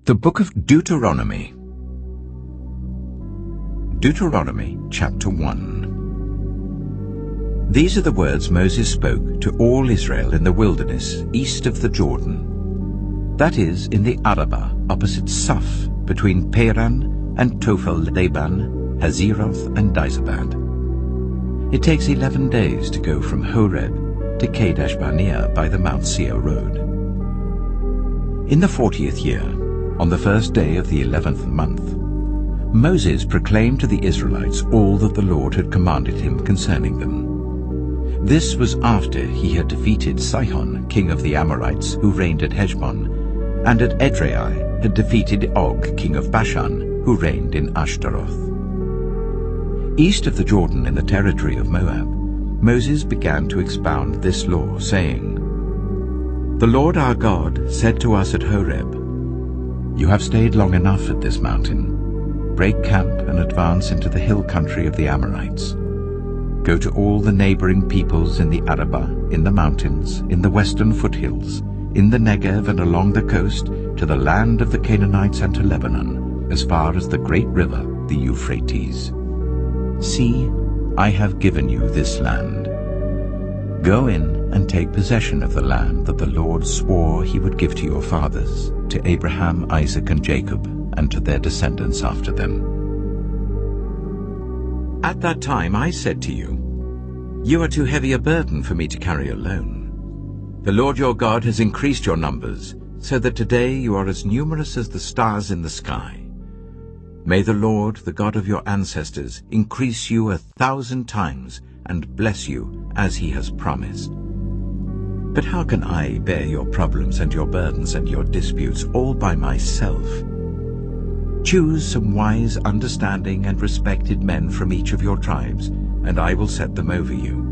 The Book of Deuteronomy. Deuteronomy chapter 1. These are the words Moses spoke to all Israel in the wilderness east of the Jordan, that is, in the Arabah opposite Suph, between Paran and Tophel-Laban, Hazeroth and Dizabad. It takes 11 days to go from Horeb to Kadesh Barnea by the Mount Seir road. In the 40th year, on the first day of the 11th month, Moses proclaimed to the Israelites all that the Lord had commanded him concerning them. This was after he had defeated Sihon, king of the Amorites, who reigned at Heshbon, and at Edrei had defeated Og, king of Bashan, who reigned in Ashtaroth. East of the Jordan in the territory of Moab, Moses began to expound this law, saying, "The Lord our God said to us at Horeb, 'You have stayed long enough at this mountain. Break camp and advance into the hill country of the Amorites. Go to all the neighboring peoples in the Arabah, in the mountains, in the western foothills, in the Negev and along the coast, to the land of the Canaanites and to Lebanon, as far as the great river, the Euphrates. See, I have given you this land. Go in and take possession of the land that the Lord swore he would give to your fathers, to Abraham, Isaac, and Jacob, and to their descendants after them.' At that time I said to you, 'You are too heavy a burden for me to carry alone. The Lord your God has increased your numbers, so that today you are as numerous as the stars in the sky. May the Lord, the God of your ancestors, increase you 1,000 times and bless you as he has promised. But how can I bear your problems and your burdens and your disputes all by myself? Choose some wise, understanding, and respected men from each of your tribes, and I will set them over you.'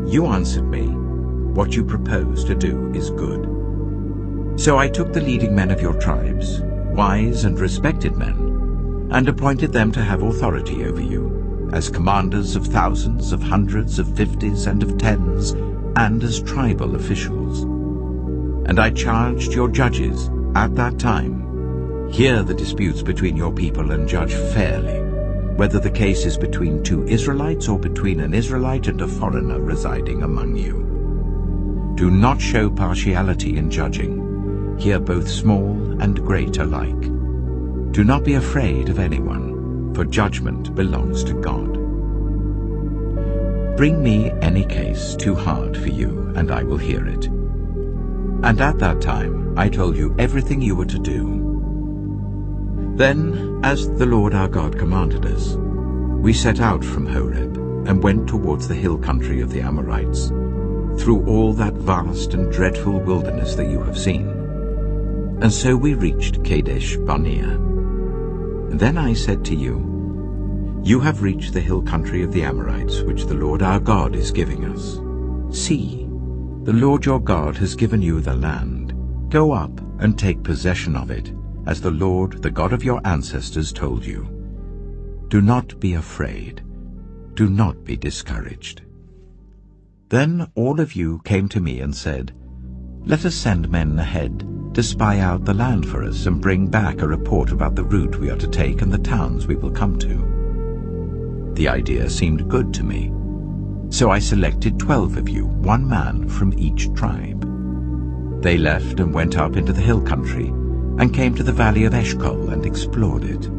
You answered me, 'What you propose to do is good.' So I took the leading men of your tribes, wise and respected men, and appointed them to have authority over you, as commanders of thousands, of hundreds, of fifties, and of tens, and as tribal officials. And I charged your judges at that time, 'Hear the disputes between your people and judge fairly, whether the case is between two Israelites or between an Israelite and a foreigner residing among you. Do not show partiality in judging. Hear both small and great alike. Do not be afraid of anyone, for judgment belongs to God. Bring me any case too hard for you, and I will hear it.' And at that time I told you everything you were to do. Then, as the Lord our God commanded us, we set out from Horeb and went towards the hill country of the Amorites, through all that vast and dreadful wilderness that you have seen. And so we reached Kadesh Barnea. Then I said to you, 'You have reached the hill country of the Amorites, which the Lord our God is giving us. See, the Lord your God has given you the land. Go up and take possession of it, as the Lord, the God of your ancestors, told you. Do not be afraid. Do not be discouraged.' Then all of you came to me and said, 'Let us send men ahead to spy out the land for us and bring back a report about the route we are to take and the towns we will come to.' The idea seemed good to me. So I selected 12 of you, one man from each tribe. They left and went up into the hill country and came to the valley of Eshcol and explored it.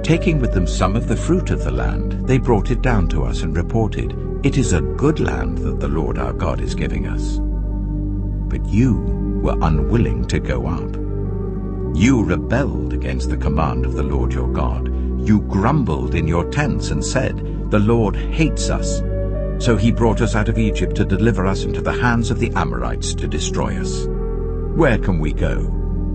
Taking with them some of the fruit of the land, they brought it down to us and reported, 'It is a good land that the Lord our God is giving us.' But you were unwilling to go up. You rebelled against the command of the Lord your God. You grumbled in your tents and said, 'The Lord hates us.' So he brought us out of Egypt to deliver us into the hands of the Amorites to destroy us. Where can we go?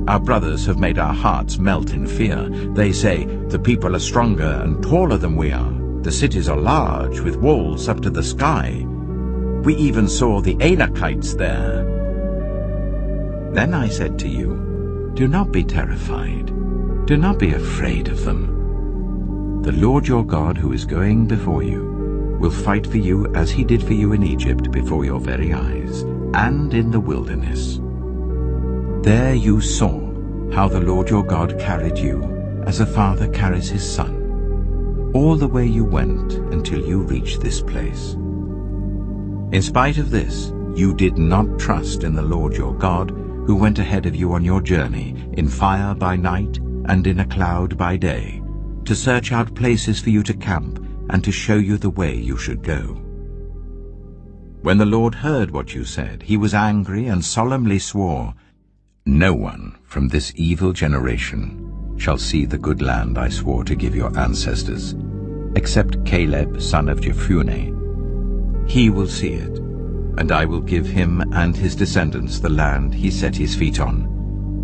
Our brothers have made our hearts melt in fear. They say, 'The people are stronger and taller than we are. The cities are large, with walls up to the sky. We even saw the Anakites there.' Then I said to you, 'Do not be terrified. Do not be afraid of them. The Lord your God, who is going before you, will fight for you as he did for you in Egypt before your very eyes, and in the wilderness. There you saw how the Lord your God carried you as a father carries his son, all the way you went until you reached this place. In spite of this, you did not trust in the Lord your God, who went ahead of you on your journey, in fire by night and in a cloud by day, to search out places for you to camp and to show you the way you should go. When the Lord heard what you said, he was angry and solemnly swore, "No one from this evil generation shall see the good land I swore to give your ancestors, except Caleb, son of Jephunneh. He will see it, and I will give him and his descendants the land he set his feet on,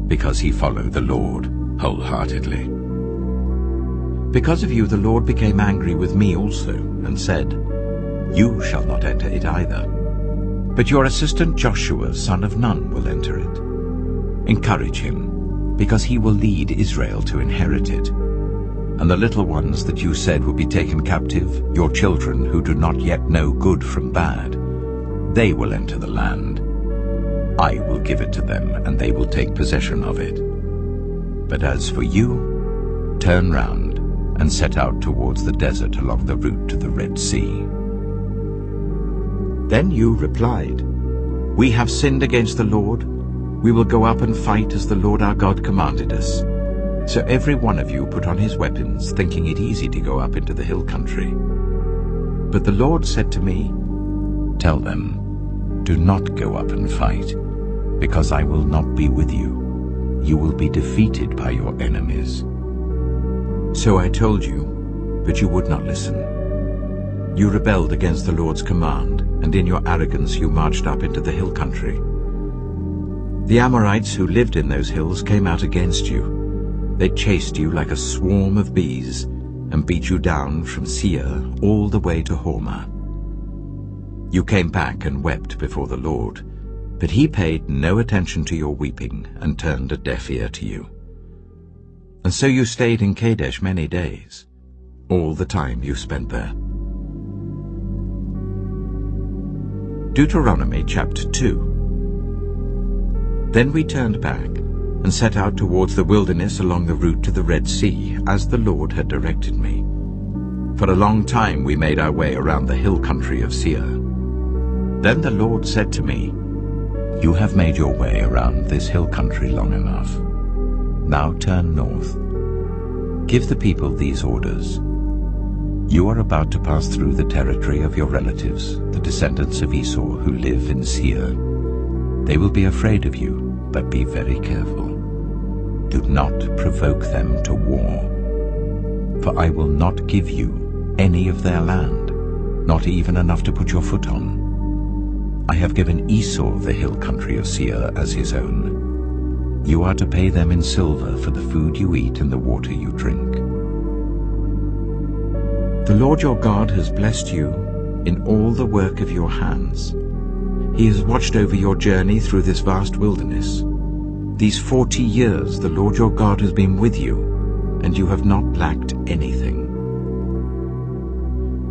because he followed the Lord wholeheartedly." Because of you the Lord became angry with me also, and said, "You shall not enter it either, but your assistant Joshua, son of Nun, will enter it. Encourage him, because he will lead Israel to inherit it. And the little ones that you said would be taken captive, your children who do not yet know good from bad, they will enter the land. I will give it to them, and they will take possession of it. But as for you, turn round and set out towards the desert along the route to the Red Sea." Then you replied, "We have sinned against the Lord. We will go up and fight as the Lord our God commanded us." So every one of you put on his weapons, thinking it easy to go up into the hill country. But the Lord said to me, "Tell them, do not go up and fight, because I will not be with you. You will be defeated by your enemies." So I told you, but you would not listen. You rebelled against the Lord's command, and in your arrogance you marched up into the hill country. The Amorites who lived in those hills came out against you. They chased you like a swarm of bees, and beat you down from Seir all the way to Hormah. You came back and wept before the Lord, but he paid no attention to your weeping and turned a deaf ear to you. And so you stayed in Kadesh many days, all the time you spent there. Deuteronomy chapter 2. Then we turned back and set out towards the wilderness along the route to the Red Sea, as the Lord had directed me. For a long time we made our way around the hill country of Seir. Then the Lord said to me, "You have made your way around this hill country long enough. Now turn north. Give the people these orders. You are about to pass through the territory of your relatives, the descendants of Esau who live in Seir. They will be afraid of you, but be very careful. Do not provoke them to war. For I will not give you any of their land, not even enough to put your foot on. I have given Esau the hill country of Seir as his own. You are to pay them in silver for the food you eat and the water you drink. The Lord your God has blessed you in all the work of your hands. He has watched over your journey through this vast wilderness. These 40 years the Lord your God has been with you, and you have not lacked anything.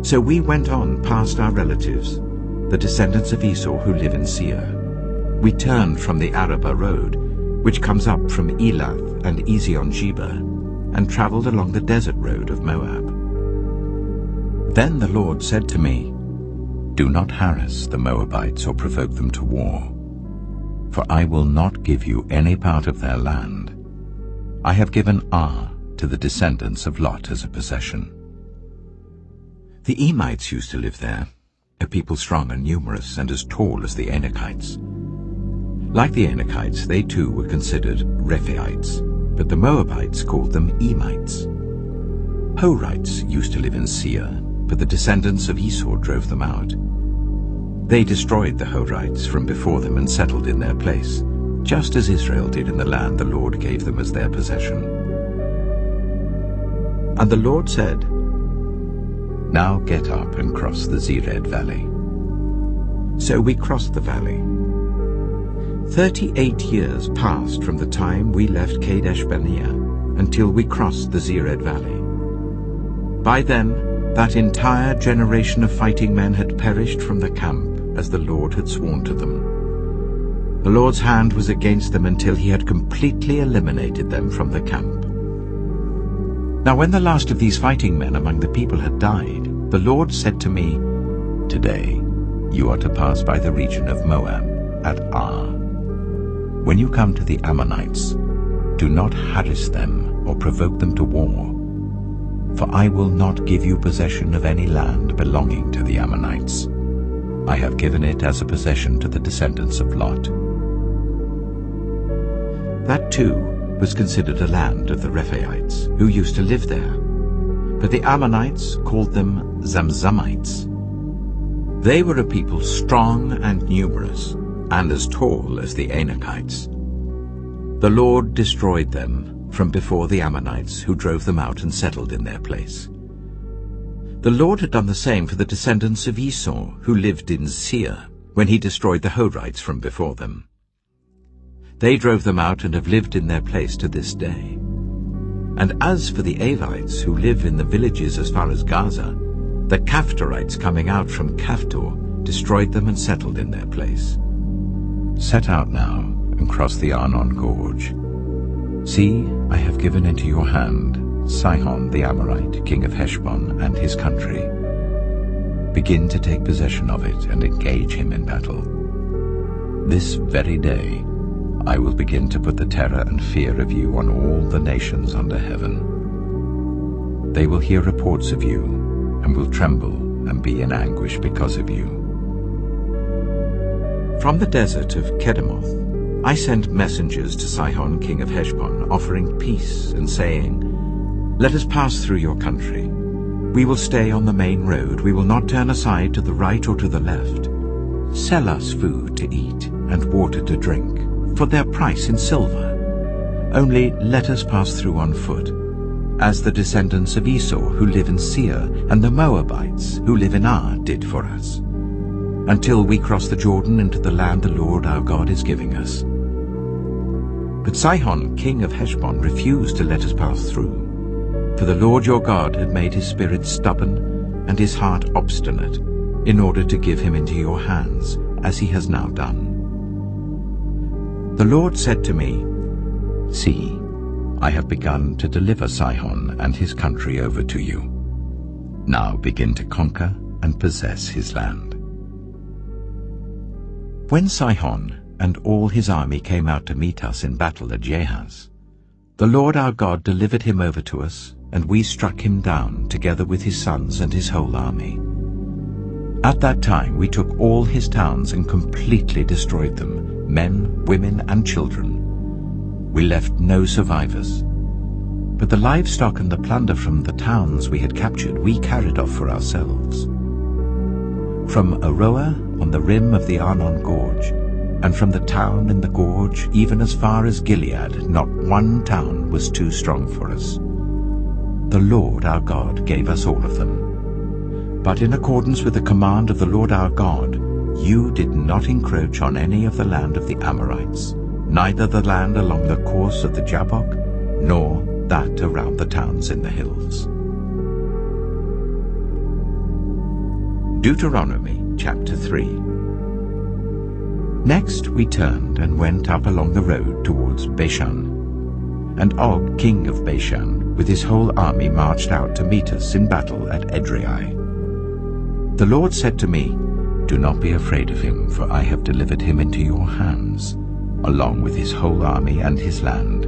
So we went on past our relatives, the descendants of Esau who live in Seir. We turned from the Arabah road, which comes up from Elath and Ezion-Geber, and traveled along the desert road of Moab. Then the Lord said to me, "Do not harass the Moabites or provoke them to war, for I will not give you any part of their land. I have given Ar to the descendants of Lot as a possession." The Emites used to live there, a people strong and numerous and as tall as the Anakites. Like the Anakites, they too were considered Rephaites, but the Moabites called them Emites. Horites used to live in Seir, but the descendants of Esau drove them out. They destroyed the Horites from before them and settled in their place, just as Israel did in the land the Lord gave them as their possession. And the Lord said, "Now get up and cross the Zered Valley." So we crossed the valley. 38 years passed from the time we left Kadesh Barnea until we crossed the Zered Valley. By then, that entire generation of fighting men had perished from the camp as the Lord had sworn to them. The Lord's hand was against them until he had completely eliminated them from the camp. Now when the last of these fighting men among the people had died, the Lord said to me, "Today you are to pass by the region of Moab at Ar. When you come to the Ammonites, do not harass them or provoke them to war, for I will not give you possession of any land belonging to the Ammonites. I have given it as a possession to the descendants of Lot." That too was considered a land of the Rephaites, who used to live there. But the Ammonites called them Zamzummites. They were a people strong and numerous, and as tall as the Anakites. The Lord destroyed them from before the Ammonites, who drove them out and settled in their place. The Lord had done the same for the descendants of Esau, who lived in Seir, when he destroyed the Horites from before them. They drove them out and have lived in their place to this day. And as for the Avites, who live in the villages as far as Gaza, the Caphtorites coming out from Caphtor destroyed them and settled in their place. Set out now and cross the Arnon Gorge. See, I have given into your hand Sihon the Amorite, king of Heshbon, and his country. Begin to take possession of it and engage him in battle. This very day I will begin to put the terror and fear of you on all the nations under heaven. They will hear reports of you and will tremble and be in anguish because of you. From the desert of Kedemoth I sent messengers to Sihon king of Heshbon, offering peace and saying, "Let us pass through your country. We will stay on the main road. We will not turn aside to the right or to the left. Sell us food to eat and water to drink, for their price in silver. Only let us pass through on foot, as the descendants of Esau who live in Seir and the Moabites who live in Ar did for us, until we cross the Jordan into the land the Lord our God is giving us." But Sihon king of Heshbon refused to let us pass through, for the Lord your God had made his spirit stubborn and his heart obstinate, in order to give him into your hands, as he has now done. The Lord said to me, "See, I have begun to deliver Sihon and his country over to you. Now begin to conquer and possess his land." When Sihon and all his army came out to meet us in battle at Jahaz, the Lord our God delivered him over to us, and we struck him down together with his sons and his whole army. At that time we took all his towns and completely destroyed them, men, women, and children. We left no survivors. But the livestock and the plunder from the towns we had captured we carried off for ourselves. From Aroer on the rim of the Arnon Gorge, and from the town in the gorge even as far as Gilead, not one town was too strong for us. The Lord our God gave us all of them. But in accordance with the command of the Lord our God, you did not encroach on any of the land of the Amorites, neither the land along the course of the Jabbok, nor that around the towns in the hills. Deuteronomy chapter 3. Next we turned and went up along the road towards Bashan. And Og, king of Bashan, with his whole army marched out to meet us in battle at Edrei. The Lord said to me, "Do not be afraid of him, for I have delivered him into your hands, along with his whole army and his land.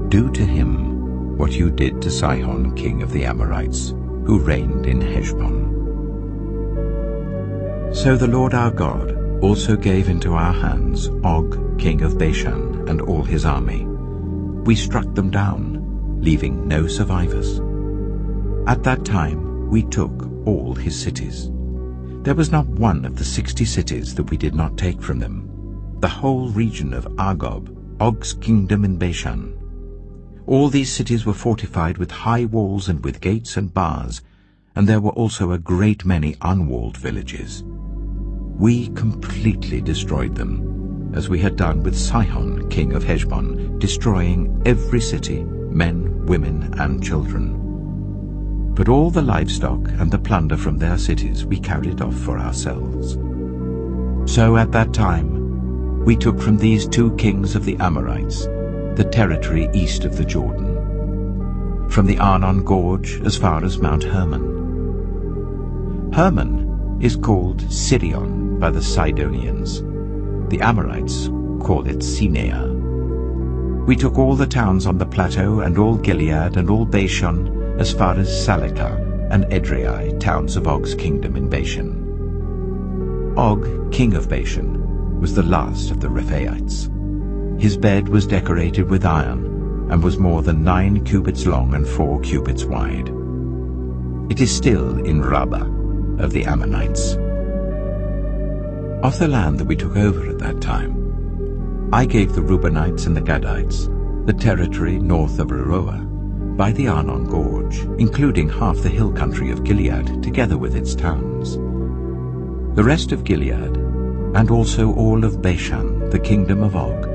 Do to him what you did to Sihon, king of the Amorites, who reigned in Heshbon." So the Lord our God also gave into our hands Og, king of Bashan, and all his army. We struck them down, leaving no survivors. At that time we took all his cities. There was not one of the 60 cities that we did not take from them. The whole region of Argob, Og's kingdom in Bashan. All these cities were fortified with high walls and with gates and bars, and there were also a great many unwalled villages. We completely destroyed them, as we had done with Sihon, king of Heshbon, destroying every city, men, women, and children. But all the livestock and the plunder from their cities we carried off for ourselves. So at that time we took from these 2 kings of the Amorites the territory east of the Jordan, from the Arnon Gorge as far as Mount Hermon. Hermon is called Sirion by the Sidonians. The Amorites call it Sinea. We took all the towns on the plateau and all Gilead and all Bashan as far as Salekah and Edrei, towns of Og's kingdom in Bashan. Og, king of Bashan, was the last of the Rephaites. His bed was decorated with iron and was more than 9 cubits long and 4 cubits wide. It is still in Rabbah of the Ammonites. Of the land that we took over at that time, I gave the Reubenites and the Gadites the territory north of Aroer, by the Arnon Gorge, including half the hill country of Gilead, together with its towns. The rest of Gilead, and also all of Bashan, the kingdom of Og,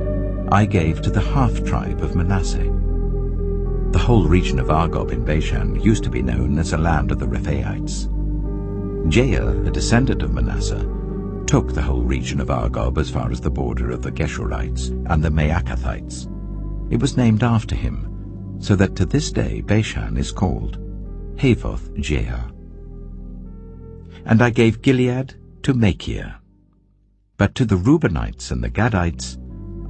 I gave to the half-tribe of Manasseh. The whole region of Argob in Bashan used to be known as a land of the Rephaites. Jair, a descendant of Manasseh, took the whole region of Argob as far as the border of the Geshurites and the Maacathites. It was named after him, so that to this day Bashan is called Havoth Jair. And I gave Gilead to Machir. But to the Reubenites and the Gadites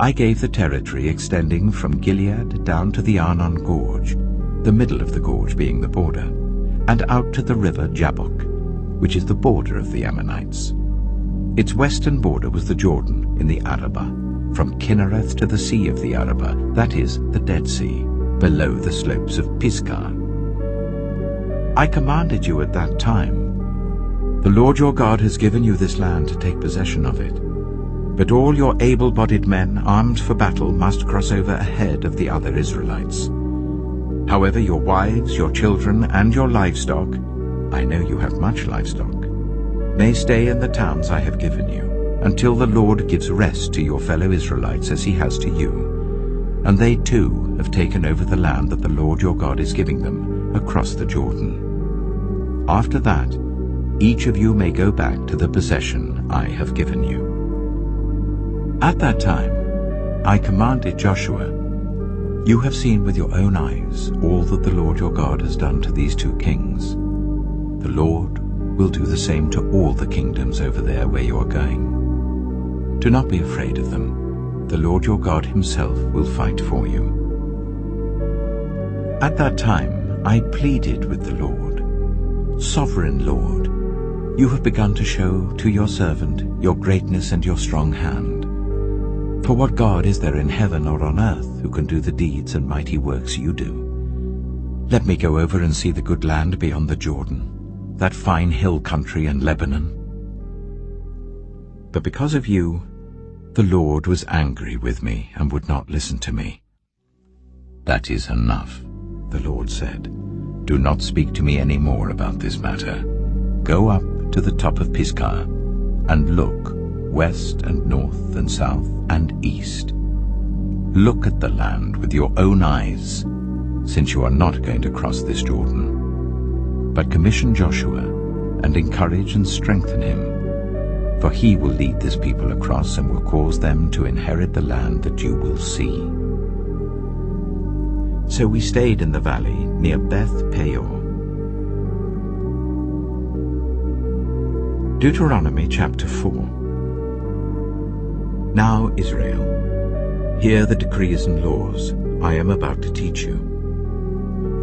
I gave the territory extending from Gilead down to the Arnon Gorge, the middle of the gorge being the border, and out to the river Jabbok, which is the border of the Ammonites. Its western border was the Jordan in the Arabah, from Kinnereth to the sea of the Arabah, that is, the Dead Sea, below the slopes of Pisgah. I commanded you at that time, "The Lord your God has given you this land to take possession of it. But all your able-bodied men armed for battle must cross over ahead of the other Israelites. However, your wives, your children, and your livestock, I know you have much livestock, may stay in the towns I have given you, until the Lord gives rest to your fellow Israelites as he has to you. And they too have taken over the land that the Lord your God is giving them across the Jordan. After that, each of you may go back to the possession I have given you." At that time, I commanded Joshua, "You have seen with your own eyes all that the Lord your God has done to these 2 kings. The Lord will do the same to all the kingdoms over there where you are going. Do not be afraid of them. The Lord your God himself will fight for you." At that time, I pleaded with the Lord, "Sovereign Lord, you have begun to show to your servant your greatness and your strong hand. For what God is there in heaven or on earth who can do the deeds and mighty works you do? Let me go over and see the good land beyond the Jordan, that fine hill country and Lebanon." But because of you, the Lord was angry with me and would not listen to me. "That is enough," the Lord said. "Do not speak to me any more about this matter. Go up to the top of Pisgah and look west and north and south and east. Look at the land with your own eyes, since you are not going to cross this Jordan. But commission Joshua and encourage and strengthen him, for he will lead this people across and will cause them to inherit the land that you will see." So we stayed in the valley near Beth Peor. Deuteronomy chapter 4. Now, Israel, hear the decrees and laws I am about to teach you.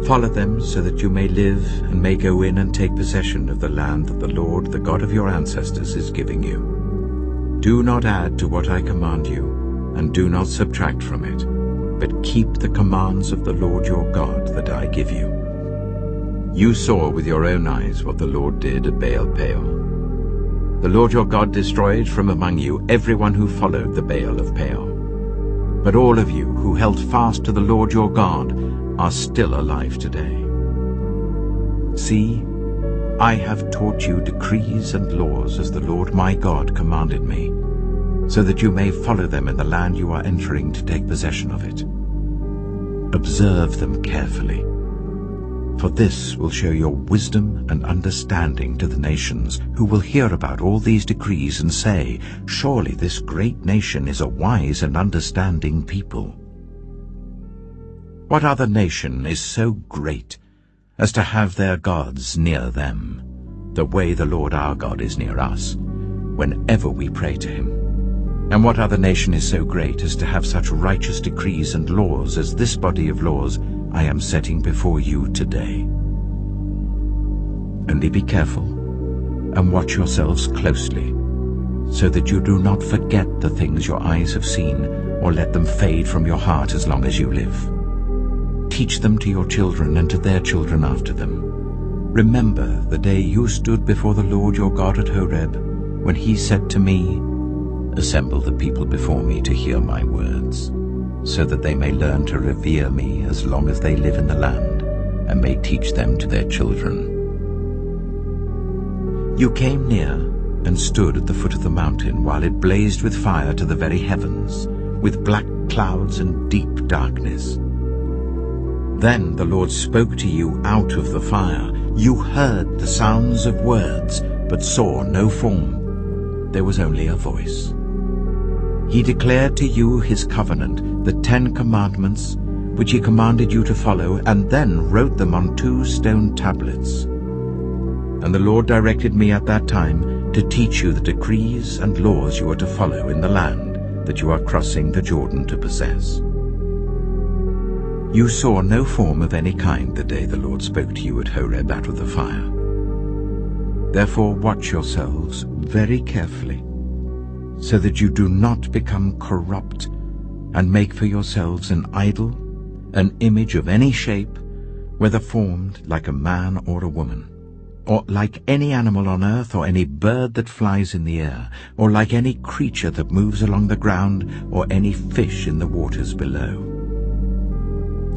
Follow them so that you may live and may go in and take possession of the land that the Lord, the God of your ancestors, is giving you. Do not add to what I command you, and do not subtract from it, but keep the commands of the Lord your God that I give you. You saw with your own eyes what the Lord did at Baal Peor. The Lord your God destroyed from among you everyone who followed the Baal of Peor. But all of you who held fast to the Lord your God are still alive today. See, I have taught you decrees and laws as the Lord my God commanded me, so that you may follow them in the land you are entering to take possession of it. Observe them carefully. For this will show your wisdom and understanding to the nations, who will hear about all these decrees and say, "Surely this great nation is a wise and understanding people." What other nation is so great as to have their gods near them, the way the Lord our God is near us, whenever we pray to him? And what other nation is so great as to have such righteous decrees and laws as this body of laws I am setting before you today? Only be careful and watch yourselves closely, so that you do not forget the things your eyes have seen, or let them fade from your heart as long as you live. Teach them to your children and to their children after them. Remember the day you stood before the Lord your God at Horeb, when he said to me, "Assemble the people before me to hear my words, so that they may learn to revere me as long as they live in the land, and may teach them to their children." You came near and stood at the foot of the mountain while it blazed with fire to the very heavens, with black clouds and deep darkness. Then the Lord spoke to you out of the fire. You heard the sounds of words, but saw no form. There was only a voice. He declared to you his covenant, the 10 Commandments, which he commanded you to follow, and then wrote them on 2 stone tablets. And the Lord directed me at that time to teach you the decrees and laws you are to follow in the land that you are crossing the Jordan to possess. You saw no form of any kind the day the Lord spoke to you at Horeb out of the fire. Therefore watch yourselves very carefully, so that you do not become corrupt and make for yourselves an idol, an image of any shape, whether formed like a man or a woman, or like any animal on earth, or any bird that flies in the air, or like any creature that moves along the ground, or any fish in the waters below.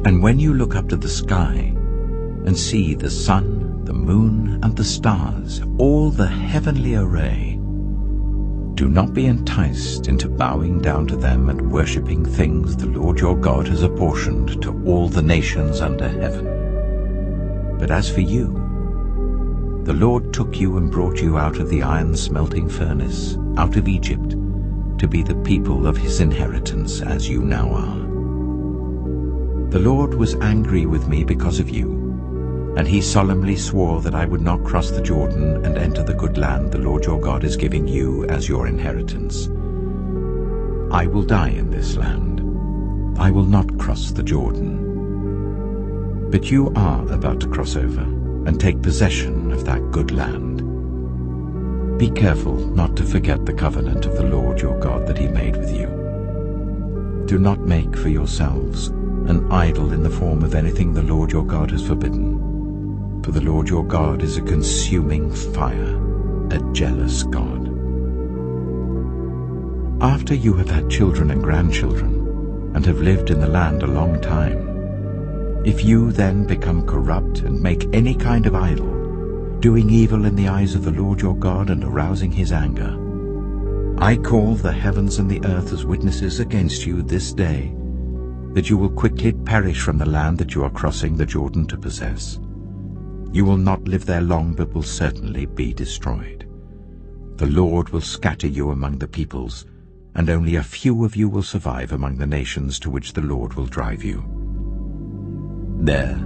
And when you look up to the sky and see the sun, the moon, and the stars, all the heavenly array, do not be enticed into bowing down to them and worshipping things the Lord your God has apportioned to all the nations under heaven. But as for you, the Lord took you and brought you out of the iron-smelting furnace, out of Egypt, to be the people of his inheritance, as you now are. The Lord was angry with me because of you, and he solemnly swore that I would not cross the Jordan and enter the good land the Lord your God is giving you as your inheritance. I will die in this land. I will not cross the Jordan. But you are about to cross over and take possession of that good land. Be careful not to forget the covenant of the Lord your God that he made with you. Do not make for yourselves an idol in the form of anything the Lord your God has forbidden. For the Lord your God is a consuming fire, a jealous God. After you have had children and grandchildren, and have lived in the land a long time, if you then become corrupt and make any kind of idol, doing evil in the eyes of the Lord your God and arousing his anger, I call the heavens and the earth as witnesses against you this day, that you will quickly perish from the land that you are crossing the Jordan to possess. You will not live there long, but will certainly be destroyed. The Lord will scatter you among the peoples, and only a few of you will survive among the nations to which the Lord will drive you. There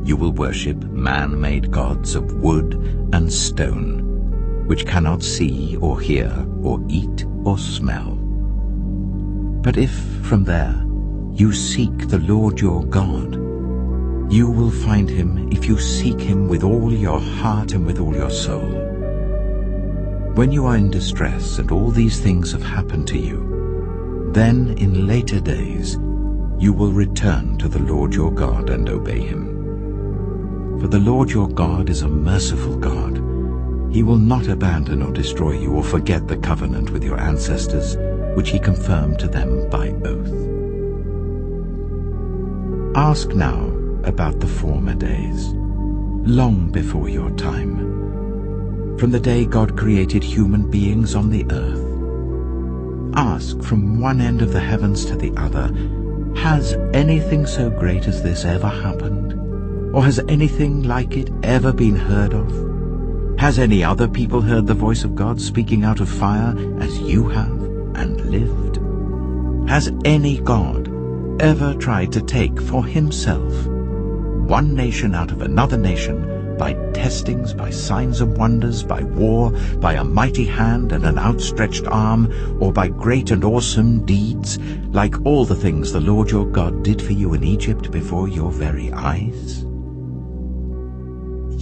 you will worship man-made gods of wood and stone, which cannot see or hear or eat or smell. But if from there you seek the Lord your God, you will find him if you seek him with all your heart and with all your soul. When you are in distress and all these things have happened to you, then in later days you will return to the Lord your God and obey him. For the Lord your God is a merciful God. He will not abandon or destroy you or forget the covenant with your ancestors, which he confirmed to them by oath. Ask now about the former days, long before your time, from the day God created human beings on the earth. Ask from one end of the heavens to the other, has anything so great as this ever happened? Or has anything like it ever been heard of? Has any other people heard the voice of God speaking out of fire as you have and lived? Has any God ever tried to take for himself one nation out of another nation by testings, by signs and wonders, by war, by a mighty hand and an outstretched arm, or by great and awesome deeds, like all the things the Lord your God did for you in Egypt before your very eyes?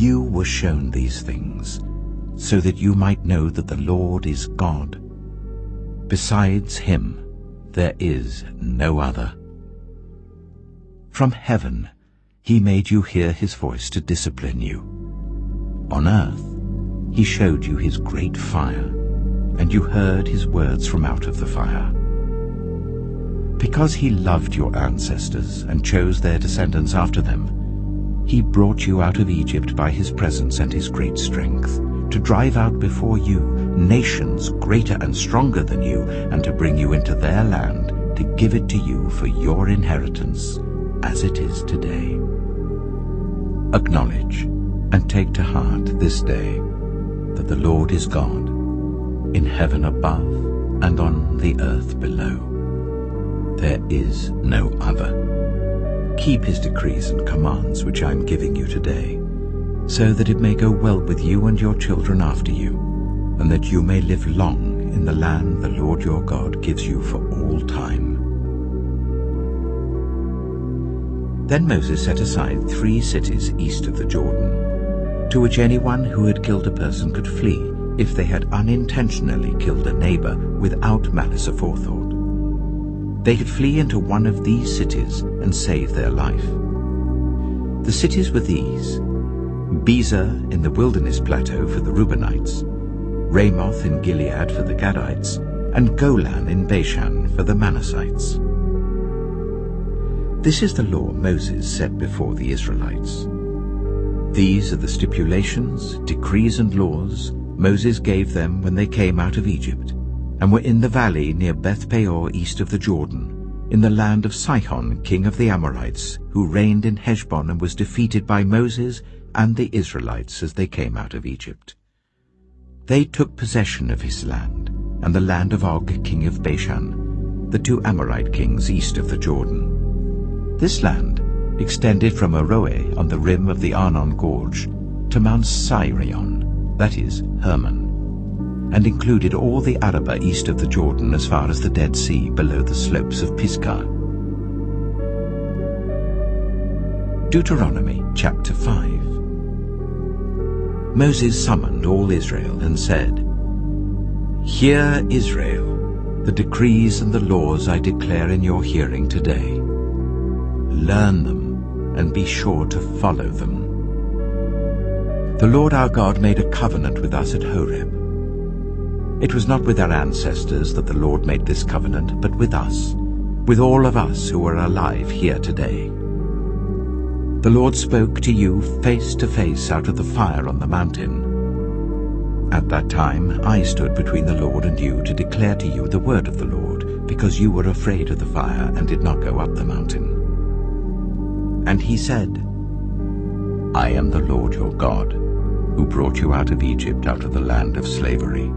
You were shown these things, so that you might know that the Lord is God. Besides him, there is no other. From heaven, he made you hear his voice to discipline you. On earth, he showed you his great fire, and you heard his words from out of the fire. Because he loved your ancestors and chose their descendants after them, he brought you out of Egypt by his presence and his great strength, to drive out before you nations greater and stronger than you, and to bring you into their land, to give it to you for your inheritance, as it is today. Acknowledge and take to heart this day that the Lord is God, in heaven above and on the earth below. There is no other. Keep his decrees and commands which I am giving you today, so that it may go well with you and your children after you, and that you may live long in the land the Lord your God gives you for all time. Then Moses set aside 3 cities east of the Jordan, to which anyone who had killed a person could flee if they had unintentionally killed a neighbor without malice aforethought. They could flee into one of these cities and save their life. The cities were these: Bezer in the wilderness plateau for the Reubenites, Ramoth in Gilead for the Gadites, and Golan in Bashan for the Manassites. This is the law Moses set before the Israelites. These are the stipulations, decrees and laws Moses gave them when they came out of Egypt, and were in the valley near Beth-peor east of the Jordan, in the land of Sihon, king of the Amorites, who reigned in Heshbon and was defeated by Moses and the Israelites as they came out of Egypt. They took possession of his land, and the land of Og, king of Bashan, the 2 Amorite kings east of the Jordan. This land extended from Aroeh on the rim of the Arnon Gorge to Mount Sirion, that is, Hermon, and included all the Arabah east of the Jordan as far as the Dead Sea below the slopes of Pisgah. Deuteronomy chapter 5. Moses summoned all Israel and said, "Hear, Israel, the decrees and the laws I declare in your hearing today. Learn them and be sure to follow them. The Lord our God made a covenant with us at Horeb. It was not with our ancestors that the Lord made this covenant, but with us, with all of us who are alive here today. The Lord spoke to you face to face out of the fire on the mountain. At that time I stood between the Lord and you to declare to you the word of the Lord, because you were afraid of the fire and did not go up the mountain. And he said, I am the Lord your God, who brought you out of Egypt, out of the land of slavery.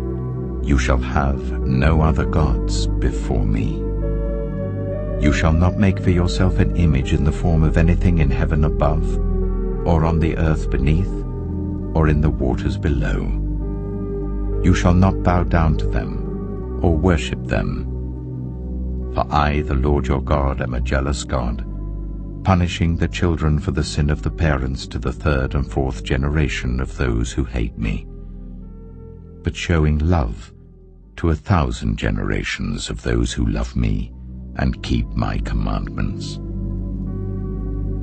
You shall have no other gods before me. You shall not make for yourself an image in the form of anything in heaven above, or on the earth beneath, or in the waters below. You shall not bow down to them, or worship them. For I, the Lord your God, am a jealous God, punishing the children for the sin of the parents to the 3rd and 4th generation of those who hate me, but showing love to 1,000 generations of those who love me and keep my commandments.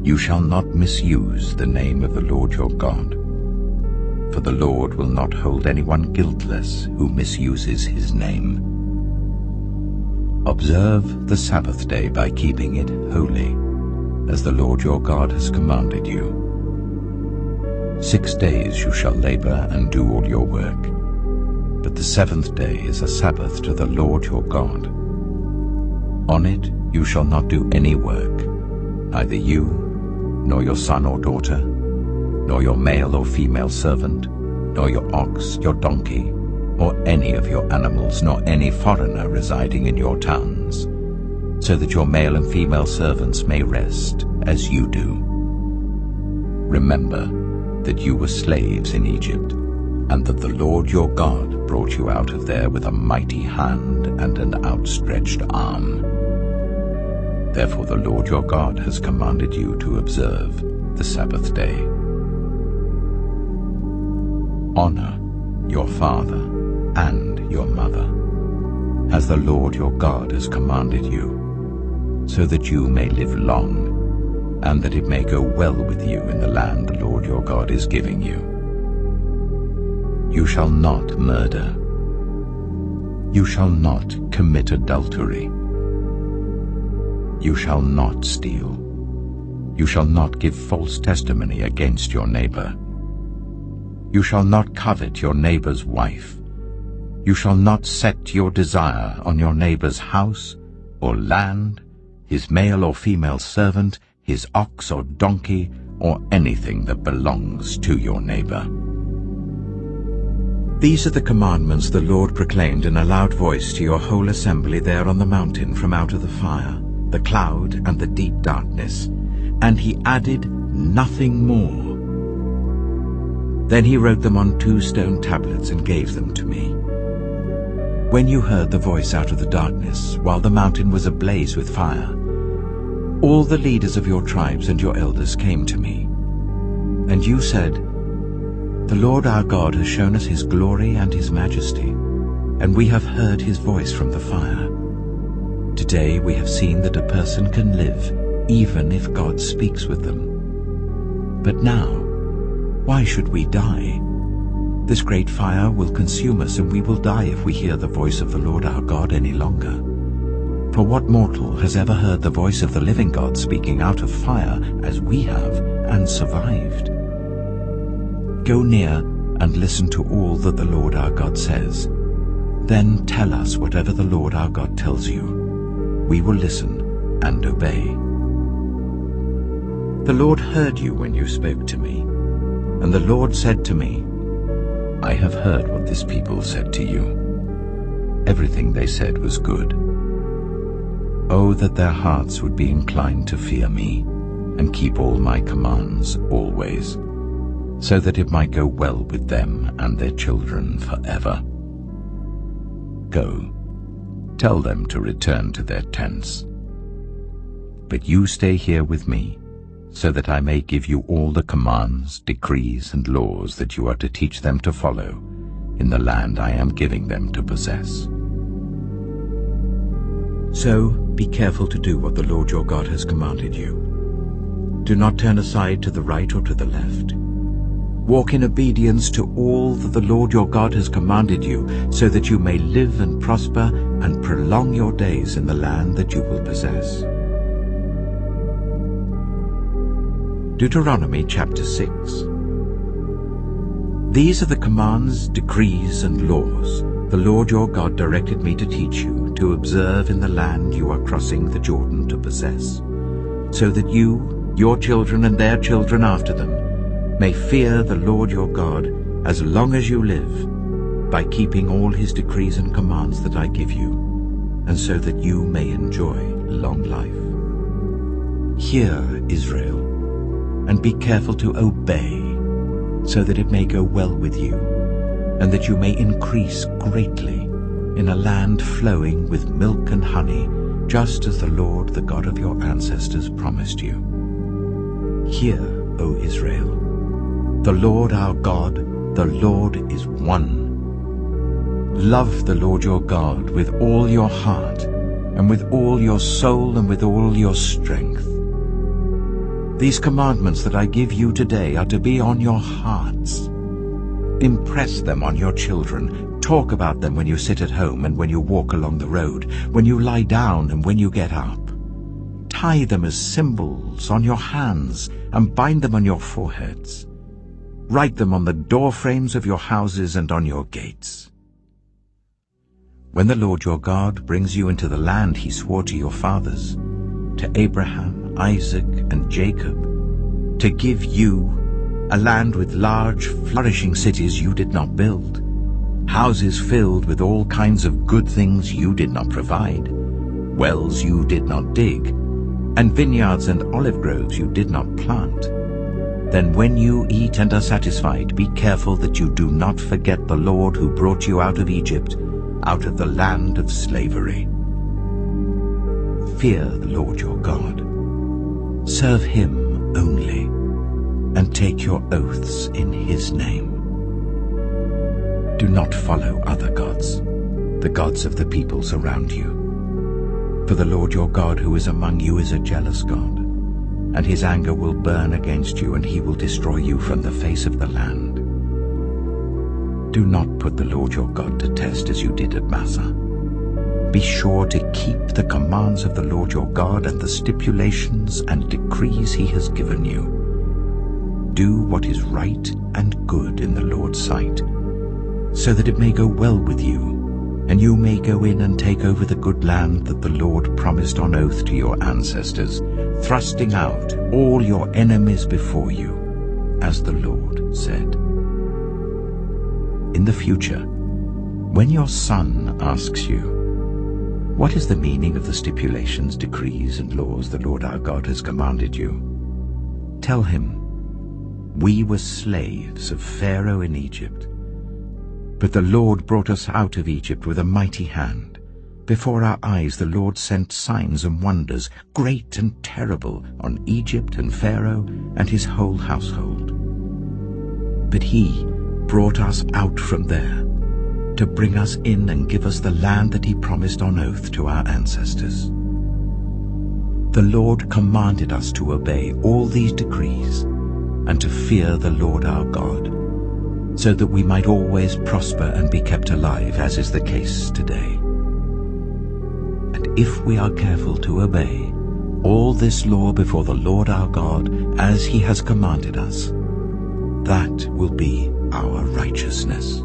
You shall not misuse the name of the Lord your God, for the Lord will not hold anyone guiltless who misuses his name. Observe the Sabbath day by keeping it holy, as the Lord your God has commanded you. 6 days you shall labor and do all your work, but the 7th day is a Sabbath to the Lord your God. On it you shall not do any work, neither you, nor your son or daughter, nor your male or female servant, nor your ox, your donkey, or any of your animals, nor any foreigner residing in your towns, so that your male and female servants may rest as you do. Remember that you were slaves in Egypt, and that the Lord your God brought you out of there with a mighty hand and an outstretched arm. Therefore the Lord your God has commanded you to observe the Sabbath day. Honor your father and your mother, as the Lord your God has commanded you, so that you may live long, and that it may go well with you in the land the Lord your God is giving you. You shall not murder. You shall not commit adultery. You shall not steal. You shall not give false testimony against your neighbor. You shall not covet your neighbor's wife. You shall not set your desire on your neighbor's house or land, his male or female servant, his ox or donkey, or anything that belongs to your neighbor. These are the commandments the Lord proclaimed in a loud voice to your whole assembly there on the mountain from out of the fire, the cloud, and the deep darkness. And he added nothing more. Then he wrote them on 2 stone tablets and gave them to me. When you heard the voice out of the darkness, while the mountain was ablaze with fire, all the leaders of your tribes and your elders came to me. And you said, "The Lord our God has shown us his glory and his majesty, and we have heard his voice from the fire. Today we have seen that a person can live, even if God speaks with them. But now, why should we die? This great fire will consume us, and we will die if we hear the voice of the Lord our God any longer. For what mortal has ever heard the voice of the living God speaking out of fire as we have, and survived? Go near and listen to all that the Lord our God says. Then tell us whatever the Lord our God tells you. We will listen and obey." The Lord heard you when you spoke to me, and the Lord said to me, "I have heard what this people said to you. Everything they said was good. Oh, that their hearts would be inclined to fear me and keep all my commands always, so that it might go well with them and their children forever. Go, tell them to return to their tents. But you stay here with me, so that I may give you all the commands, decrees, and laws that you are to teach them to follow in the land I am giving them to possess. So be careful to do what the Lord your God has commanded you. Do not turn aside to the right or to the left. Walk in obedience to all that the Lord your God has commanded you, so that you may live and prosper and prolong your days in the land that you will possess. Deuteronomy chapter 6. These are the commands, decrees, and laws the Lord your God directed me to teach you, to observe in the land you are crossing the Jordan to possess, so that you, your children, and their children after them may fear the Lord your God as long as you live, by keeping all his decrees and commands that I give you, and so that you may enjoy long life. Hear, Israel, and be careful to obey, so that it may go well with you, and that you may increase greatly in a land flowing with milk and honey, just as the Lord, the God of your ancestors, promised you. Hear, O Israel, the Lord our God, the Lord is one. Love the Lord your God with all your heart, and with all your soul, and with all your strength. These commandments that I give you today are to be on your hearts. Impress them on your children. Talk about them when you sit at home and when you walk along the road, when you lie down and when you get up. Tie them as symbols on your hands and bind them on your foreheads. Write them on the doorframes of your houses and on your gates. When the Lord your God brings you into the land he swore to your fathers, to Abraham, Isaac, and Jacob, to give you a land with large, flourishing cities you did not build, houses filled with all kinds of good things you did not provide, wells you did not dig, and vineyards and olive groves you did not plant. Then when you eat and are satisfied, be careful that you do not forget the Lord who brought you out of Egypt, out of the land of slavery. Fear the Lord your God. Serve him only, and take your oaths in his name. Do not follow other gods, the gods of the peoples around you. For the Lord your God who is among you is a jealous God, and his anger will burn against you, and he will destroy you from the face of the land. Do not put the Lord your God to test as you did at Massah. Be sure to keep the commands of the Lord your God and the stipulations and decrees he has given you. Do what is right and good in the Lord's sight, so that it may go well with you, and you may go in and take over the good land that the Lord promised on oath to your ancestors, thrusting out all your enemies before you, as the Lord said. In the future, when your son asks you, "What is the meaning of the stipulations, decrees, and laws the Lord our God has commanded you?" tell him, "We were slaves of Pharaoh in Egypt, but the Lord brought us out of Egypt with a mighty hand. Before our eyes the Lord sent signs and wonders, great and terrible, on Egypt and Pharaoh and his whole household. But he brought us out from there to bring us in and give us the land that he promised on oath to our ancestors. The Lord commanded us to obey all these decrees and to fear the Lord our God, so that we might always prosper and be kept alive, as is the case today. And if we are careful to obey all this law before the Lord our God, as he has commanded us, that will be our righteousness."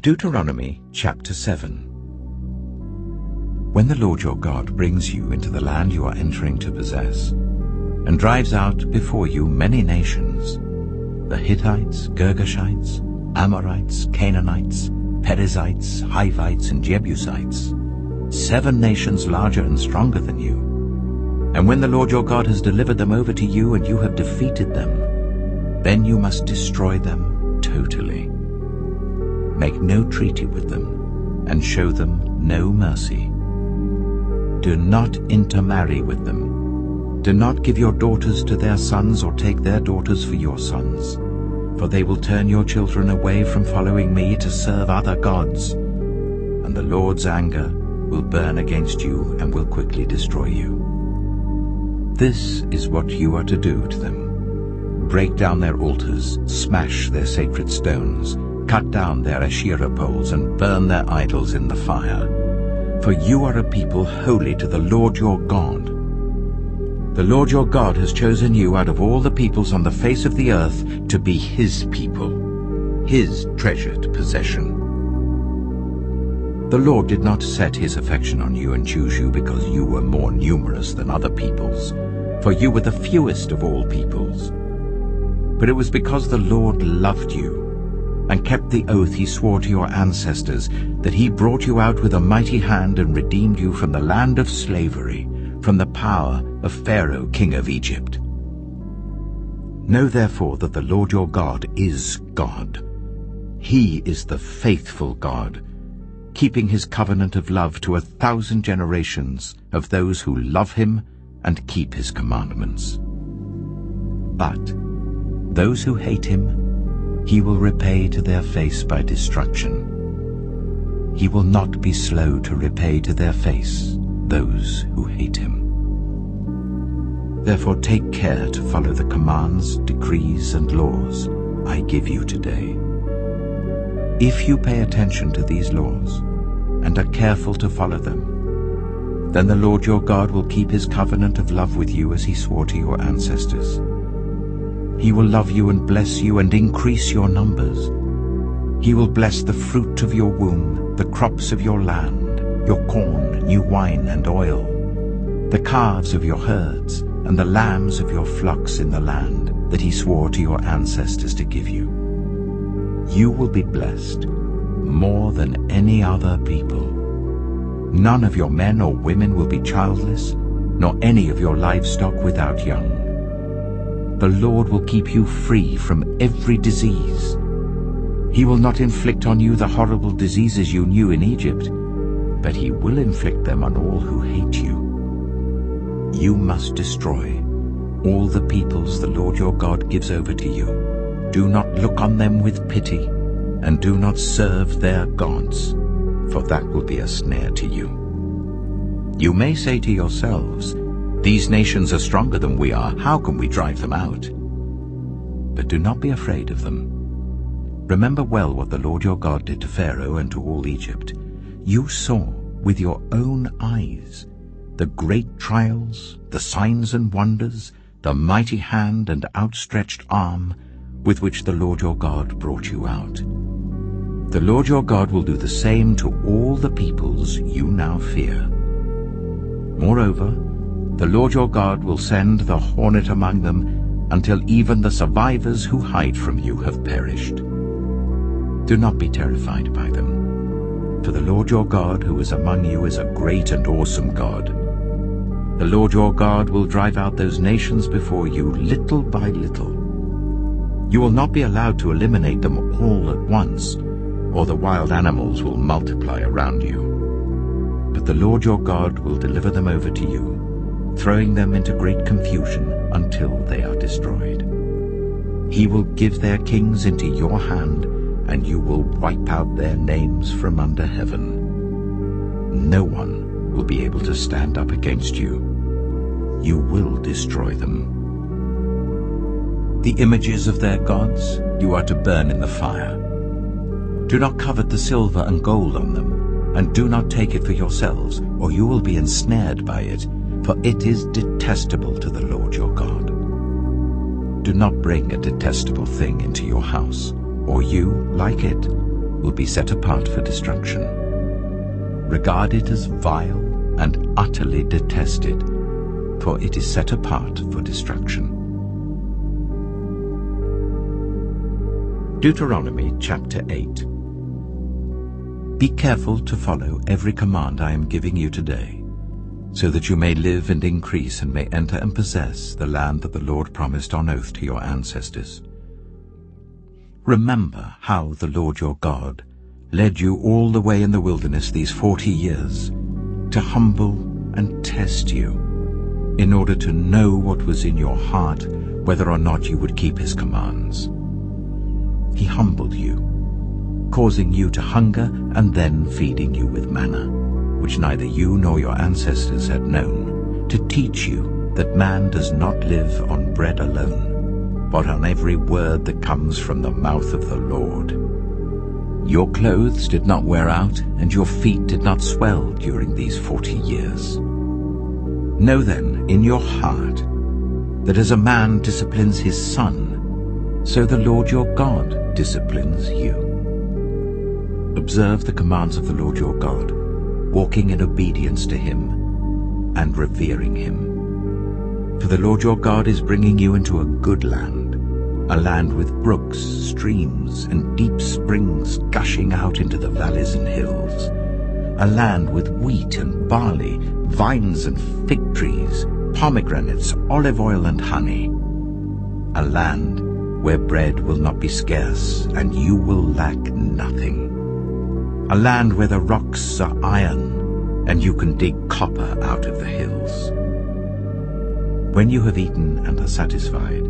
Deuteronomy chapter 7. When the Lord your God brings you into the land you are entering to possess, and drives out before you many nations, the Hittites, Girgashites, Amorites, Canaanites, Perizzites, Hivites, and Jebusites, 7 nations larger and stronger than you, and when the Lord your God has delivered them over to you and you have defeated them, then you must destroy them totally. Make no treaty with them, and show them no mercy. Do not intermarry with them. Do not give your daughters to their sons or take their daughters for your sons, for they will turn your children away from following me to serve other gods, and the Lord's anger will burn against you and will quickly destroy you. This is what you are to do to them. Break down their altars, smash their sacred stones, cut down their Asherah poles, and burn their idols in the fire. For you are a people holy to the Lord your God. The Lord your God has chosen you out of all the peoples on the face of the earth to be his people, his treasured possession. The Lord did not set his affection on you and choose you because you were more numerous than other peoples, for you were the fewest of all peoples. But it was because the Lord loved you and kept the oath he swore to your ancestors, that he brought you out with a mighty hand and redeemed you from the land of slavery, from the power of Pharaoh, king of Egypt. Know therefore that the Lord your God is God. He is the faithful God, keeping his covenant of love to 1,000 generations of those who love him and keep his commandments. But those who hate him, he will repay to their face by destruction. He will not be slow to repay to their face those who hate him. Therefore take care to follow the commands, decrees, and laws I give you today. If you pay attention to these laws and are careful to follow them, then the Lord your God will keep his covenant of love with you as he swore to your ancestors. He will love you and bless you and increase your numbers. He will bless the fruit of your womb, the crops of your land, your corn, new wine, and oil, the calves of your herds and the lambs of your flocks in the land that he swore to your ancestors to give you. You will be blessed more than any other people. None of your men or women will be childless, nor any of your livestock without young. The Lord will keep you free from every disease. He will not inflict on you the horrible diseases you knew in Egypt, but he will inflict them on all who hate you. You must destroy all the peoples the Lord your God gives over to you. Do not look on them with pity, and do not serve their gods, for that will be a snare to you. You may say to yourselves, "These nations are stronger than we are. How can we drive them out?" But do not be afraid of them. Remember well what the Lord your God did to Pharaoh and to all Egypt. You saw with your own eyes the great trials, the signs and wonders, the mighty hand and outstretched arm with which the Lord your God brought you out. The Lord your God will do the same to all the peoples you now fear. Moreover, the Lord your God will send the hornet among them until even the survivors who hide from you have perished. Do not be terrified by them, for the Lord your God who is among you is a great and awesome God. The Lord your God will drive out those nations before you little by little. You will not be allowed to eliminate them all at once, or the wild animals will multiply around you. But the Lord your God will deliver them over to you, throwing them into great confusion until they are destroyed. He will give their kings into your hand, and you will wipe out their names from under heaven. No one will be able to stand up against you. You will destroy them. The images of their gods you are to burn in the fire. Do not covet the silver and gold on them, and do not take it for yourselves, or you will be ensnared by it, for it is detestable to the Lord your God. Do not bring a detestable thing into your house, or you, like it, will be set apart for destruction. Regard it as vile and utterly detested, for it is set apart for destruction. Deuteronomy chapter 8. Be careful to follow every command I am giving you today, so that you may live and increase and may enter and possess the land that the Lord promised on oath to your ancestors. Remember how the Lord your God led you all the way in the wilderness these 40 years, to humble and test you, in order to know what was in your heart, whether or not you would keep his commands. He humbled you, causing you to hunger and then feeding you with manna, which neither you nor your ancestors had known, to teach you that man does not live on bread alone, but on every word that comes from the mouth of the Lord. Your clothes did not wear out, and your feet did not swell during these 40 years. Know then in your heart that as a man disciplines his son, so the Lord your God disciplines you. Observe the commands of the Lord your God, walking in obedience to him and revering him. For the Lord your God is bringing you into a good land, a land with brooks, streams, and deep springs gushing out into the valleys and hills, a land with wheat and barley, vines and fig trees, pomegranates, olive oil and honey, a land where bread will not be scarce and you will lack nothing, a land where the rocks are iron and you can dig copper out of the hills. When you have eaten and are satisfied,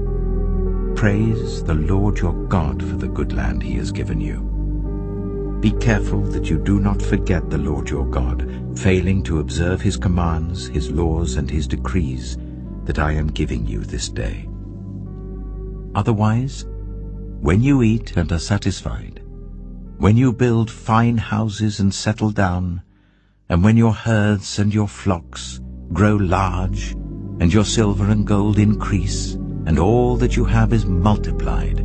praise the Lord your God for the good land he has given you. Be careful that you do not forget the Lord your God, failing to observe his commands, his laws, and his decrees that I am giving you this day. Otherwise, when you eat and are satisfied, when you build fine houses and settle down, and when your herds and your flocks grow large, and your silver and gold increase, and all that you have is multiplied,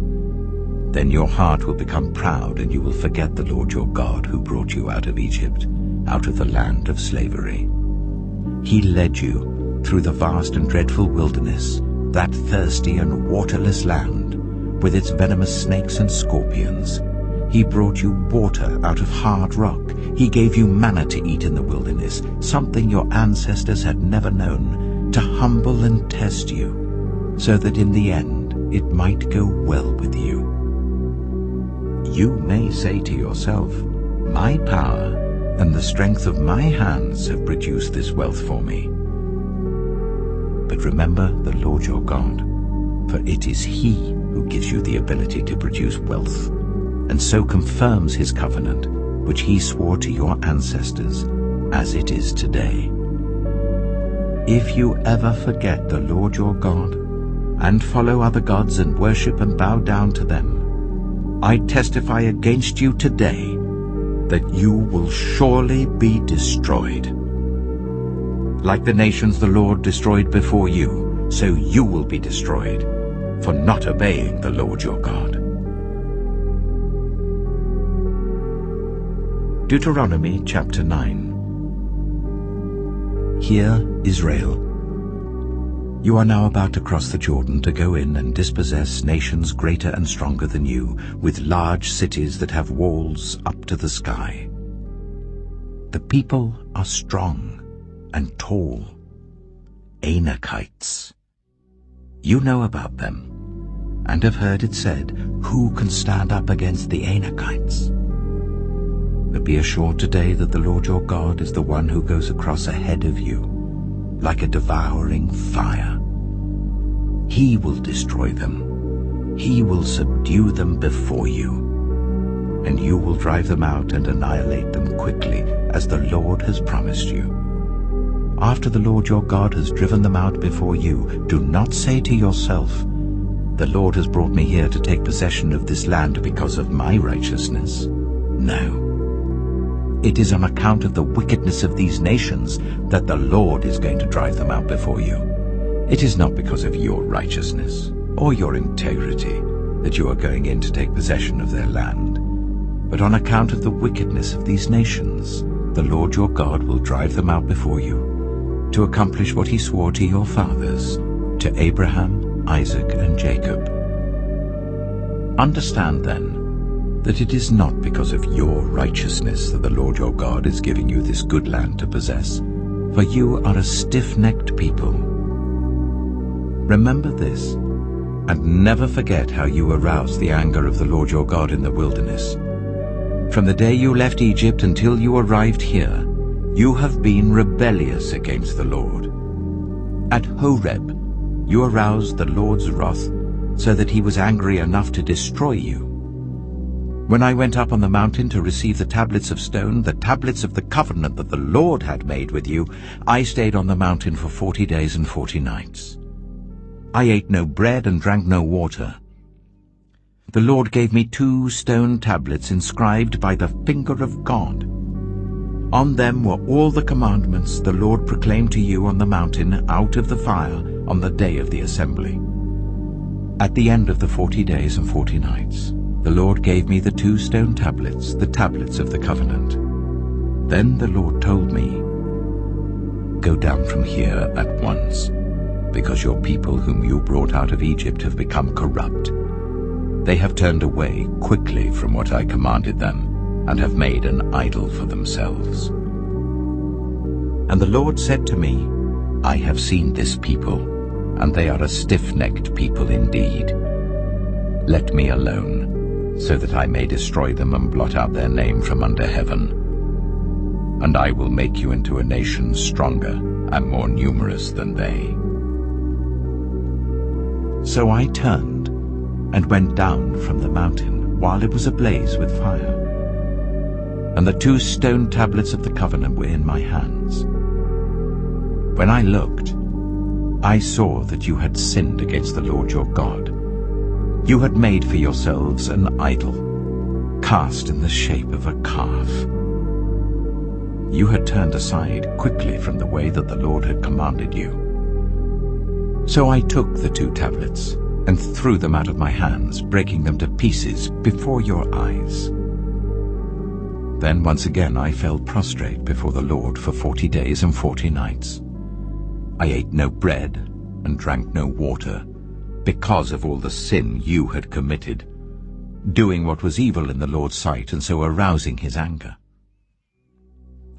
then your heart will become proud, and you will forget the Lord your God who brought you out of Egypt, out of the land of slavery. He led you through the vast and dreadful wilderness, that thirsty and waterless land, with its venomous snakes and scorpions. He brought you water out of hard rock. He gave you manna to eat in the wilderness, something your ancestors had never known, to humble and test you, so that in the end it might go well with you. You may say to yourself, "My power and the strength of my hands have produced this wealth for me." But remember the Lord your God, for it is He who gives you the ability to produce wealth, and so confirms His covenant, which He swore to your ancestors, as it is today. If you ever forget the Lord your God, and follow other gods and worship and bow down to them, I testify against you today that you will surely be destroyed. Like the nations the Lord destroyed before you, so you will be destroyed, for not obeying the Lord your God. Deuteronomy chapter 9. Hear, Israel. You are now about to cross the Jordan to go in and dispossess nations greater and stronger than you, with large cities that have walls up to the sky. The people are strong and tall, Anakites. You know about them, and have heard it said, "Who can stand up against the Anakites?" But be assured today that the Lord your God is the one who goes across ahead of you, like a devouring fire. He will destroy them. He will subdue them before you, and you will drive them out and annihilate them quickly, as the Lord has promised you. After the Lord your God has driven them out before you, do not say to yourself, "The Lord has brought me here to take possession of this land because of my righteousness." No. It is on account of the wickedness of these nations that the Lord is going to drive them out before you. It is not because of your righteousness or your integrity that you are going in to take possession of their land, but on account of the wickedness of these nations, the Lord your God will drive them out before you, to accomplish what He swore to your fathers, to Abraham, Isaac, and Jacob. Understand then that it is not because of your righteousness that the Lord your God is giving you this good land to possess, for you are a stiff-necked people. Remember this, and never forget how you aroused the anger of the Lord your God in the wilderness. From the day you left Egypt until you arrived here, you have been rebellious against the Lord. At Horeb, you aroused the Lord's wrath so that He was angry enough to destroy you. When I went up on the mountain to receive the tablets of stone, the tablets of the covenant that the Lord had made with you, I stayed on the mountain for 40 days and 40 nights. I ate no bread and drank no water. The Lord gave me 2 stone tablets inscribed by the finger of God. On them were all the commandments the Lord proclaimed to you on the mountain out of the fire on the day of the assembly. At the end of the 40 days and 40 nights, the Lord gave me the 2 stone tablets, the tablets of the covenant. Then the Lord told me, "Go down from here at once, because your people whom you brought out of Egypt have become corrupt. They have turned away quickly from what I commanded them, and have made an idol for themselves." And the Lord said to me, "I have seen this people, and they are a stiff-necked people indeed. Let me alone, so that I may destroy them and blot out their name from under heaven. And I will make you into a nation stronger and more numerous than they." So I turned and went down from the mountain while it was ablaze with fire. And the 2 stone tablets of the covenant were in my hands. When I looked, I saw that you had sinned against the Lord your God. You had made for yourselves an idol, cast in the shape of a calf. You had turned aside quickly from the way that the Lord had commanded you. So I took the 2 tablets and threw them out of my hands, breaking them to pieces before your eyes. Then once again I fell prostrate before the Lord for 40 days and 40 nights. I ate no bread and drank no water, because of all the sin you had committed, doing what was evil in the Lord's sight, and so arousing his anger.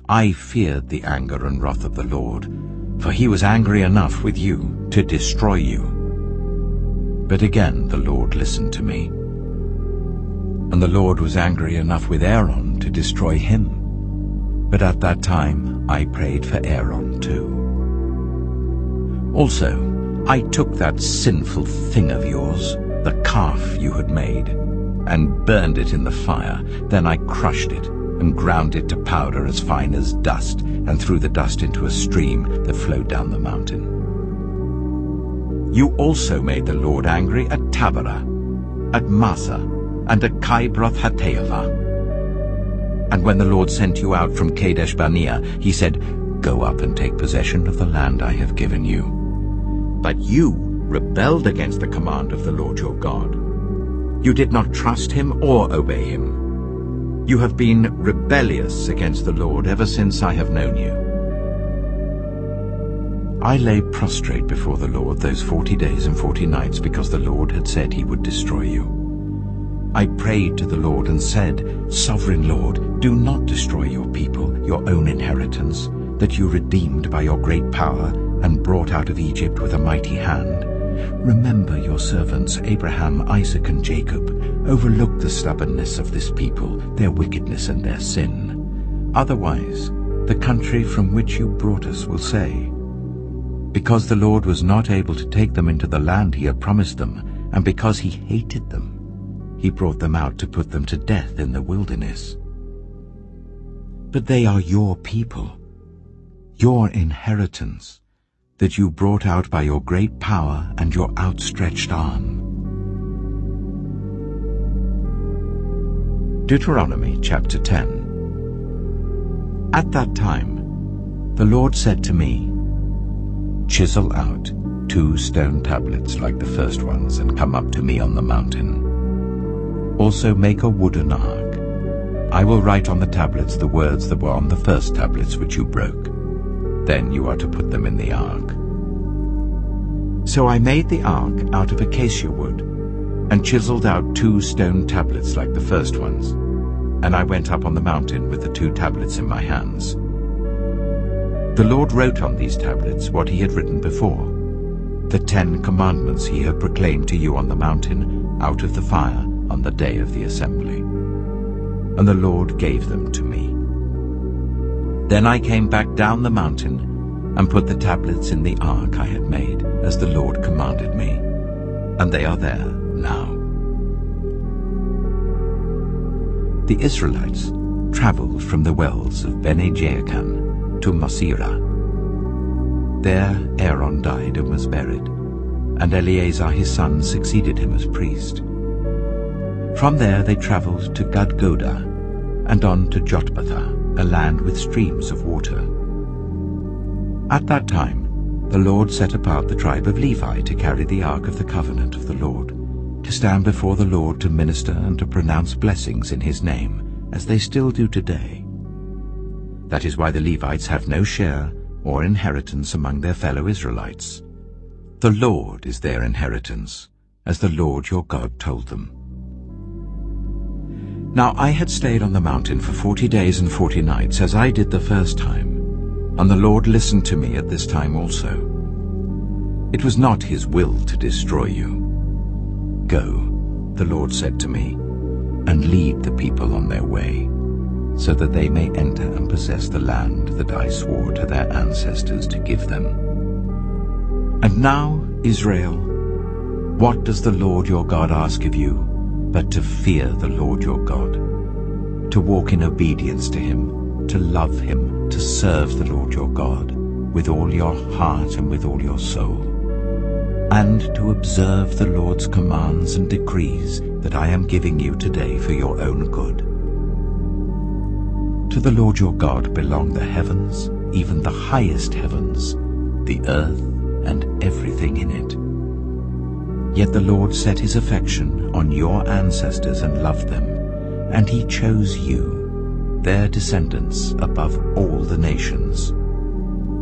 I feared the anger and wrath of the Lord, for he was angry enough with you to destroy you. But again the Lord listened to me. And the Lord was angry enough with Aaron to destroy him. But at that time I prayed for Aaron too. Also, I took that sinful thing of yours, the calf you had made, and burned it in the fire. Then I crushed it and ground it to powder as fine as dust, and threw the dust into a stream that flowed down the mountain. You also made the Lord angry at Taberah, at Massa, and at Kibroth-Hattaavah. And when the Lord sent you out from Kadesh-barnea, he said, "Go up and take possession of the land I have given you." But you rebelled against the command of the Lord your God. You did not trust him or obey him. You have been rebellious against the Lord ever since I have known you. I lay prostrate before the Lord those 40 days and 40 nights because the Lord had said he would destroy you. I prayed to the Lord and said, "Sovereign Lord, do not destroy your people, your own inheritance, that you redeemed by your great power and brought out of Egypt with a mighty hand. Remember your servants Abraham, Isaac, and Jacob. Overlook the stubbornness of this people, their wickedness and their sin. Otherwise, the country from which you brought us will say, because the Lord was not able to take them into the land he had promised them, and because he hated them, he brought them out to put them to death in the wilderness. But they are your people, your inheritance, that you brought out by your great power and your outstretched arm." Deuteronomy chapter 10. At that time, the Lord said to me, "Chisel out 2 stone tablets like the first ones and come up to me on the mountain. Also make a wooden ark. I will write on the tablets the words that were on the first tablets which you broke. Then you are to put them in the ark." So I made the ark out of acacia wood and chiseled out 2 stone tablets like the first ones, and I went up on the mountain with the 2 tablets in my hands. The Lord wrote on these tablets what he had written before, the 10 commandments he had proclaimed to you on the mountain out of the fire on the day of the assembly. And the Lord gave them to me. Then I came back down the mountain and put the tablets in the ark I had made, as the Lord commanded me, and they are there now. The Israelites traveled from the wells of Bene-Jaakan to Mosera. There Aaron died and was buried, and Eleazar his son succeeded him as priest. From there they traveled to Gudgodah and on to Jotbathah, a land with streams of water. At that time the Lord set apart the tribe of Levi to carry the ark of the covenant of the Lord, to stand before the Lord to minister and to pronounce blessings in his name, as they still do today. That is why the Levites have no share or inheritance among their fellow Israelites. The Lord is their inheritance, as the Lord your God told them. Now I had stayed on the mountain for 40 days and 40 nights, as I did the first time, and the Lord listened to me at this time also. It was not his will to destroy you. "Go," the Lord said to me, "and lead the people on their way, so that they may enter and possess the land that I swore to their ancestors to give them. And now, Israel, what does the Lord your God ask of you but to fear the Lord your God, to walk in obedience to him, to love him, to serve the Lord your God with all your heart and with all your soul, and to observe the Lord's commands and decrees that I am giving you today for your own good. To the Lord your God belong the heavens, even the highest heavens, the earth and everything in it. Yet the Lord set his affection on your ancestors and loved them, and he chose you, their descendants, above all the nations.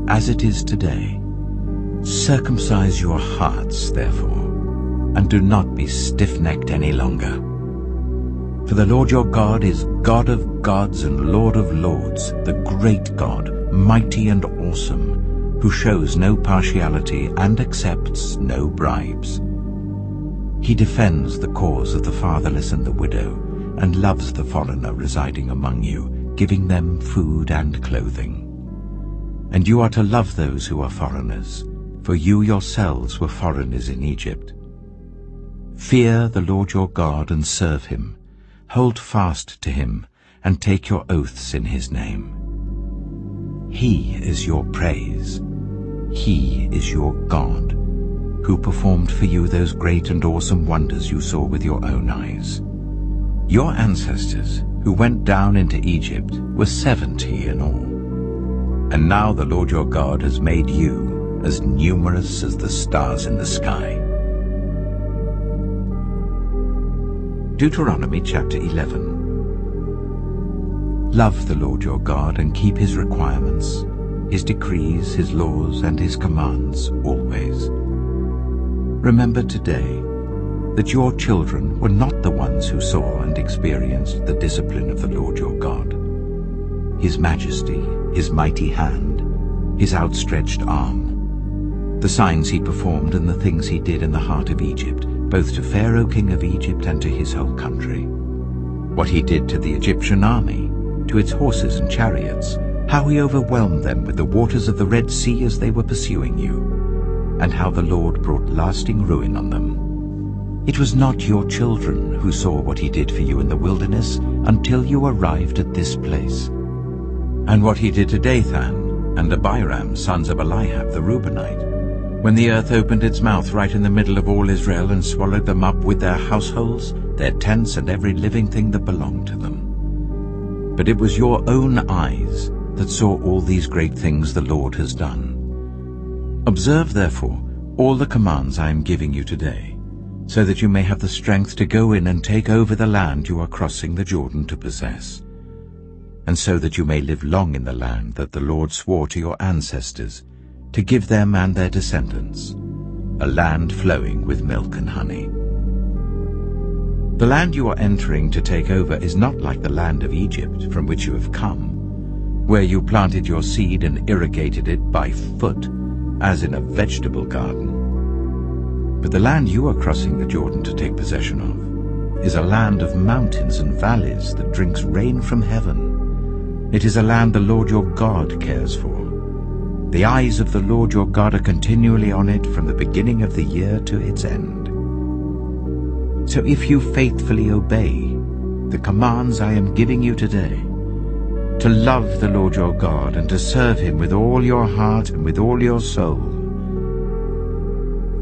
As it is today, Circumcise your hearts, therefore, and do not be stiff-necked any longer. For the Lord your God is God of gods and Lord of lords, the great God, mighty and awesome, who shows no partiality and accepts no bribes. He defends the cause of the fatherless and the widow, and loves the foreigner residing among you, giving them food and clothing. And you are to love those who are foreigners, for you yourselves were foreigners in Egypt. Fear the Lord your God and serve him. Hold fast to him, and take your oaths in his name. He is your praise. He is your God, who performed for you those great and awesome wonders you saw with your own eyes. Your ancestors, who went down into Egypt, were 70 in all. And now the Lord your God has made you as numerous as the stars in the sky. Deuteronomy chapter 11. Love the Lord your God and keep his requirements, his decrees, his laws, and his commands always. Remember today that your children were not the ones who saw and experienced the discipline of the Lord your God, his majesty, his mighty hand, his outstretched arm, the signs he performed and the things he did in the heart of Egypt, both to Pharaoh king of Egypt and to his whole country. What he did to the Egyptian army, to its horses and chariots, how he overwhelmed them with the waters of the Red Sea as they were pursuing you, and how the Lord brought lasting ruin on them. It was not your children who saw what he did for you in the wilderness until you arrived at this place. And what he did to Dathan and Abiram, sons of Eliab the Reubenite, when the earth opened its mouth right in the middle of all Israel and swallowed them up with their households, their tents, and every living thing that belonged to them. But it was your own eyes that saw all these great things the Lord has done. Observe, therefore, all the commands I am giving you today, so that you may have the strength to go in and take over the land you are crossing the Jordan to possess, and so that you may live long in the land that the Lord swore to your ancestors, to give them and their descendants, a land flowing with milk and honey. The land you are entering to take over is not like the land of Egypt from which you have come, where you planted your seed and irrigated it by foot, as in a vegetable garden. But the land you are crossing the Jordan to take possession of is a land of mountains and valleys that drinks rain from heaven. It is a land the Lord your God cares for. The eyes of the Lord your God are continually on it from the beginning of the year to its end. So if you faithfully obey the commands I am giving you today, to love the Lord your God and to serve him with all your heart and with all your soul,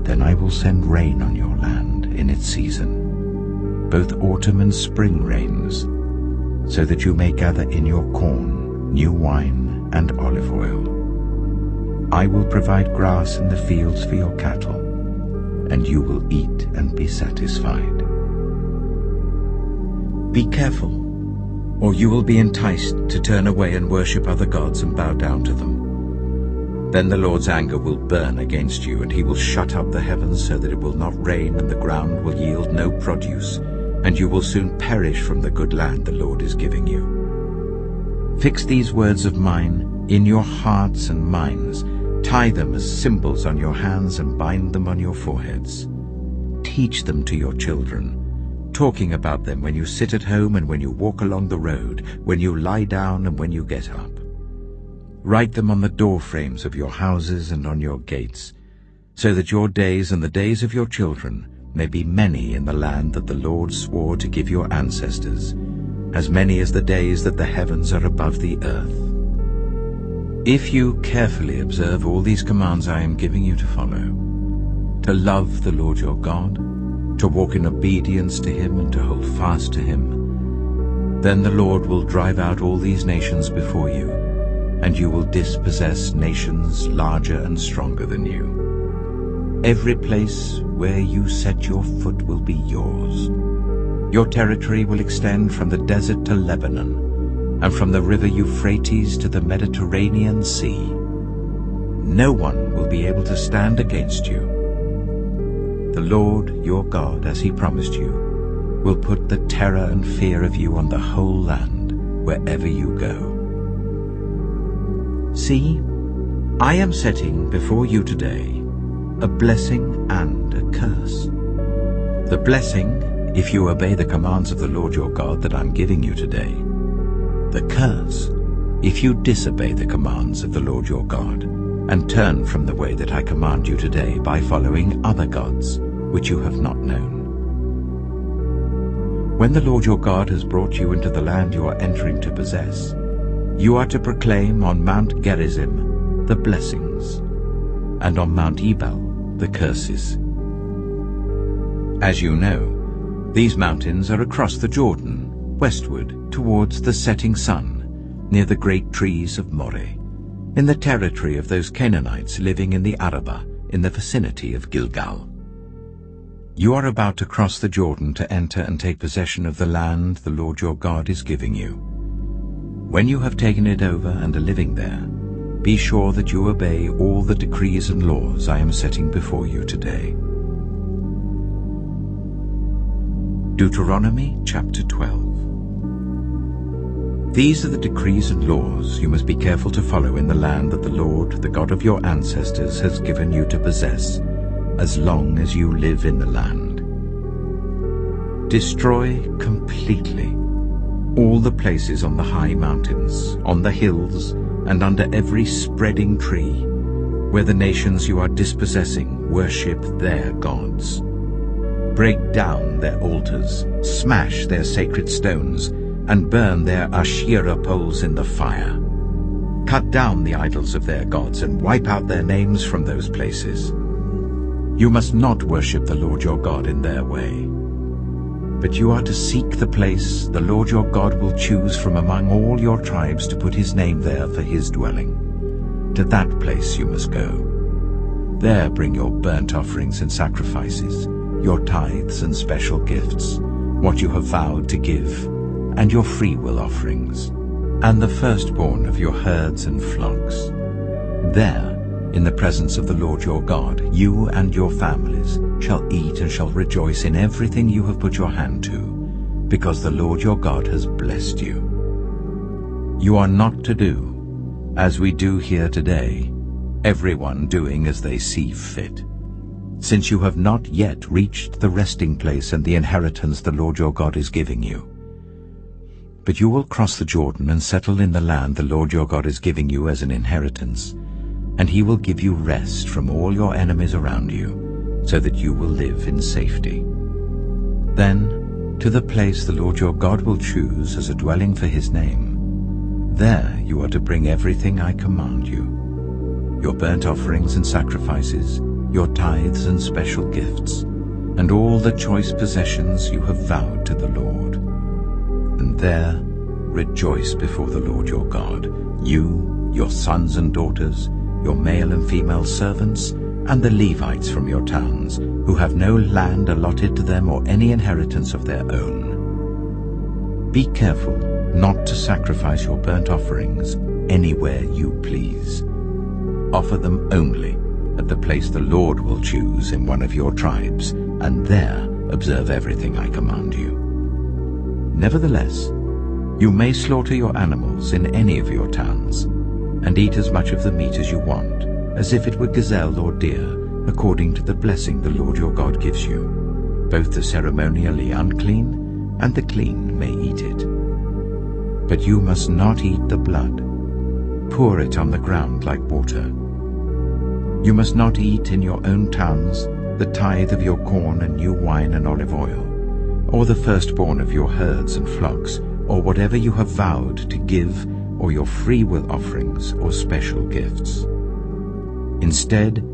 then I will send rain on your land in its season, both autumn and spring rains, so that you may gather in your corn, new wine, and olive oil. I will provide grass in the fields for your cattle, and you will eat and be satisfied. Be careful, or you will be enticed to turn away and worship other gods and bow down to them. Then the Lord's anger will burn against you, and he will shut up the heavens so that it will not rain, and the ground will yield no produce, and you will soon perish from the good land the Lord is giving you. Fix these words of mine in your hearts and minds. Tie them as symbols on your hands and bind them on your foreheads. Teach them to your children, talking about them when you sit at home and when you walk along the road, when you lie down and when you get up. Write them on the door frames of your houses and on your gates, so that your days and the days of your children may be many in the land that the Lord swore to give your ancestors, as many as the days that the heavens are above the earth. If you carefully observe all these commands I am giving you to follow, to love the Lord your God, to walk in obedience to him and to hold fast to him, then the Lord will drive out all these nations before you, and you will dispossess nations larger and stronger than you. Every place where you set your foot will be yours. Your territory will extend from the desert to Lebanon, and from the river Euphrates to the Mediterranean Sea. no one will be able to stand against you. The Lord your God, as he promised you, will put the terror and fear of you on the whole land wherever you go. See, I am setting before you today a blessing and a curse. The blessing, if you obey the commands of the Lord your God that I'm giving you today. The curse, if you disobey the commands of the Lord your God, and turn from the way that I command you today by following other gods, which you have not known. When the Lord your God has brought you into the land you are entering to possess, you are to proclaim on Mount Gerizim the blessings, and on Mount Ebal the curses. As you know, these mountains are across the Jordan, westward towards the setting sun, near the great trees of Moreh, in the territory of those Canaanites living in the Arabah, in the vicinity of Gilgal. You are about to cross the Jordan to enter and take possession of the land the Lord your God is giving you. When you have taken it over and are living there, be sure that you obey all the decrees and laws I am setting before you today. Deuteronomy chapter 12. These are the decrees and laws you must be careful to follow in the land that the Lord, the God of your ancestors, has given you to possess, as long as you live in the land. Destroy completely all the places on the high mountains, on the hills, and under every spreading tree, where the nations you are dispossessing worship their gods. Break down their altars, smash their sacred stones, and burn their Asherah poles in the fire. Cut down the idols of their gods and wipe out their names from those places. You must not worship the Lord your God in their way. But you are to seek the place the Lord your God will choose from among all your tribes to put his name there for his dwelling. To that place you must go. There bring your burnt offerings and sacrifices, your tithes and special gifts, what you have vowed to give, and your freewill offerings, and the firstborn of your herds and flocks. There, in the presence of the Lord your God, you and your families shall eat and shall rejoice in everything you have put your hand to, because the Lord your God has blessed you. You are not to do, as we do here today, everyone doing as they see fit, since you have not yet reached the resting place and the inheritance the Lord your God is giving you. But you will cross the Jordan and settle in the land the Lord your God is giving you as an inheritance, and he will give you rest from all your enemies around you, so that you will live in safety. Then, to the place the Lord your God will choose as a dwelling for his name, there you are to bring everything I command you, your burnt offerings and sacrifices, your tithes and special gifts, and all the choice possessions you have vowed to the Lord. And there rejoice before the Lord your God, you, your sons and daughters, your male and female servants, and the Levites from your towns, who have no land allotted to them or any inheritance of their own. Be careful not to sacrifice your burnt offerings anywhere you please. Offer them only at the place the Lord will choose in one of your tribes, and there observe everything I command you. Nevertheless, you may slaughter your animals in any of your towns, and eat as much of the meat as you want, as if it were gazelle or deer, according to the blessing the Lord your God gives you. Both the ceremonially unclean and the clean may eat it. But you must not eat the blood. Pour it on the ground like water. You must not eat in your own towns the tithe of your corn and new wine and olive oil, or the firstborn of your herds and flocks, or whatever you have vowed to give, or your freewill offerings or special gifts. Instead,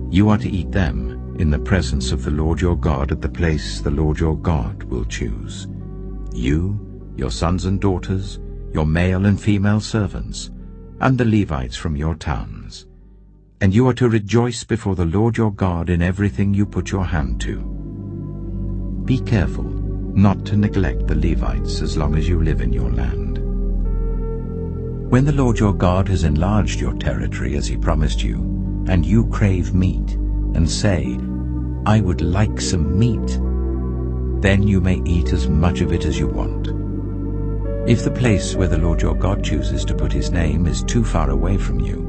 you are to eat them in the presence of the Lord your God at the place the Lord your God will choose. You, your sons and daughters, your male and female servants, and the Levites from your towns. And you are to rejoice before the Lord your God in everything you put your hand to. Be careful not to neglect the Levites as long as you live in your land. When the Lord your God has enlarged your territory as he promised you, and you crave meat, and say, "I would like some meat," then you may eat as much of it as you want. If the place where the Lord your God chooses to put his name is too far away from you,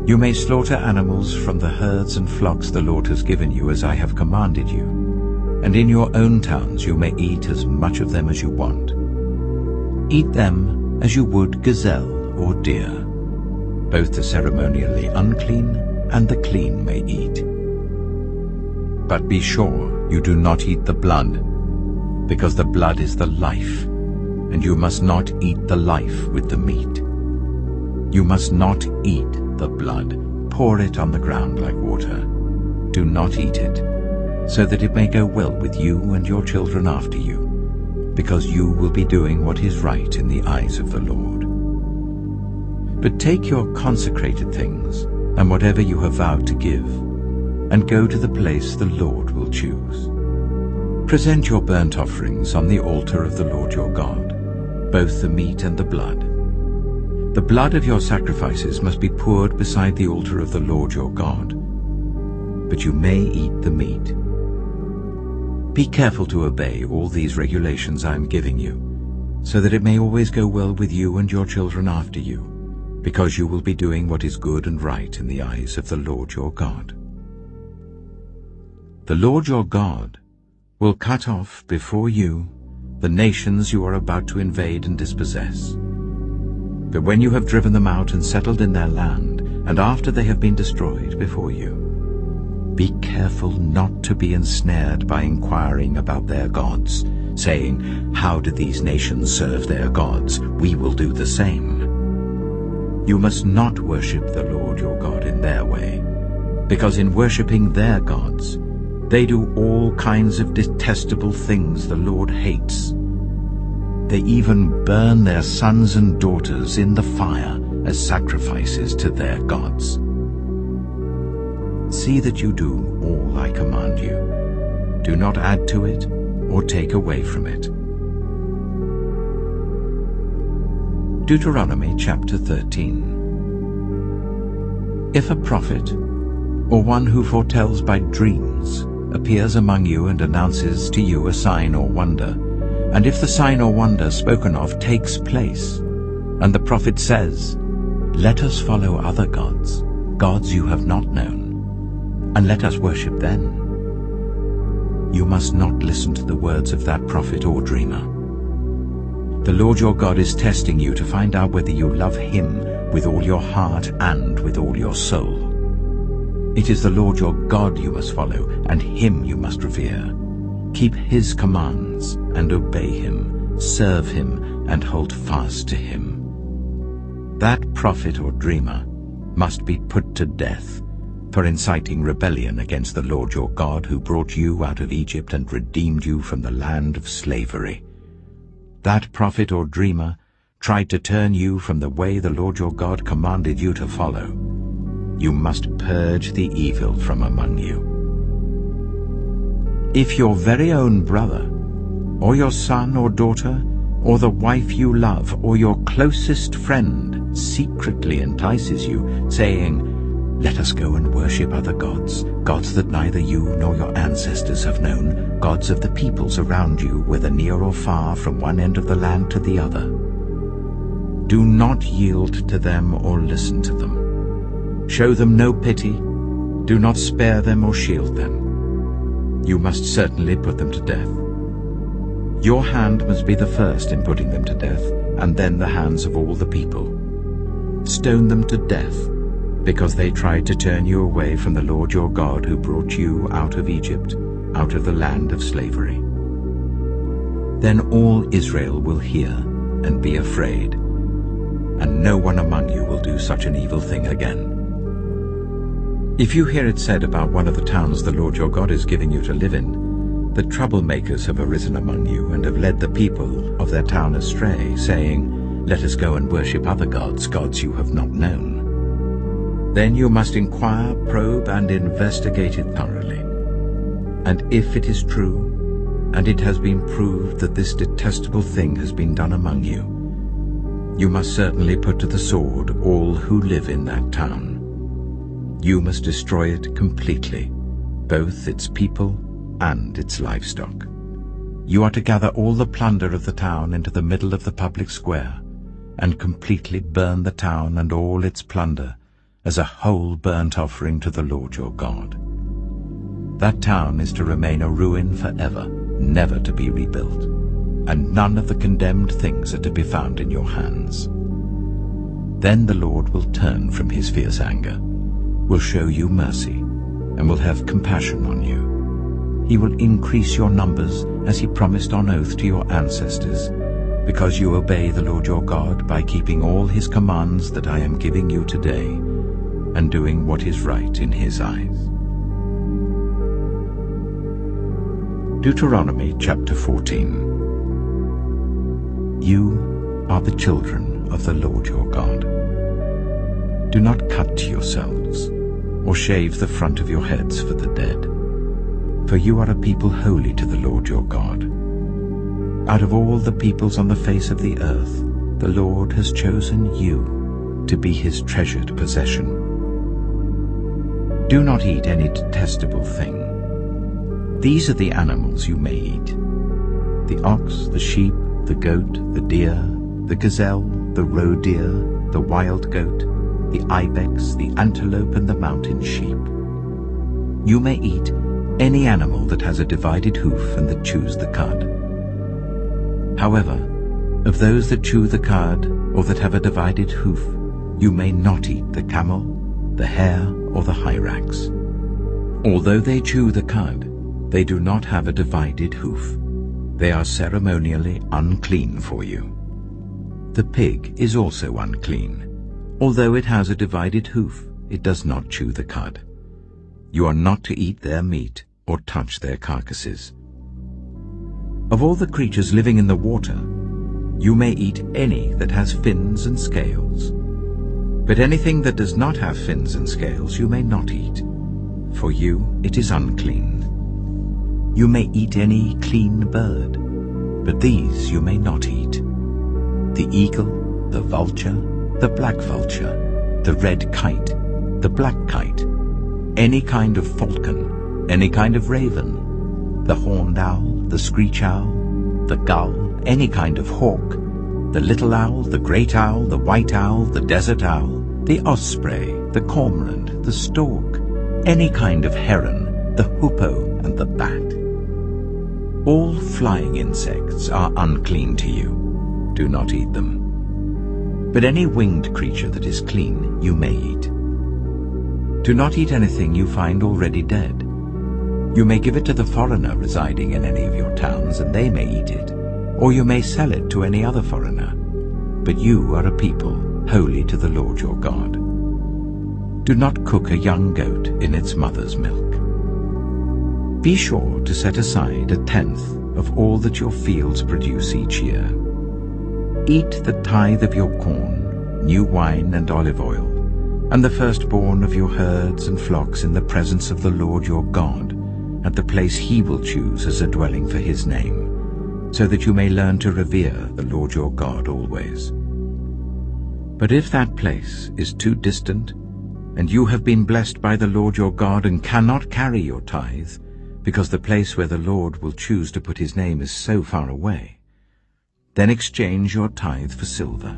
you may slaughter animals from the herds and flocks the Lord has given you as I have commanded you, and in your own towns you may eat as much of them as you want. Eat them as you would gazelle or deer. Both the ceremonially unclean and the clean may eat. But be sure you do not eat the blood, because the blood is the life, and you must not eat the life with the meat. You must not eat the blood. Pour it on the ground like water. Do not eat it, so that it may go well with you and your children after you, because you will be doing what is right in the eyes of the Lord. But take your consecrated things and whatever you have vowed to give, and go to the place the Lord will choose. Present your burnt offerings on the altar of the Lord your God, both the meat and the blood. The blood of your sacrifices must be poured beside the altar of the Lord your God, but you may eat the meat. Be careful to obey all these regulations I am giving you, so that it may always go well with you and your children after you, because you will be doing what is good and right in the eyes of the Lord your God. The Lord your God will cut off before you the nations you are about to invade and dispossess. But when you have driven them out and settled in their land, and after they have been destroyed before you, be careful not to be ensnared by inquiring about their gods, saying, "How do these nations serve their gods? We will do the same." You must not worship the Lord your God in their way, because in worshipping their gods, they do all kinds of detestable things the Lord hates. They even burn their sons and daughters in the fire as sacrifices to their gods. See that you do all I command you. Do not add to it or take away from it. Deuteronomy chapter 13. If a prophet, or one who foretells by dreams, appears among you and announces to you a sign or wonder, and if the sign or wonder spoken of takes place, and the prophet says, "Let us follow other gods, gods you have not known, and let us worship them," you must not listen to the words of that prophet or dreamer. The Lord your God is testing you to find out whether you love him with all your heart and with all your soul. It is the Lord your God you must follow, and him you must revere. Keep his commands and obey him, serve him and hold fast to him. That prophet or dreamer must be put to death for inciting rebellion against the Lord your God, who brought you out of Egypt and redeemed you from the land of slavery. That prophet or dreamer tried to turn you from the way the Lord your God commanded you to follow. You must purge the evil from among you. If your very own brother, or your son or daughter, or the wife you love, or your closest friend secretly entices you, saying, "Let us go and worship other gods, gods that neither you nor your ancestors have known, gods of the peoples around you, whether near or far, from one end of the land to the other," do not yield to them or listen to them. Show them no pity, do not spare them or shield them. You must certainly put them to death. Your hand must be the first in putting them to death, and then the hands of all the people. Stone them to death, because they tried to turn you away from the Lord your God, who brought you out of Egypt, out of the land of slavery. Then all Israel will hear and be afraid, and no one among you will do such an evil thing again. If you hear it said about one of the towns the Lord your God is giving you to live in, that troublemakers have arisen among you and have led the people of their town astray, saying, "Let us go and worship other gods, gods you have not known," then you must inquire, probe, and investigate it thoroughly. And if it is true, and it has been proved that this detestable thing has been done among you, you must certainly put to the sword all who live in that town. You must destroy it completely, both its people and its livestock. You are to gather all the plunder of the town into the middle of the public square, and completely burn the town and all its plunder as a whole burnt offering to the Lord your God. That town is to remain a ruin forever, never to be rebuilt, and none of the condemned things are to be found in your hands. Then the Lord will turn from his fierce anger, will show you mercy, and will have compassion on you. He will increase your numbers as he promised on oath to your ancestors, because you obey the Lord your God by keeping all his commands that I am giving you today, and doing what is right in his eyes. Deuteronomy chapter 14. You are the children of the Lord your God. Do not cut yourselves, or shave the front of your heads for the dead, for you are a people holy to the Lord your God. Out of all the peoples on the face of the earth, the Lord has chosen you to be his treasured possession. Do not eat any detestable thing. These are the animals you may eat: the ox, the sheep, the goat, the deer, the gazelle, the roe deer, the wild goat, the ibex, the antelope, and the mountain sheep. You may eat any animal that has a divided hoof and that chews the cud. However, of those that chew the cud or that have a divided hoof, you may not eat the camel, the hare, or the hyrax. Although they chew the cud, they do not have a divided hoof. They are ceremonially unclean for you. The pig is also unclean. Although it has a divided hoof, it does not chew the cud. You are not to eat their meat or touch their carcasses. Of all the creatures living in the water, you may eat any that has fins and scales. But anything that does not have fins and scales you may not eat. For you it is unclean. You may eat any clean bird, but these you may not eat: the eagle, the vulture, the black vulture, the red kite, the black kite, any kind of falcon, any kind of raven, the horned owl, the screech owl, the gull, any kind of hawk, the little owl, the great owl, the white owl, the desert owl, the osprey, the cormorant, the stork, any kind of heron, the hoopoe, and the bat. All flying insects are unclean to you. Do not eat them. But any winged creature that is clean you may eat. Do not eat anything you find already dead. You may give it to the foreigner residing in any of your towns, and they may eat it, or you may sell it to any other foreigner. But you are a people holy to the Lord your God. Do not cook a young goat in its mother's milk. Be sure to set aside 1/10 of all that your fields produce each year. Eat the tithe of your corn, new wine and olive oil, and the firstborn of your herds and flocks in the presence of the Lord your God, at the place he will choose as a dwelling for his name, so that you may learn to revere the Lord your God always. But if that place is too distant, and you have been blessed by the Lord your God and cannot carry your tithe, because the place where the Lord will choose to put his name is so far away, then exchange your tithe for silver,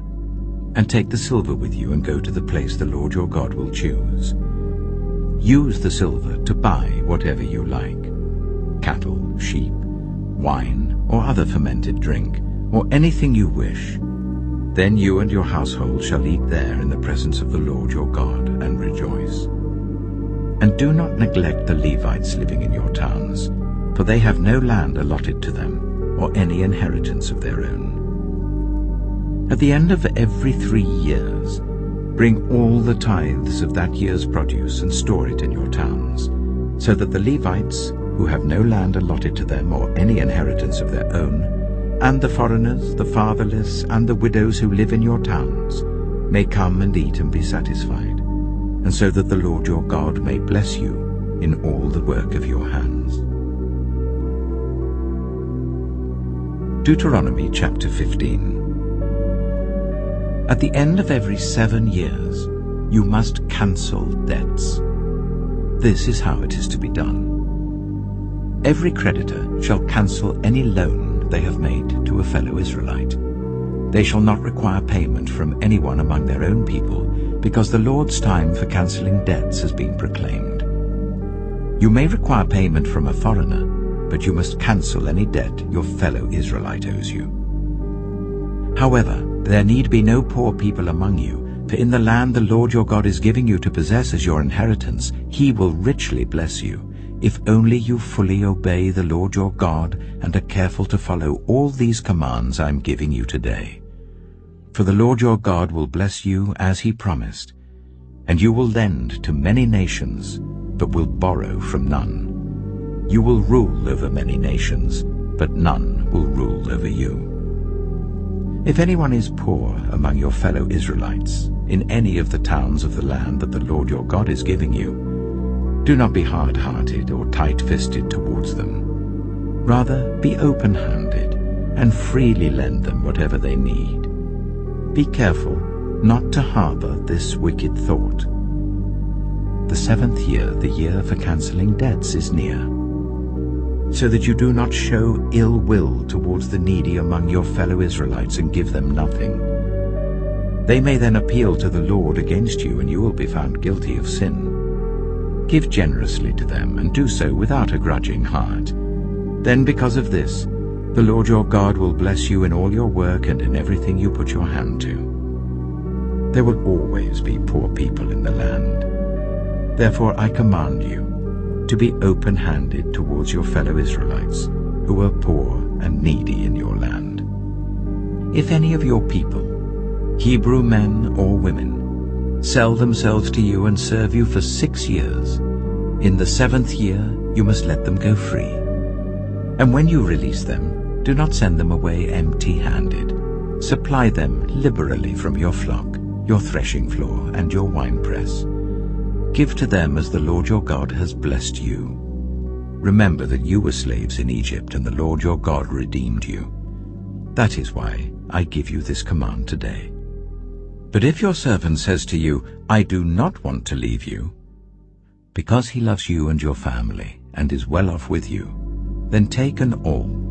and take the silver with you and go to the place the Lord your God will choose. Use the silver to buy whatever you like: cattle, sheep, wine, or other fermented drink, or anything you wish. Then you and your household shall eat there in the presence of the Lord your God and rejoice. And do not neglect the Levites living in your towns, for they have no land allotted to them, or any inheritance of their own. At the end of every 3 years, bring all the tithes of that year's produce and store it in your towns, so that the Levites, who have no land allotted to them or any inheritance of their own, and the foreigners, the fatherless, and the widows who live in your towns, may come and eat and be satisfied, and so that the Lord your God may bless you in all the work of your hands. Deuteronomy chapter 15. At the end of every 7 years, you must cancel debts, This is how it is to be done. Every creditor shall cancel any loan they have made to a fellow Israelite. They shall not require payment from anyone among their own people, because the Lord's time for cancelling debts has been proclaimed. You may require payment from a foreigner, but you must cancel any debt your fellow Israelite owes you. However, there need be no poor people among you, for in the land the Lord your God is giving you to possess as your inheritance, he will richly bless you, if only you fully obey the Lord your God and are careful to follow all these commands I am giving you today. For the Lord your God will bless you as he promised, and you will lend to many nations, but will borrow from none. You will rule over many nations, but none will rule over you. If anyone is poor among your fellow Israelites, in any of the towns of the land that the Lord your God is giving you, do not be hard-hearted or tight-fisted towards them. Rather, be open-handed and freely lend them whatever they need. Be careful not to harbor this wicked thought. The 7th year, the year for cancelling debts, is near, so that you do not show ill will towards the needy among your fellow Israelites and give them nothing. They may then appeal to the Lord against you, and you will be found guilty of sin. Give generously to them, and do so without a grudging heart. Then because of this, the Lord your God will bless you in all your work and in everything you put your hand to. There will always be poor people in the land. Therefore I command you to be open-handed towards your fellow Israelites, who are poor and needy in your land. If any of your people, Hebrew men or women, sell themselves to you and serve you for 6 years, in the 7th year you must let them go free. And when you release them, do not send them away empty-handed. Supply them liberally from your flock, your threshing floor, and your winepress. Give to them as the Lord your God has blessed you. Remember that you were slaves in Egypt, and the Lord your God redeemed you. That is why I give you this command today. But if your servant says to you, I do not want to leave you, because he loves you and your family, and is well off with you, then take an awl,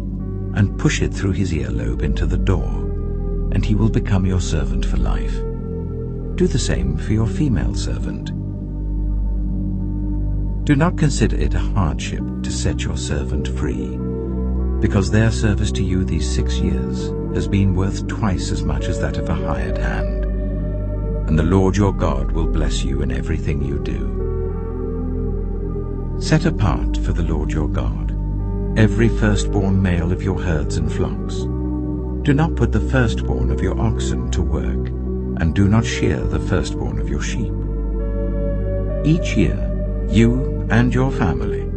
and push it through his earlobe into the door, and he will become your servant for life. Do the same for your female servant. Do not consider it a hardship to set your servant free, because their service to you these 6 years has been worth twice as much as that of a hired hand. And the Lord your God will bless you in everything you do. Set apart for the Lord your God every firstborn male of your herds and flocks. Do not put the firstborn of your oxen to work, and do not shear the firstborn of your sheep. Each year you and your family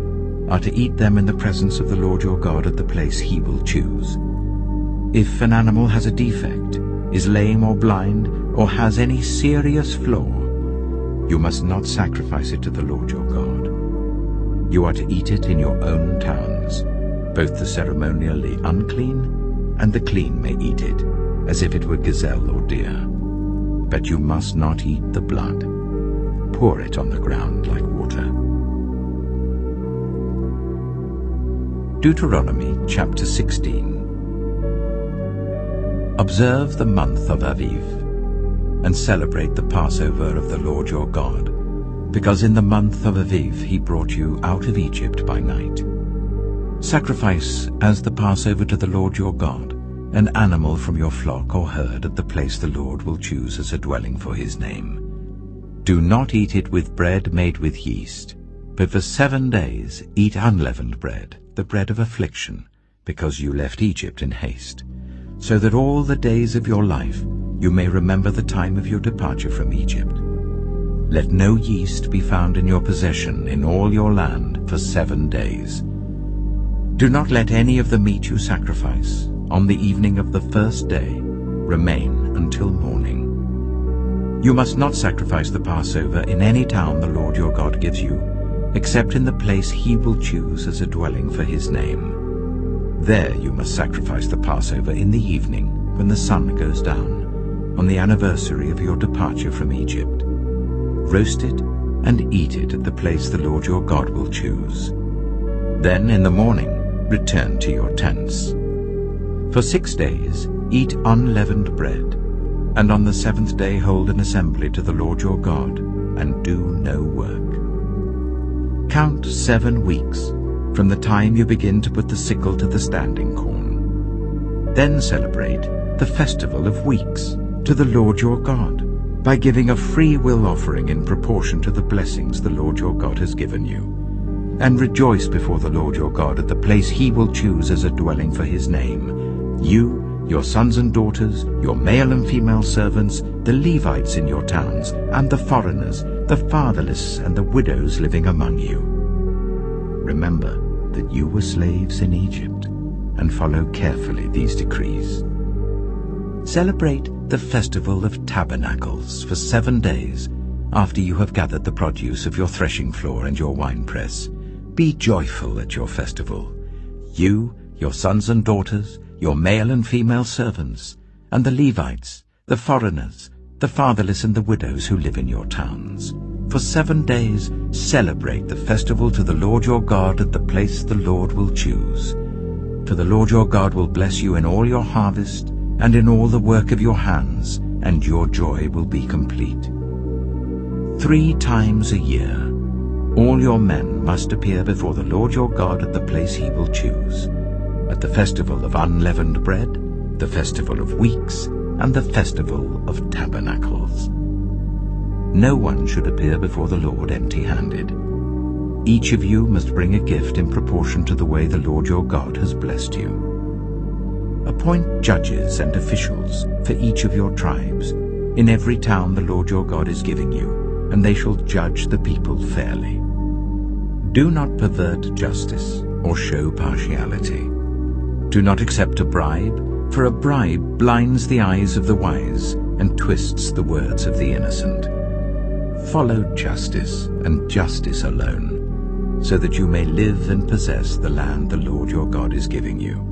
are to eat them in the presence of the Lord your God at the place he will choose. If an animal has a defect, is lame or blind, or has any serious flaw, you must not sacrifice it to the Lord your God. You are to eat it in your own towns. Both the ceremonially unclean and the clean may eat it, as if it were gazelle or deer. But you must not eat the blood. Pour it on the ground like water. Deuteronomy chapter 16. Observe the month of Aviv, and celebrate the Passover of the Lord your God, because in the month of Aviv he brought you out of Egypt by night. Sacrifice as the Passover to the Lord your God an animal from your flock or herd at the place the Lord will choose as a dwelling for his name. Do not eat it with bread made with yeast, but for 7 days eat unleavened bread, the bread of affliction, because you left Egypt in haste, so that all the days of your life you may remember the time of your departure from Egypt. Let no yeast be found in your possession in all your land for 7 days. Do not let any of the meat you sacrifice on the evening of the first day remain until morning. You must not sacrifice the Passover in any town the Lord your God gives you, except in the place he will choose as a dwelling for his name. There you must sacrifice the Passover in the evening when the sun goes down, on the anniversary of your departure from Egypt. Roast it and eat it at the place the Lord your God will choose. Then in the morning return to your tents. For 6 days eat unleavened bread, and on the 7th day hold an assembly to the Lord your God, and do no work. Count 7 weeks from the time you begin to put the sickle to the standing corn. Then celebrate the festival of weeks to the Lord your God, by giving a free will offering in proportion to the blessings the Lord your God has given you. And rejoice before the Lord your God at the place he will choose as a dwelling for his name. You, your sons and daughters, your male and female servants, the Levites in your towns, and the foreigners, the fatherless and the widows living among you. Remember that you were slaves in Egypt, and follow carefully these decrees. Celebrate the festival of tabernacles for 7 days after you have gathered the produce of your threshing floor and your winepress. Be joyful at your festival, you, your sons and daughters, your male and female servants, and the Levites, the foreigners, the fatherless and the widows who live in your towns. For 7 days celebrate the festival to the Lord your God at the place the Lord will choose. For the Lord your God will bless you in all your harvest and in all the work of your hands, and your joy will be complete. 3 times a year all your men must appear before the Lord your God at the place he will choose, at the festival of unleavened bread, the festival of weeks, and the festival of tabernacles. No one should appear before the Lord empty-handed. Each of you must bring a gift in proportion to the way the Lord your God has blessed you. Appoint judges and officials for each of your tribes in every town the Lord your God is giving you, and they shall judge the people fairly. Do not pervert justice or show partiality. Do not accept a bribe, for a bribe blinds the eyes of the wise and twists the words of the innocent. Follow justice and justice alone, so that you may live and possess the land the Lord your God is giving you.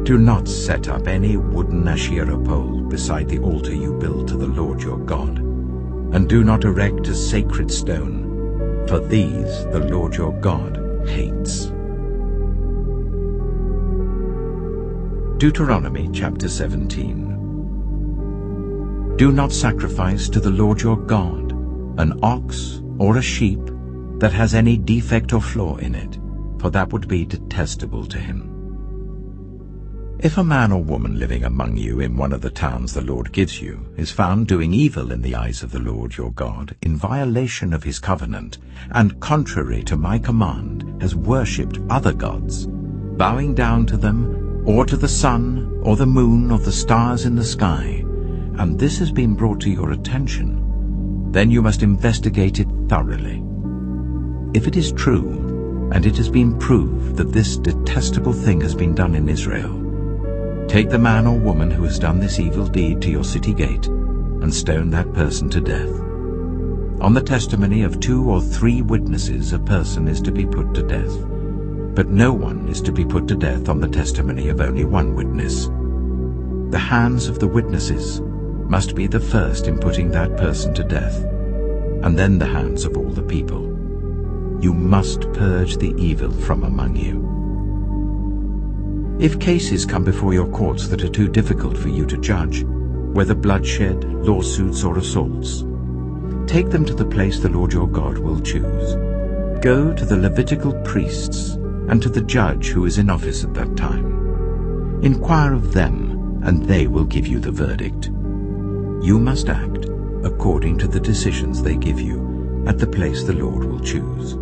Do not set up any wooden Asherah pole beside the altar you build to the Lord your God, and do not erect a sacred stone, for these the Lord your God hates. Deuteronomy chapter 17. Do not sacrifice to the Lord your God an ox or a sheep that has any defect or flaw in it, for that would be detestable to him. If a man or woman living among you in one of the towns the Lord gives you is found doing evil in the eyes of the Lord your God, in violation of his covenant, and contrary to my command, has worshipped other gods, bowing down to them, or to the sun, or the moon, or the stars in the sky, and this has been brought to your attention, then you must investigate it thoroughly. If it is true, and it has been proved that this detestable thing has been done in Israel, take the man or woman who has done this evil deed to your city gate, and stone that person to death. On the testimony of 2 or 3 witnesses a person is to be put to death, but no one is to be put to death on the testimony of only 1 witness. The hands of the witnesses must be the first in putting that person to death, and then the hands of all the people. You must purge the evil from among you. If cases come before your courts that are too difficult for you to judge, whether bloodshed, lawsuits, or assaults, take them to the place the Lord your God will choose. Go to the Levitical priests and to the judge who is in office at that time. Inquire of them, and they will give you the verdict. You must act according to the decisions they give you at the place the Lord will choose.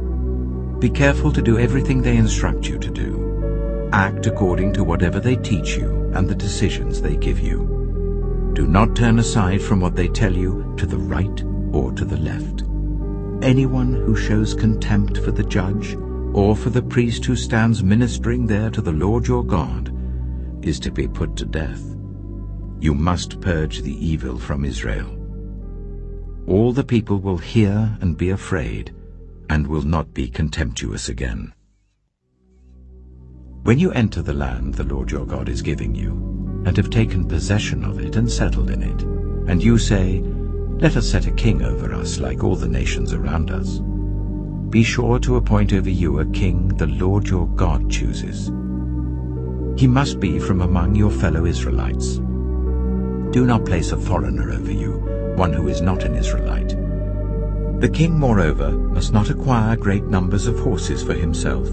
Be careful to do everything they instruct you to do. Act according to whatever they teach you and the decisions they give you. Do not turn aside from what they tell you to the right or to the left. Anyone who shows contempt for the judge or for the priest who stands ministering there to the Lord your God is to be put to death. You must purge the evil from Israel. All the people will hear and be afraid, and will not be contemptuous again. When you enter the land the Lord your God is giving you, and have taken possession of it and settled in it, and you say, Let us set a king over us like all the nations around us. Be sure to appoint over you a king the Lord your God chooses. He must be from among your fellow Israelites. Do not place a foreigner over you, one who is not an Israelite. The king, moreover, must not acquire great numbers of horses for himself,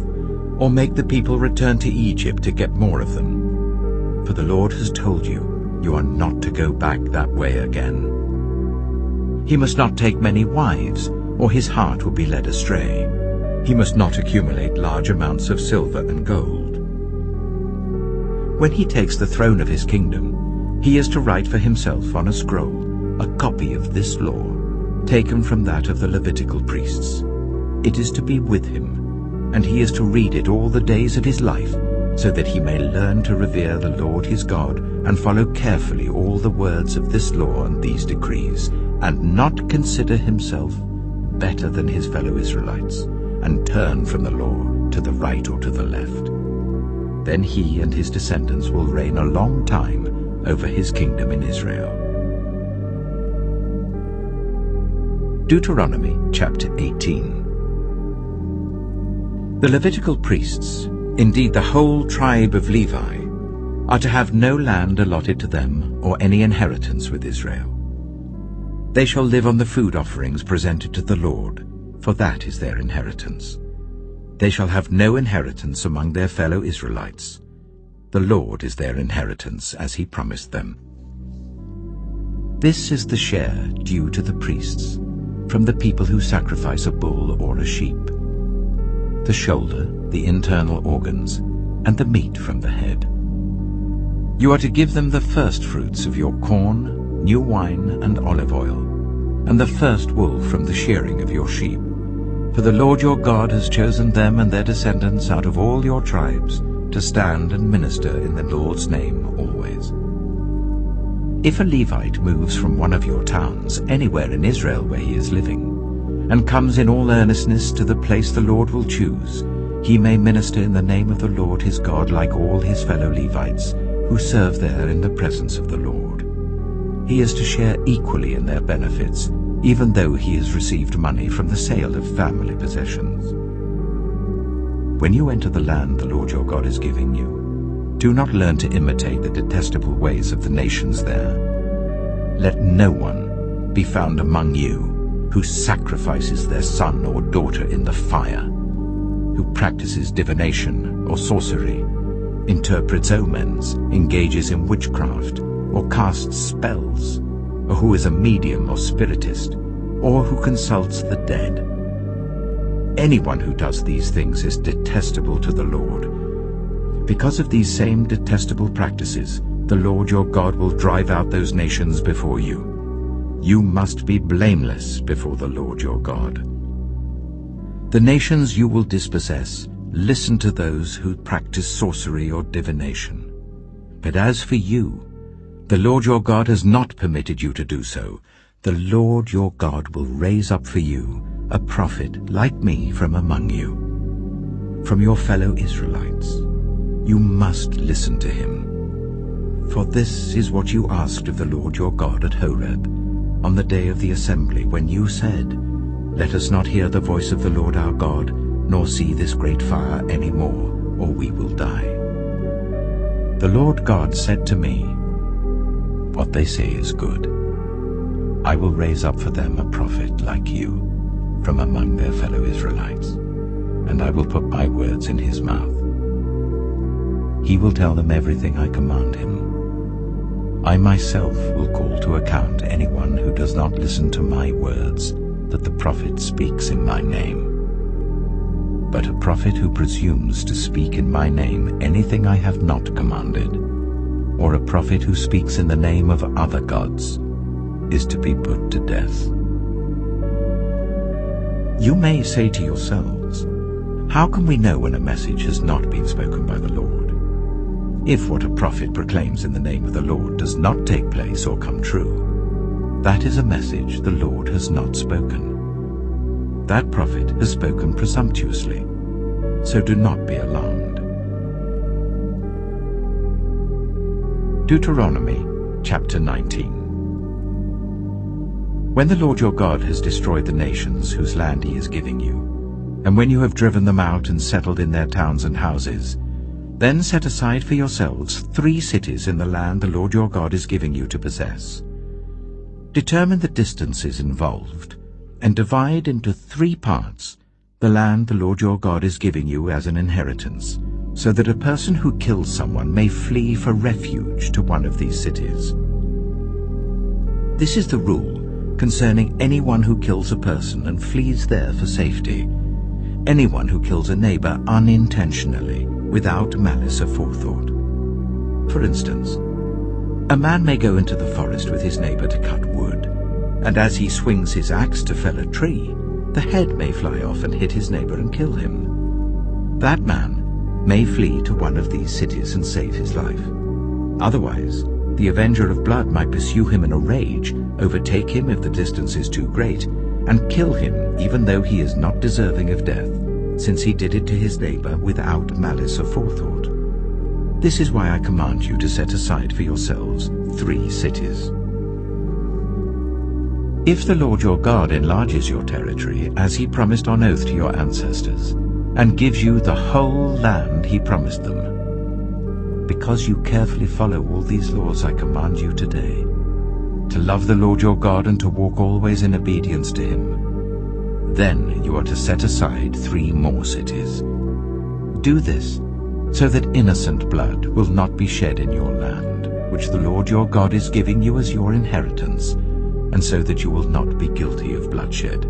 or make the people return to Egypt to get more of them. For the Lord has told you, you are not to go back that way again. He must not take many wives, or his heart will be led astray. He must not accumulate large amounts of silver and gold. When he takes the throne of his kingdom, he is to write for himself on a scroll a copy of this law, taken from that of the Levitical priests. It is to be with him, and he is to read it all the days of his life, so that he may learn to revere the Lord his God and follow carefully all the words of this law and these decrees, and not consider himself better than his fellow Israelites, and turn from the law to the right or to the left. Then he and his descendants will reign a long time over his kingdom in Israel. Deuteronomy chapter 18. The Levitical priests, indeed the whole tribe of Levi, are to have no land allotted to them or any inheritance with Israel. They shall live on the food offerings presented to the Lord, for that is their inheritance. They shall have no inheritance among their fellow Israelites. The Lord is their inheritance, as he promised them. This is the share due to the priests, from the people who sacrifice a bull or a sheep: the shoulder, the internal organs, and the meat from the head. You are to give them the first fruits of your corn, new wine, and olive oil, and the first wool from the shearing of your sheep. For the Lord your God has chosen them and their descendants out of all your tribes to stand and minister in the Lord's name always. If a Levite moves from one of your towns anywhere in Israel where he is living, and comes in all earnestness to the place the Lord will choose, he may minister in the name of the Lord his God like all his fellow Levites, who serve there in the presence of the Lord. He is to share equally in their benefits, even though he has received money from the sale of family possessions. When you enter the land the Lord your God is giving you, do not learn to imitate the detestable ways of the nations there. Let no one be found among you who sacrifices their son or daughter in the fire, who practices divination or sorcery, interprets omens, engages in witchcraft, or casts spells, or who is a medium or spiritist, or who consults the dead. Anyone who does these things is detestable to the Lord. Because of these same detestable practices, the Lord your God will drive out those nations before you. You must be blameless before the Lord your God. The nations you will dispossess listen to those who practice sorcery or divination. But as for you, the Lord your God has not permitted you to do so. The Lord your God will raise up for you a prophet like me from among you, from your fellow Israelites. You must listen to him. For this is what you asked of the Lord your God at Horeb, on the day of the assembly, when you said, "Let us not hear the voice of the Lord our God, nor see this great fire any more, or we will die." The Lord God said to me, "What they say is good. I will raise up for them a prophet like you from among their fellow Israelites, and I will put my words in his mouth. He will tell them everything I command him. I myself will call to account anyone who does not listen to my words that the prophet speaks in my name. But a prophet who presumes to speak in my name anything I have not commanded, or a prophet who speaks in the name of other gods, is to be put to death." You may say to yourselves, "How can we know when a message has not been spoken by the Lord? If what a prophet proclaims in the name of the Lord does not take place or come true, that is a message the Lord has not spoken. That prophet has spoken presumptuously, so do not be alarmed." Deuteronomy chapter 19. When the Lord your God has destroyed the nations whose land he is giving you, and when you have driven them out and settled in their towns and houses, then set aside for yourselves 3 cities in the land the Lord your God is giving you to possess. Determine the distances involved, and divide into 3 parts the land the Lord your God is giving you as an inheritance, so that a person who kills someone may flee for refuge to one of these cities. This is the rule concerning anyone who kills a person and flees there for safety, anyone who kills a neighbor unintentionally, without malice aforethought. For instance, a man may go into the forest with his neighbor to cut wood, and as he swings his axe to fell a tree, the head may fly off and hit his neighbor and kill him. That man may flee to one of these cities and save his life. Otherwise, the avenger of blood might pursue him in a rage, overtake him if the distance is too great, and kill him even though he is not deserving of death, since he did it to his neighbor without malice aforethought. This is why I command you to set aside for yourselves 3 cities. If the Lord your God enlarges your territory, as he promised on oath to your ancestors, and gives you the whole land he promised them, because you carefully follow all these laws I command you today, to love the Lord your God and to walk always in obedience to him, then you are to set aside 3 more cities. Do this so that innocent blood will not be shed in your land, which the Lord your God is giving you as your inheritance, and so that you will not be guilty of bloodshed.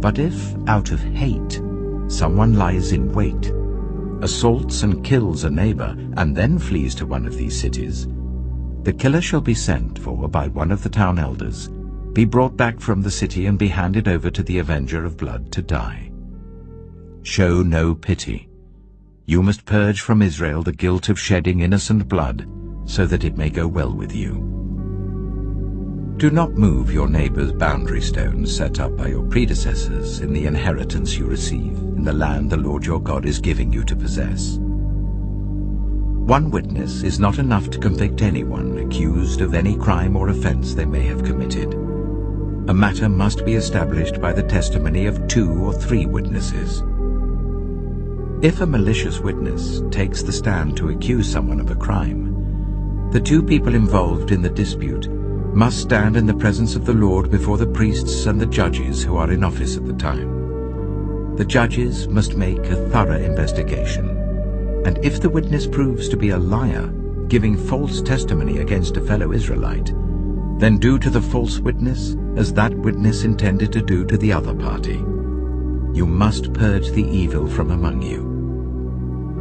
But if, out of hate, someone lies in wait, assaults and kills a neighbor, and then flees to one of these cities, the killer shall be sent for by one of the town elders, be brought back from the city, and be handed over to the avenger of blood to die. Show no pity. You must purge from Israel the guilt of shedding innocent blood, so that it may go well with you. Do not move your neighbor's boundary stones set up by your predecessors in the inheritance you receive in the land the Lord your God is giving you to possess. One witness is not enough to convict anyone accused of any crime or offense they may have committed. A matter must be established by the testimony of 2 or 3 witnesses. If a malicious witness takes the stand to accuse someone of a crime, the 2 people involved in the dispute must stand in the presence of the Lord before the priests and the judges who are in office at the time. The judges must make a thorough investigation, and if the witness proves to be a liar, giving false testimony against a fellow Israelite, then do to the false witness as that witness intended to do to the other party. You must purge the evil from among you.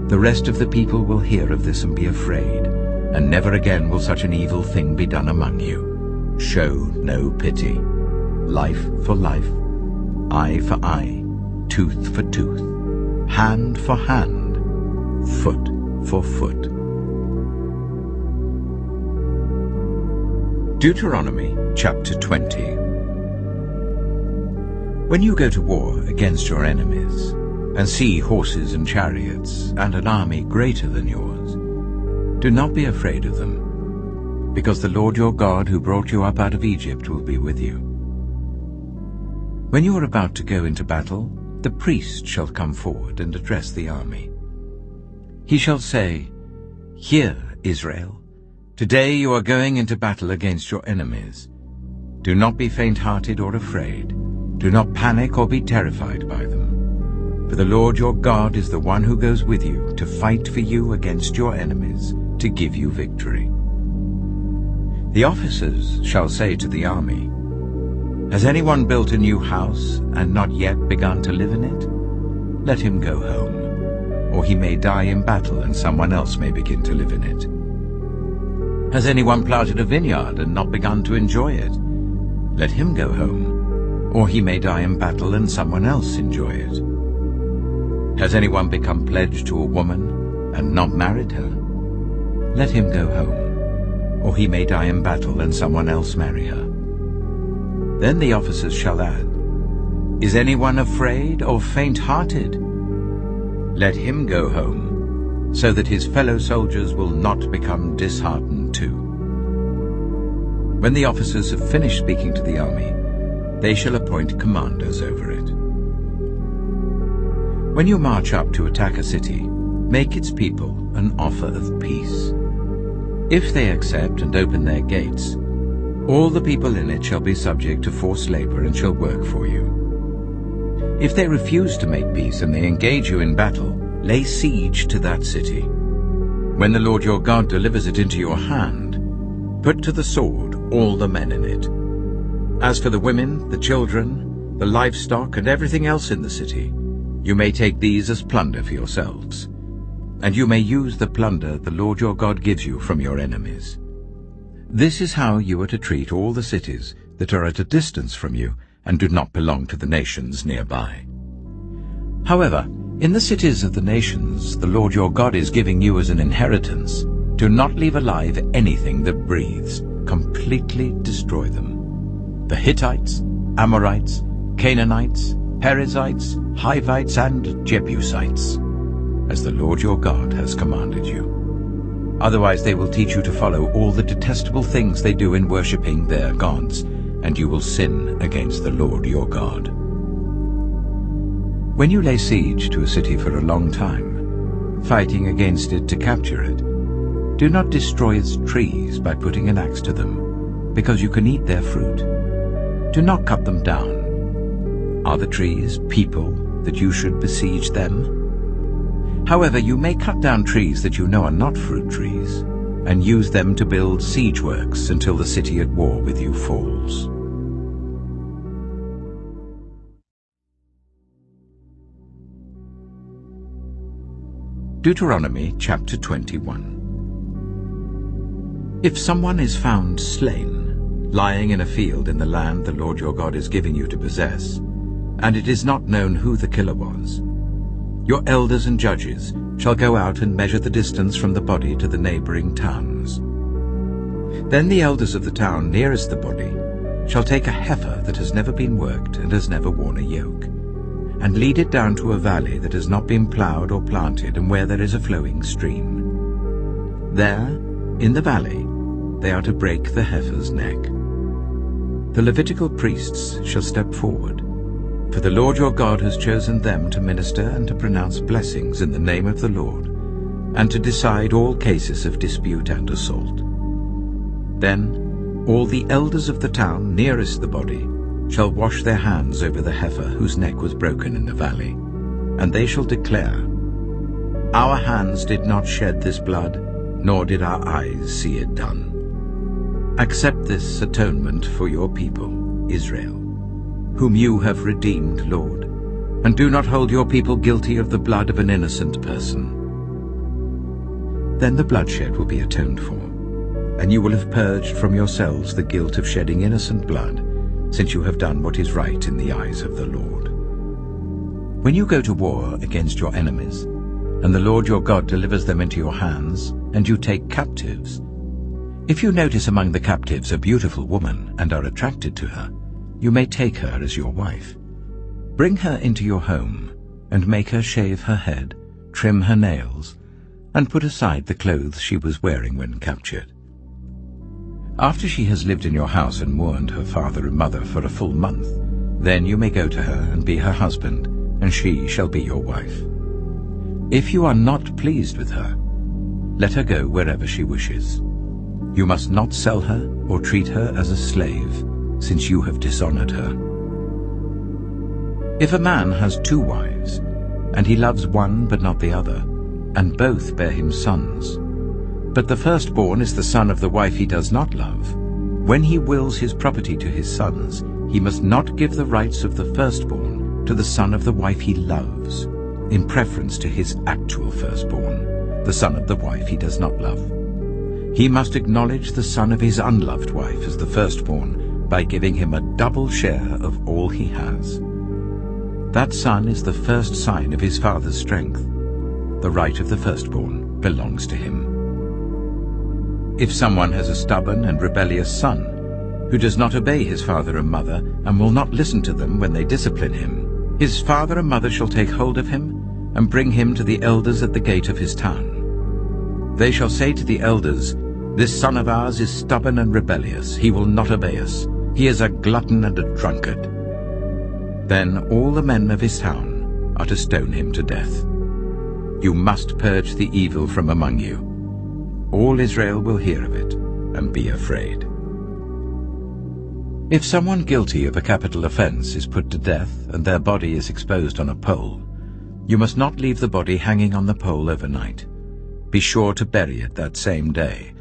The rest of the people will hear of this and be afraid, and never again will such an evil thing be done among you. Show no pity. Life for life, eye for eye, tooth for tooth, hand for hand, foot for foot. Deuteronomy chapter 20. When you go to war against your enemies, and see horses and chariots, and an army greater than yours, do not be afraid of them, because the Lord your God who brought you up out of Egypt will be with you. When you are about to go into battle, the priest shall come forward and address the army. He shall say, "Hear, Israel, today you are going into battle against your enemies. Do not be faint-hearted or afraid. Do not panic or be terrified by them. For the Lord your God is the one who goes with you to fight for you against your enemies, to give you victory." The officers shall say to the army, "Has anyone built a new house and not yet begun to live in it? Let him go home, or he may die in battle and someone else may begin to live in it. Has anyone planted a vineyard and not begun to enjoy it? Let him go home, or he may die in battle and someone else enjoy it. Has anyone become pledged to a woman and not married her? Let him go home, or he may die in battle and someone else marry her." Then the officers shall add, "Is anyone afraid or faint-hearted? Let him go home, so that his fellow soldiers will not become disheartened too." When the officers have finished speaking to the army, they shall appoint commanders over it. When you march up to attack a city, make its people an offer of peace. If they accept and open their gates, all the people in it shall be subject to forced labor and shall work for you. If they refuse to make peace and they engage you in battle, lay siege to that city. When the Lord your God delivers it into your hand, put to the sword all the men in it. As for the women, the children, the livestock, and everything else in the city, you may take these as plunder for yourselves, and you may use the plunder the Lord your God gives you from your enemies. This is how you are to treat all the cities that are at a distance from you and do not belong to the nations nearby. However, in the cities of the nations the Lord your God is giving you as an inheritance, do not leave alive anything that breathes. Completely destroy them. The Hittites, Amorites, Canaanites, Perizzites, Hivites, and Jebusites, as the Lord your God has commanded you. Otherwise they will teach you to follow all the detestable things they do in worshipping their gods, and you will sin against the Lord your God. When you lay siege to a city for a long time, fighting against it to capture it, do not destroy its trees by putting an axe to them, because you can eat their fruit. Do not cut them down. Are the trees people that you should besiege them? However, you may cut down trees that you know are not fruit trees, and use them to build siege works until the city at war with you falls. Deuteronomy chapter 21. If someone is found slain, lying in a field in the land the Lord your God is giving you to possess, and it is not known who the killer was, your elders and judges shall go out and measure the distance from the body to the neighboring towns. Then the elders of the town nearest the body shall take a heifer that has never been worked and has never worn a yoke, and lead it down to a valley that has not been plowed or planted and where there is a flowing stream. There, in the valley, they are to break the heifer's neck. The Levitical priests shall step forward, for the Lord your God has chosen them to minister and to pronounce blessings in the name of the Lord, and to decide all cases of dispute and assault. Then all the elders of the town nearest the body shall wash their hands over the heifer whose neck was broken in the valley, and they shall declare, "Our hands did not shed this blood, nor did our eyes see it done. Accept this atonement for your people, Israel, whom you have redeemed, Lord, and do not hold your people guilty of the blood of an innocent person." Then the bloodshed will be atoned for, and you will have purged from yourselves the guilt of shedding innocent blood, since you have done what is right in the eyes of the Lord. When you go to war against your enemies, and the Lord your God delivers them into your hands, and you take captives, if you notice among the captives a beautiful woman and are attracted to her, you may take her as your wife. Bring her into your home, and make her shave her head, trim her nails, and put aside the clothes she was wearing when captured. After she has lived in your house and mourned her father and mother for a full month, then you may go to her and be her husband, and she shall be your wife. If you are not pleased with her, let her go wherever she wishes. You must not sell her or treat her as a slave, since you have dishonored her. If a man has 2 wives, and he loves one but not the other, and both bear him sons, but the firstborn is the son of the wife he does not love, when he wills his property to his sons, he must not give the rights of the firstborn to the son of the wife he loves, in preference to his actual firstborn, the son of the wife he does not love. He must acknowledge the son of his unloved wife as the firstborn by giving him a double share of all he has. That son is the first sign of his father's strength. The right of the firstborn belongs to him. If someone has a stubborn and rebellious son, who does not obey his father and mother, and will not listen to them when they discipline him, his father and mother shall take hold of him, and bring him to the elders at the gate of his town. They shall say to the elders, This son of ours is stubborn and rebellious. He will not obey us. He is a glutton and a drunkard." Then all the men of his town are to stone him to death. You must purge the evil from among you. All Israel will hear of it and be afraid. If someone guilty of a capital offense is put to death and their body is exposed on a pole, you must not leave the body hanging on the pole overnight. Be sure to bury it that same day,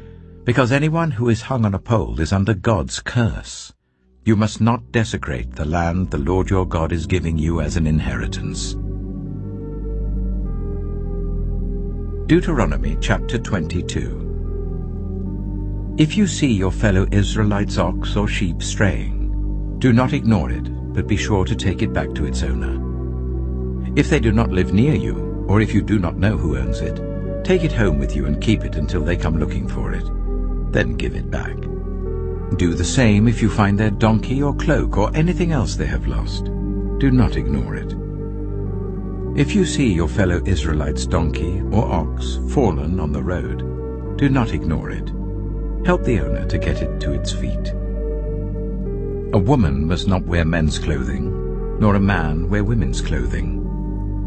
because anyone who is hung on a pole is under God's curse. You must not desecrate the land the Lord your God is giving you as an inheritance. Deuteronomy chapter 22. If you see your fellow Israelites' ox or sheep straying, do not ignore it, but be sure to take it back to its owner. If they do not live near you, or if you do not know who owns it, take it home with you and keep it until they come looking for it. Then give it back. Do the same if you find their donkey or cloak or anything else they have lost. Do not ignore it. If you see your fellow Israelites' donkey or ox fallen on the road, do not ignore it. Help the owner to get it to its feet. A woman must not wear men's clothing, nor a man wear women's clothing,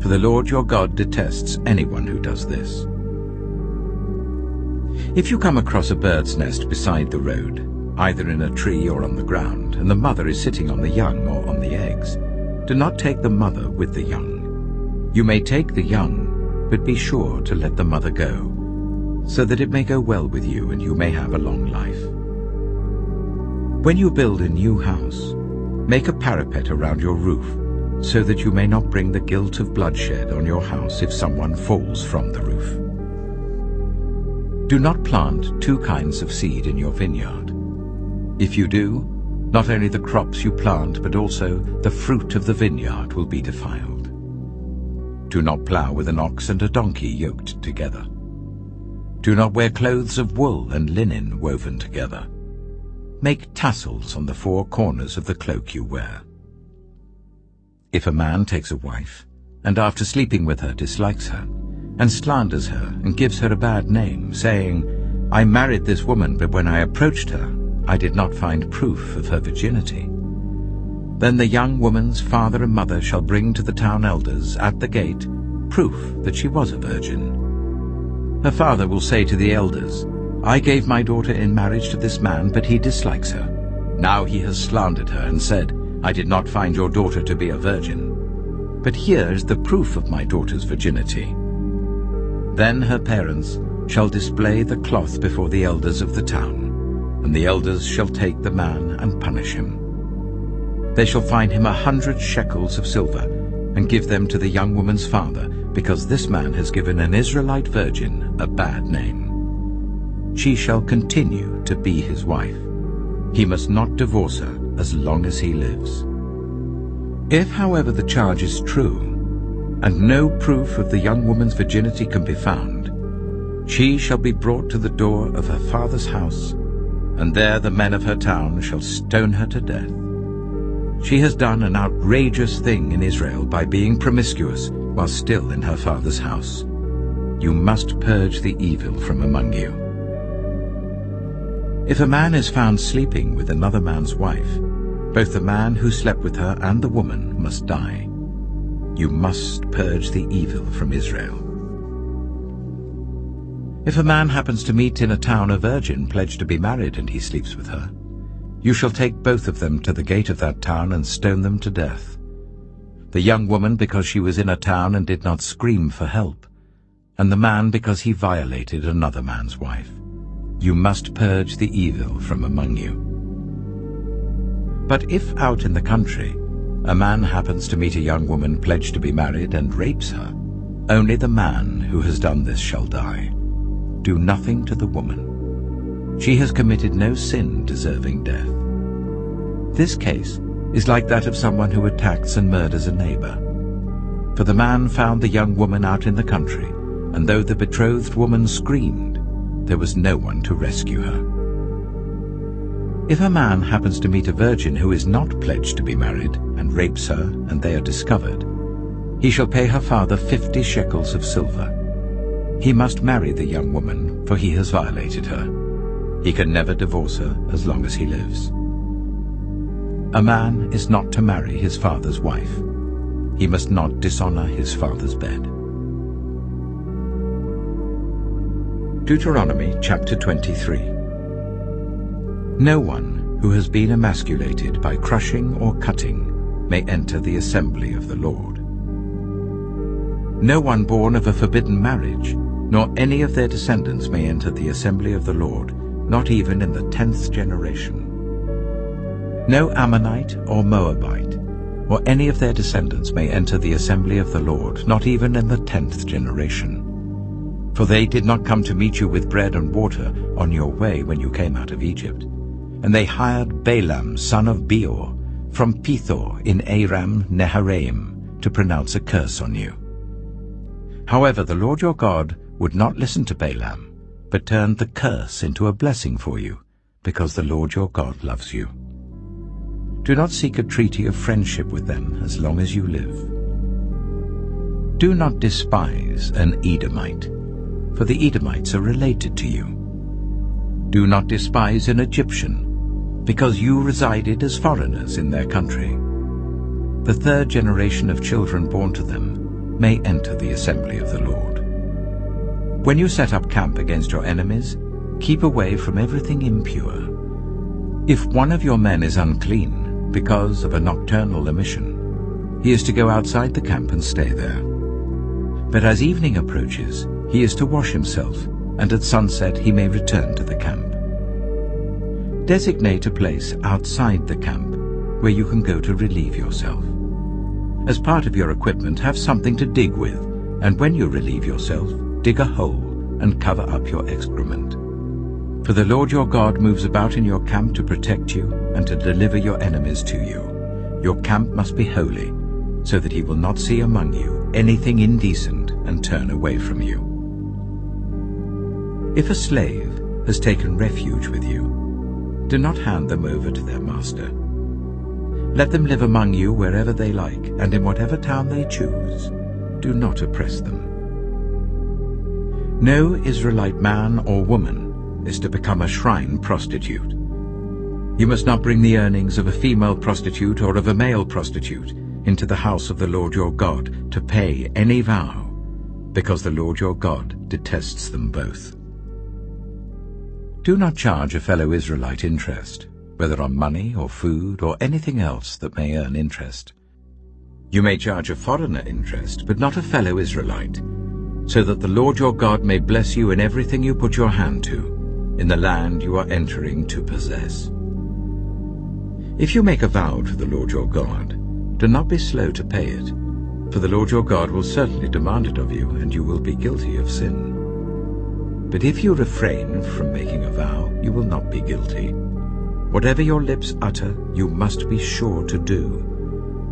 for the Lord your God detests anyone who does this. If you come across a bird's nest beside the road, either in a tree or on the ground, and the mother is sitting on the young or on the eggs, do not take the mother with the young. You may take the young, but be sure to let the mother go, so that it may go well with you and you may have a long life. When you build a new house, make a parapet around your roof, so that you may not bring the guilt of bloodshed on your house if someone falls from the roof. Do not plant two kinds of seed in your vineyard. If you do, not only the crops you plant, but also the fruit of the vineyard will be defiled. Do not plow with an ox and a donkey yoked together. Do not wear clothes of wool and linen woven together. Make tassels on the four corners of the cloak you wear. If a man takes a wife, and after sleeping with her dislikes her, and slanders her and gives her a bad name, saying, "I married this woman, but when I approached her, I did not find proof of her virginity," then the young woman's father and mother shall bring to the town elders at the gate proof that she was a virgin. Her father will say to the elders, "I gave my daughter in marriage to this man, but he dislikes her. Now he has slandered her and said, 'I did not find your daughter to be a virgin. But here is the proof of my daughter's virginity.' Then her parents shall display the cloth before the elders of the town, and the elders shall take the man and punish him. They shall fine him 100 shekels of silver, and give them to the young woman's father, because this man has given an Israelite virgin a bad name. She shall continue to be his wife. He must not divorce her as long as he lives. If, however, the charge is true, and no proof of the young woman's virginity can be found, she shall be brought to the door of her father's house, and there the men of her town shall stone her to death. She has done an outrageous thing in Israel by being promiscuous while still in her father's house. You must purge the evil from among you. If a man is found sleeping with another man's wife, both the man who slept with her and the woman must die. You must purge the evil from Israel. If a man happens to meet in a town a virgin pledged to be married and he sleeps with her, you shall take both of them to the gate of that town and stone them to death. The young woman because she was in a town and did not scream for help, and the man because he violated another man's wife. You must purge the evil from among you. But if out in the country a man happens to meet a young woman pledged to be married and rapes her, only the man who has done this shall die. Do nothing to the woman. She has committed no sin deserving death. This case is like that of someone who attacks and murders a neighbor. For the man found the young woman out in the country, and though the betrothed woman screamed, there was no one to rescue her. If a man happens to meet a virgin who is not pledged to be married and rapes her and they are discovered, he shall pay her father 50 shekels of silver. He must marry the young woman, for he has violated her. He can never divorce her as long as he lives. A man is not to marry his father's wife. He must not dishonor his father's bed. Deuteronomy chapter 23. No one who has been emasculated by crushing or cutting may enter the assembly of the Lord. No one born of a forbidden marriage, nor any of their descendants may enter the assembly of the Lord, not even in the 10th generation. No Ammonite or Moabite, or any of their descendants may enter the assembly of the Lord, not even in the 10th generation. For they did not come to meet you with bread and water on your way when you came out of Egypt. And they hired Balaam, son of Beor, from Pethor in Aram Naharaim, to pronounce a curse on you. However, the Lord your God would not listen to Balaam, but turned the curse into a blessing for you, because the Lord your God loves you. Do not seek a treaty of friendship with them as long as you live. Do not despise an Edomite, for the Edomites are related to you. Do not despise an Egyptian, because you resided as foreigners in their country. The 3rd generation of children born to them may enter the assembly of the Lord. When you set up camp against your enemies, keep away from everything impure. If one of your men is unclean because of a nocturnal emission, he is to go outside the camp and stay there. But as evening approaches, he is to wash himself, and at sunset he may return to the camp. Designate a place outside the camp where you can go to relieve yourself. As part of your equipment, have something to dig with, and when you relieve yourself, dig a hole and cover up your excrement. For the Lord your God moves about in your camp to protect you and to deliver your enemies to you. Your camp must be holy, so that he will not see among you anything indecent and turn away from you. If a slave has taken refuge with you, do not hand them over to their master. Let them live among you wherever they like, and in whatever town they choose. Do not oppress them. No Israelite man or woman is to become a shrine prostitute. You must not bring the earnings of a female prostitute or of a male prostitute into the house of the Lord your God to pay any vow, because the Lord your God detests them both. Do not charge a fellow Israelite interest, whether on money or food or anything else that may earn interest. You may charge a foreigner interest, but not a fellow Israelite, so that the Lord your God may bless you in everything you put your hand to, in the land you are entering to possess. If you make a vow to the Lord your God, do not be slow to pay it, for the Lord your God will certainly demand it of you, and you will be guilty of sin. But if you refrain from making a vow, you will not be guilty. Whatever your lips utter, you must be sure to do,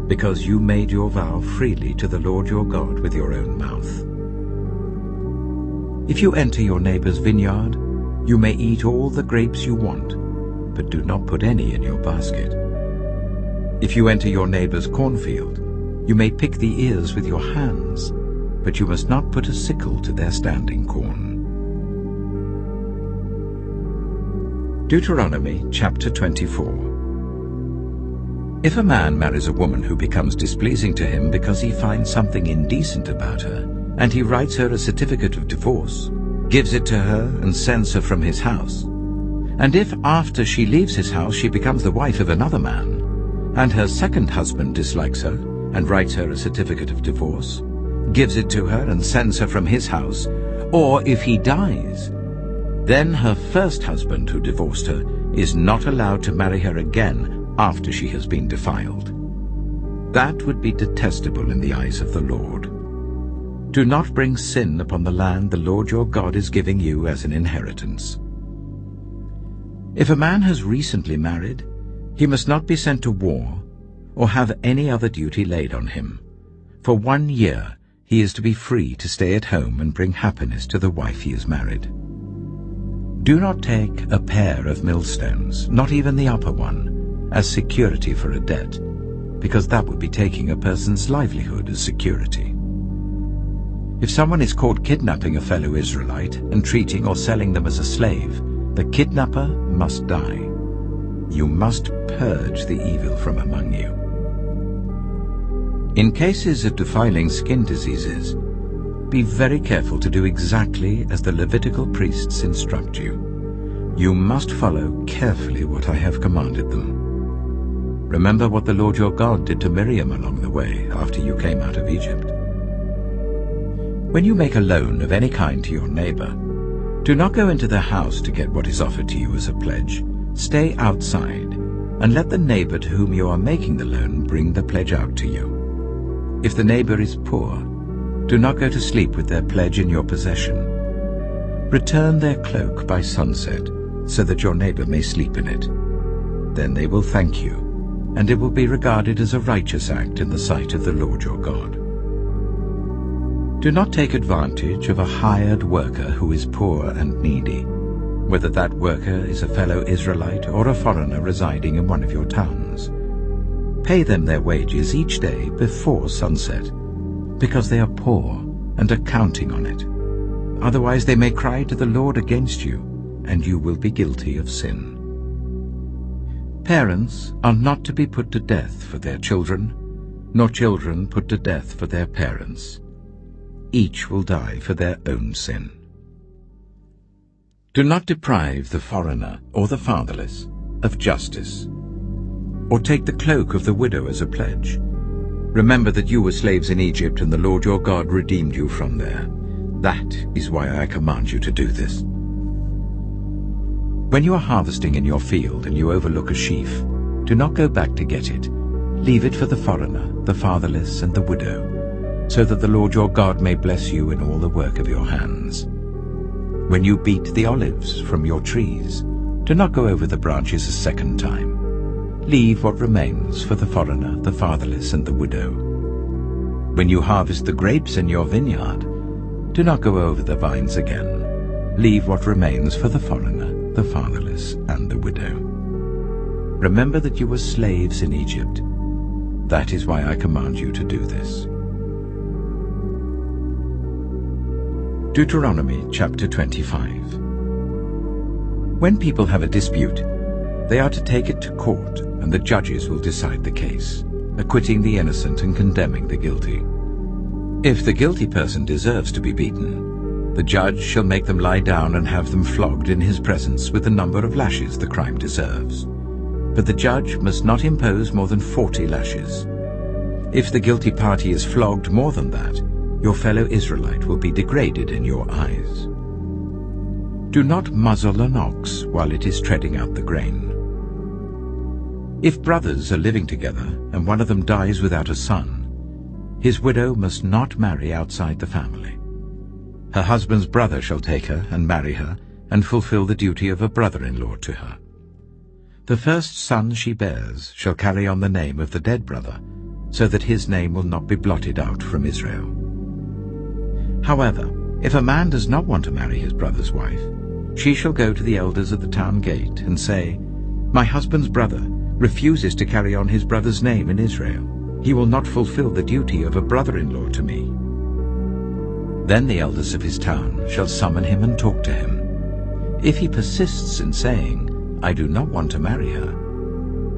because you made your vow freely to the Lord your God with your own mouth. If you enter your neighbor's vineyard, you may eat all the grapes you want, but do not put any in your basket. If you enter your neighbor's cornfield, you may pick the ears with your hands, but you must not put a sickle to their standing corn. Deuteronomy chapter 24. If a man marries a woman who becomes displeasing to him because he finds something indecent about her, and he writes her a certificate of divorce, gives it to her and sends her from his house, and if after she leaves his house she becomes the wife of another man, and her second husband dislikes her and writes her a certificate of divorce, gives it to her and sends her from his house, or if he dies, then her first husband who divorced her is not allowed to marry her again after she has been defiled. That would be detestable in the eyes of the Lord. Do not bring sin upon the land the Lord your God is giving you as an inheritance. If a man has recently married, he must not be sent to war or have any other duty laid on him. For 1 year he is to be free to stay at home and bring happiness to the wife he has married. Do not take a pair of millstones, not even the upper one, as security for a debt, because that would be taking a person's livelihood as security. If someone is caught kidnapping a fellow Israelite and treating or selling them as a slave, The kidnapper must die. You must purge the evil from among you. In cases of defiling skin diseases, be very careful to do exactly as the Levitical priests instruct you. You must follow carefully what I have commanded them. Remember what the Lord your God did to Miriam along the way after you came out of Egypt. When you make a loan of any kind to your neighbor, do not go into their house to get what is offered to you as a pledge. Stay outside, and let the neighbor to whom you are making the loan bring the pledge out to you. If the neighbor is poor, do not go to sleep with their pledge in your possession. Return their cloak by sunset, so that your neighbor may sleep in it. Then they will thank you, and it will be regarded as a righteous act in the sight of the Lord your God. Do not take advantage of a hired worker who is poor and needy, whether that worker is a fellow Israelite or a foreigner residing in one of your towns. Pay them their wages each day before sunset, because they are poor and are counting on it. Otherwise they may cry to the Lord against you, and you will be guilty of sin. Parents are not to be put to death for their children, nor children put to death for their parents. Each will die for their own sin. Do not deprive the foreigner or the fatherless of justice, or take the cloak of the widow as a pledge. Remember that you were slaves in Egypt, and the Lord your God redeemed you from there. That is why I command you to do this. When you are harvesting in your field and you overlook a sheaf, do not go back to get it. Leave it for the foreigner, the fatherless, and the widow, so that the Lord your God may bless you in all the work of your hands. When you beat the olives from your trees, do not go over the branches a second time. Leave what remains for the foreigner, the fatherless, and the widow. When you harvest the grapes in your vineyard, do not go over the vines again. Leave what remains for the foreigner, the fatherless, and the widow. Remember that you were slaves in Egypt. That is why I command you to do this. Deuteronomy chapter 25. When people have a dispute, they are to take it to court, and the judges will decide the case, acquitting the innocent and condemning the guilty. If the guilty person deserves to be beaten, the judge shall make them lie down and have them flogged in his presence with the number of lashes the crime deserves. But the judge must not impose more than 40 lashes. If the guilty party is flogged more than that, your fellow Israelite will be degraded in your eyes. Do not muzzle an ox while it is treading out the grain. If brothers are living together and one of them dies without a son, his widow must not marry outside the family. Her husband's brother shall take her and marry her and fulfill the duty of a brother-in-law to her. The first son she bears shall carry on the name of the dead brother, so that his name will not be blotted out from Israel. However, if a man does not want to marry his brother's wife, she shall go to the elders at the town gate and say, "My husband's brother refuses to carry on his brother's name in Israel. He will not fulfill the duty of a brother-in-law to me." Then the elders of his town shall summon him and talk to him. If he persists in saying, "I do not want to marry her,"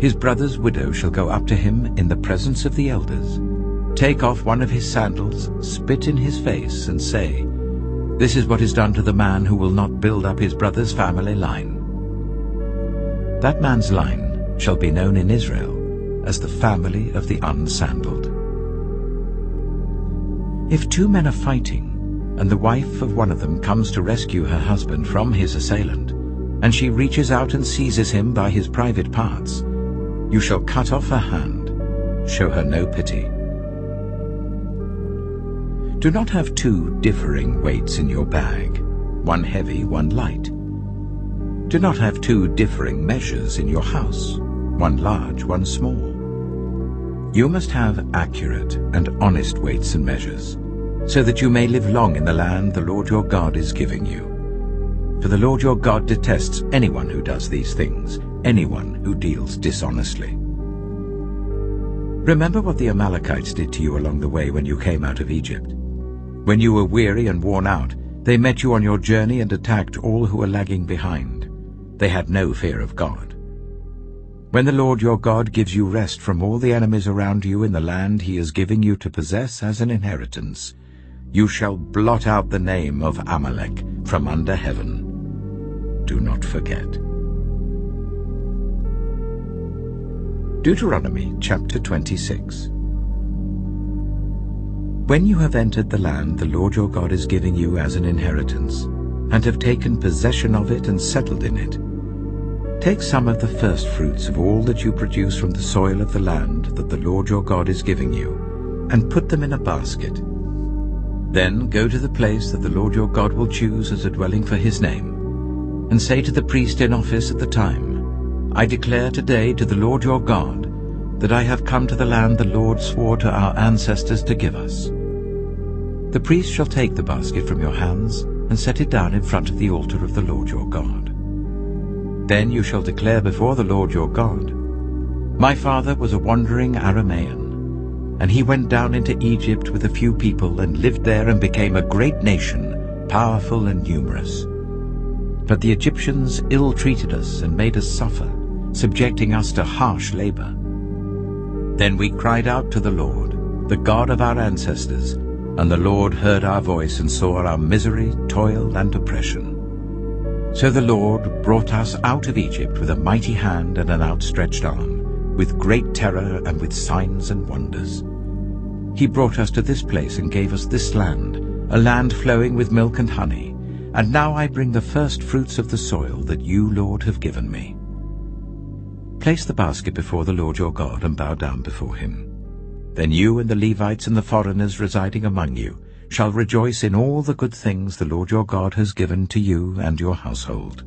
his brother's widow shall go up to him in the presence of the elders, take off one of his sandals, spit in his face, and say, "This is what is done to the man who will not build up his brother's family line." That man's line shall be known in Israel as the family of the unsandaled. If two men are fighting, and the wife of one of them comes to rescue her husband from his assailant, and she reaches out and seizes him by his private parts, you shall cut off her hand. Show her no pity. Do not have two differing weights in your bag, one heavy, one light. Do not have two differing measures in your house, one large, one small. You must have accurate and honest weights and measures, so that you may live long in the land the Lord your God is giving you. For the Lord your God detests anyone who does these things, anyone who deals dishonestly. Remember what the Amalekites did to you along the way when you came out of Egypt. When you were weary and worn out, they met you on your journey and attacked all who were lagging behind. They had no fear of God. When the Lord your God gives you rest from all the enemies around you in the land he is giving you to possess as an inheritance, you shall blot out the name of Amalek from under heaven. Do not forget. Deuteronomy chapter 26. When you have entered the land the Lord your God is giving you as an inheritance, and have taken possession of it and settled in it, take some of the first fruits of all that you produce from the soil of the land that the Lord your God is giving you, and put them in a basket. Then go to the place that the Lord your God will choose as a dwelling for his name, and say to the priest in office at the time, I declare today to the Lord your God that I have come to the land the Lord swore to our ancestors to give us. The priest shall take the basket from your hands and set it down in front of the altar of the Lord your God. Then you shall declare before the Lord your God, My father was a wandering Aramean, and he went down into Egypt with a few people and lived there and became a great nation, powerful and numerous. But the Egyptians ill-treated us and made us suffer, subjecting us to harsh labor. Then we cried out to the Lord, the God of our ancestors, and the Lord heard our voice and saw our misery, toil, and oppression. So the Lord brought us out of Egypt with a mighty hand and an outstretched arm, with great terror and with signs and wonders. He brought us to this place and gave us this land, a land flowing with milk and honey. And now I bring the first fruits of the soil that you, Lord, have given me. Place the basket before the Lord your God and bow down before him. Then you and the Levites and the foreigners residing among you shall rejoice in all the good things the Lord your God has given to you and your household.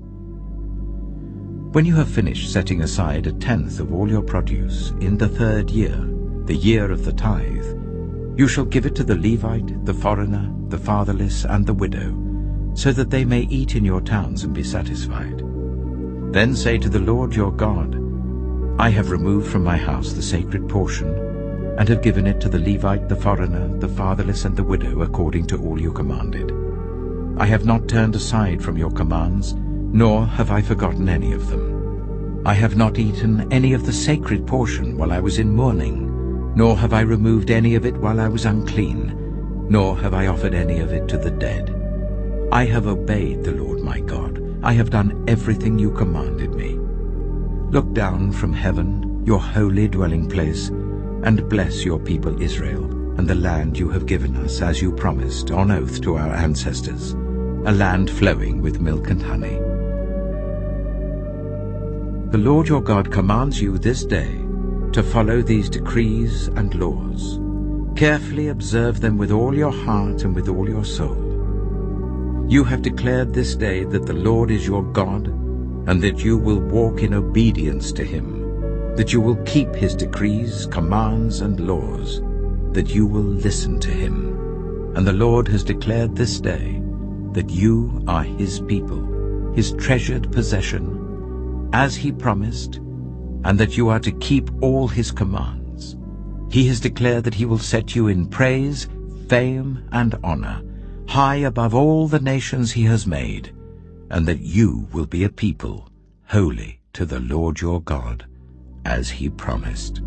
When you have finished setting aside 1/10 of all your produce in the 3rd year, the year of the tithe, you shall give it to the Levite, the foreigner, the fatherless, and the widow, so that they may eat in your towns and be satisfied. Then say to the Lord your God, I have removed from my house the sacred portion, and have given it to the Levite, the foreigner, the fatherless, and the widow, according to all you commanded. I have not turned aside from your commands, nor have I forgotten any of them. I have not eaten any of the sacred portion while I was in mourning, nor have I removed any of it while I was unclean, nor have I offered any of it to the dead. I have obeyed the Lord my God. I have done everything you commanded me. Look down from heaven, your holy dwelling place, and bless your people Israel and the land you have given us as you promised on oath to our ancestors, a land flowing with milk and honey. The Lord your God commands you this day to follow these decrees and laws. Carefully observe them with all your heart and with all your soul. You have declared this day that the Lord is your God, and that you will walk in obedience to him, that you will keep his decrees, commands, and laws, that you will listen to him. And the Lord has declared this day that you are his people, his treasured possession, as he promised, and that you are to keep all his commands. He has declared that he will set you in praise, fame, and honor, high above all the nations he has made, and that you will be a people holy to the Lord your God, as he promised.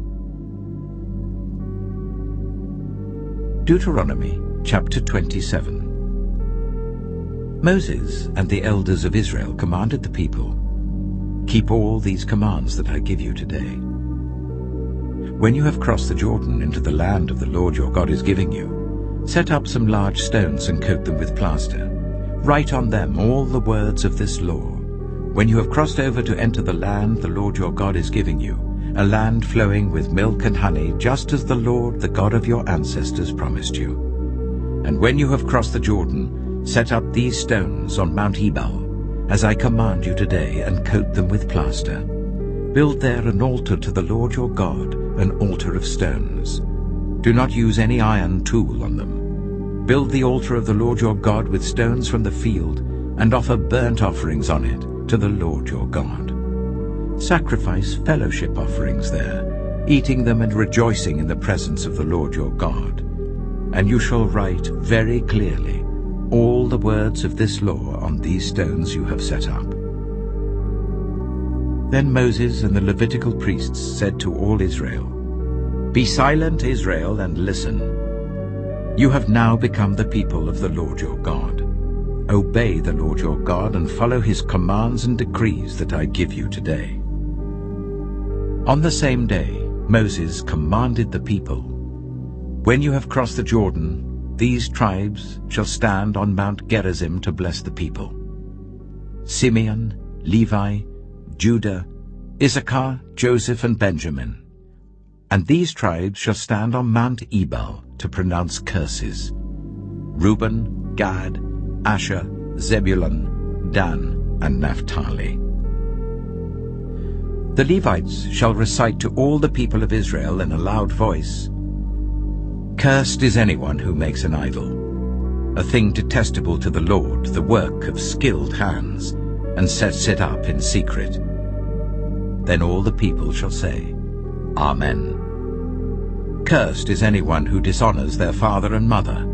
Deuteronomy chapter 27. Moses and the elders of Israel commanded the people, Keep all these commands that I give you today. When you have crossed the Jordan into the land of the Lord your God is giving you, set up some large stones and coat them with plaster. Write on them all the words of this law. When you have crossed over to enter the land the Lord your God is giving you, a land flowing with milk and honey, just as the Lord, the God of your ancestors, promised you. And when you have crossed the Jordan, set up these stones on Mount Ebal, as I command you today, and coat them with plaster. Build there an altar to the Lord your God, an altar of stones. Do not use any iron tool on them. Build the altar of the Lord your God with stones from the field, and offer burnt offerings on it to the Lord your God. Sacrifice fellowship offerings there, eating them and rejoicing in the presence of the Lord your God. And you shall write very clearly all the words of this law on these stones you have set up. Then Moses and the Levitical priests said to all Israel, "Be silent, Israel, and listen. You have now become the people of the Lord your God. Obey the Lord your God and follow his commands and decrees that I give you today." On the same day, Moses commanded the people, "When you have crossed the Jordan, these tribes shall stand on Mount Gerizim to bless the people: Simeon, Levi, Judah, Issachar, Joseph, and Benjamin. And these tribes shall stand on Mount Ebal to pronounce curses: Reuben, Gad, Asher, Zebulun, Dan, and Naphtali. The Levites shall recite to all the people of Israel in a loud voice, "Cursed is anyone who makes an idol, a thing detestable to the Lord, the work of skilled hands, and sets it up in secret." Then all the people shall say, "Amen." "Cursed is anyone who dishonors their father and mother."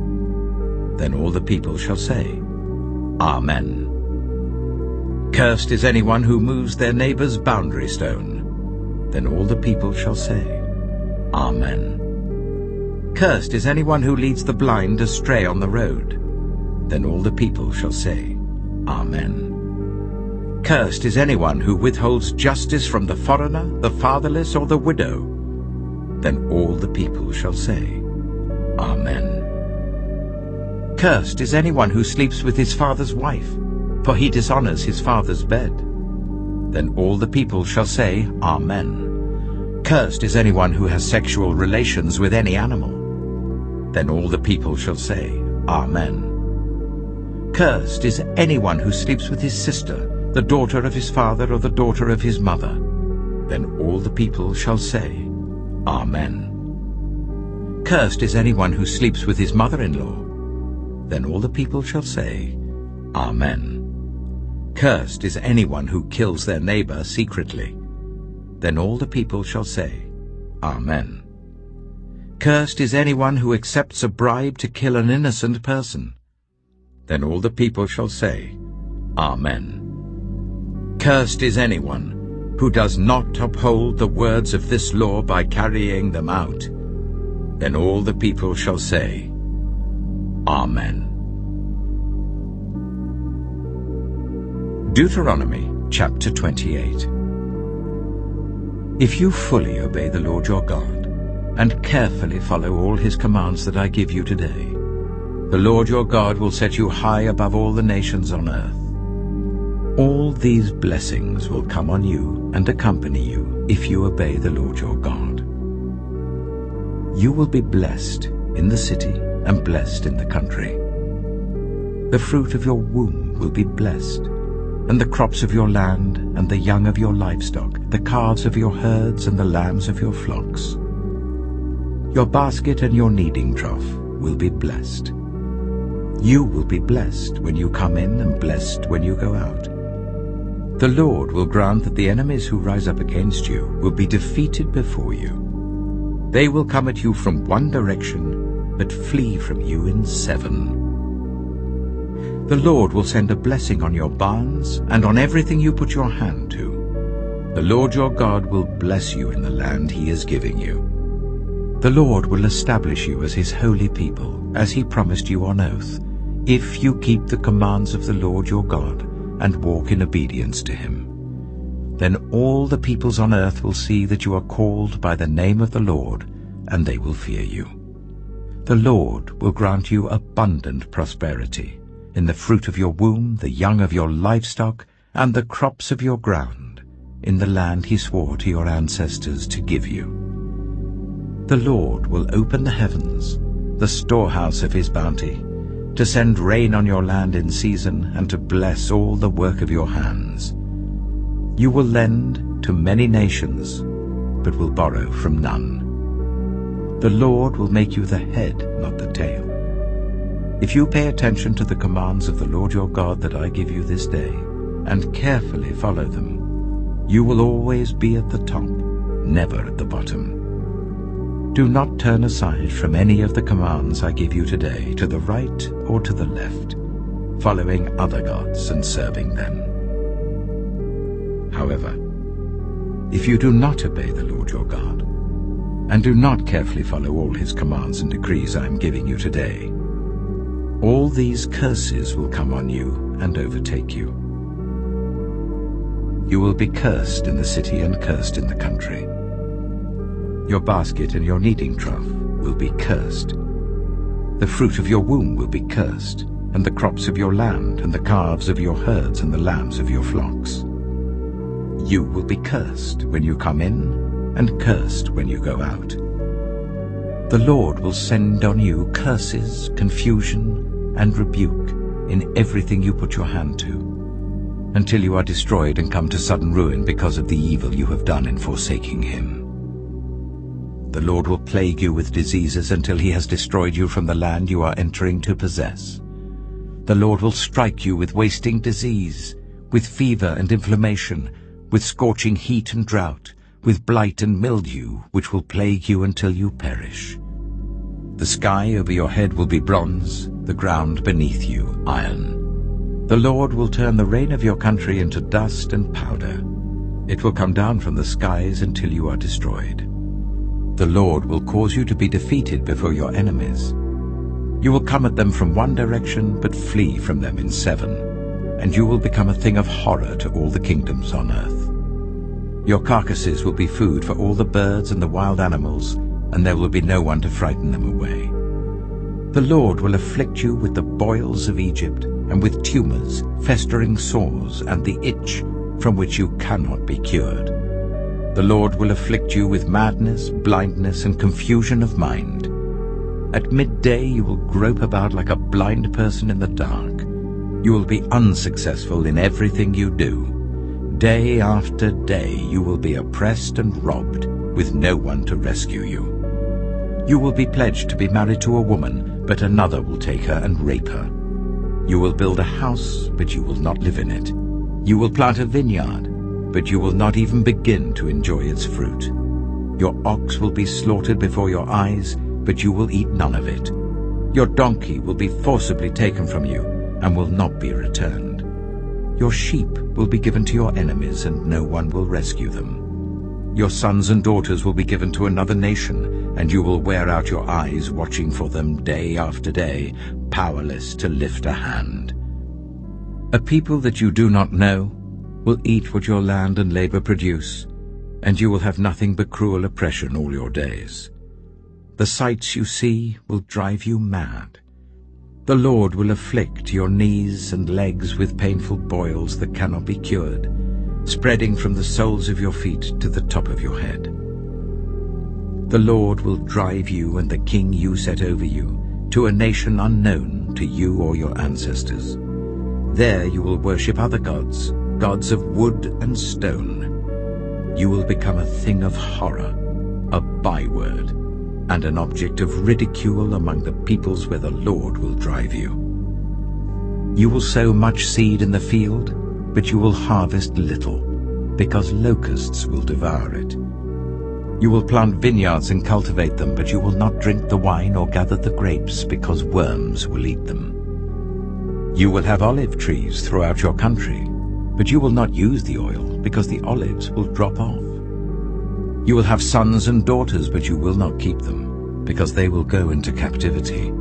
Then all the people shall say, "Amen." "Cursed is anyone who moves their neighbor's boundary stone." Then all the people shall say, "Amen." "Cursed is anyone who leads the blind astray on the road." Then all the people shall say, "Amen." "Cursed is anyone who withholds justice from the foreigner, the fatherless, or the widow." Then all the people shall say, "Amen." "Cursed is anyone who sleeps with his father's wife, for he dishonors his father's bed." Then all the people shall say, "Amen." "Cursed is anyone who has sexual relations with any animal." Then all the people shall say, "Amen." "Cursed is anyone who sleeps with his sister, the daughter of his father or the daughter of his mother." Then all the people shall say, "Amen." "Cursed is anyone who sleeps with his mother-in-law." Then all the people shall say, "Amen." "Cursed is anyone who kills their neighbor secretly." Then all the people shall say, "Amen." "Cursed is anyone who accepts a bribe to kill an innocent person." Then all the people shall say, "Amen." "Cursed is anyone who does not uphold the words of this law by carrying them out." Then all the people shall say, "Amen." Deuteronomy chapter 28. If you fully obey the Lord your God, and carefully follow all his commands that I give you today, the Lord your God will set you high above all the nations on earth. All these blessings will come on you and accompany you if you obey the Lord your God. You will be blessed in the city and blessed in the country. The fruit of your womb will be blessed, and the crops of your land, and the young of your livestock, the calves of your herds, and the lambs of your flocks. Your basket and your kneading trough will be blessed. You will be blessed when you come in and blessed when you go out. The Lord will grant that the enemies who rise up against you will be defeated before you. They will come at you from one direction, but flee from you in 7. The Lord will send a blessing on your barns and on everything you put your hand to. The Lord your God will bless you in the land he is giving you. The Lord will establish you as his holy people, as he promised you on oath, if you keep the commands of the Lord your God and walk in obedience to him. Then all the peoples on earth will see that you are called by the name of the Lord, and they will fear you. The Lord will grant you abundant prosperity in the fruit of your womb, the young of your livestock, and the crops of your ground, in the land he swore to your ancestors to give you. The Lord will open the heavens, the storehouse of his bounty, to send rain on your land in season, and to bless all the work of your hands. You will lend to many nations, but will borrow from none. The Lord will make you the head, not the tail. If you pay attention to the commands of the Lord your God that I give you this day, and carefully follow them, you will always be at the top, never at the bottom. Do not turn aside from any of the commands I give you today, to the right or to the left, following other gods and serving them. However, if you do not obey the Lord your God, and do not carefully follow all his commands and decrees I am giving you today, all these curses will come on you and overtake you. You will be cursed in the city and cursed in the country. Your basket and your kneading trough will be cursed. The fruit of your womb will be cursed, and the crops of your land, and the calves of your herds, and the lambs of your flocks. You will be cursed when you come in, and cursed when you go out. The Lord will send on you curses, confusion, and rebuke in everything you put your hand to, until you are destroyed and come to sudden ruin because of the evil you have done in forsaking him. The Lord will plague you with diseases until he has destroyed you from the land you are entering to possess. The Lord will strike you with wasting disease, with fever and inflammation, with scorching heat and drought, with blight and mildew, which will plague you until you perish. The sky over your head will be bronze, the ground beneath you iron. The Lord will turn the rain of your country into dust and powder. It will come down from the skies until you are destroyed. The Lord will cause you to be defeated before your enemies. You will come at them from one direction, but flee from them in seven, and you will become a thing of horror to all the kingdoms on earth. Your carcasses will be food for all the birds and the wild animals, and there will be no one to frighten them away. The Lord will afflict you with the boils of Egypt, and with tumors, festering sores, and the itch from which you cannot be cured. The Lord will afflict you with madness, blindness, and confusion of mind. At midday you will grope about like a blind person in the dark. You will be unsuccessful in everything you do. Day after day you will be oppressed and robbed, with no one to rescue you. You will be pledged to be married to a woman, but another will take her and rape her. You will build a house, but you will not live in it. You will plant a vineyard, but you will not even begin to enjoy its fruit. Your ox will be slaughtered before your eyes, but you will eat none of it. Your donkey will be forcibly taken from you and will not be returned. Your sheep will be given to your enemies, and no one will rescue them. Your sons and daughters will be given to another nation, and you will wear out your eyes watching for them day after day, powerless to lift a hand. A people that you do not know will eat what your land and labor produce, and you will have nothing but cruel oppression all your days. The sights you see will drive you mad. The Lord will afflict your knees and legs with painful boils that cannot be cured, spreading from the soles of your feet to the top of your head. The Lord will drive you and the king you set over you to a nation unknown to you or your ancestors. There you will worship other gods, gods of wood and stone. You will become a thing of horror, a byword, and an object of ridicule among the peoples where the Lord will drive you. You will sow much seed in the field, but you will harvest little, because locusts will devour it. You will plant vineyards and cultivate them, but you will not drink the wine or gather the grapes, because worms will eat them. You will have olive trees throughout your country, but you will not use the oil, because the olives will drop off. You will have sons and daughters, but you will not keep them, because they will go into captivity.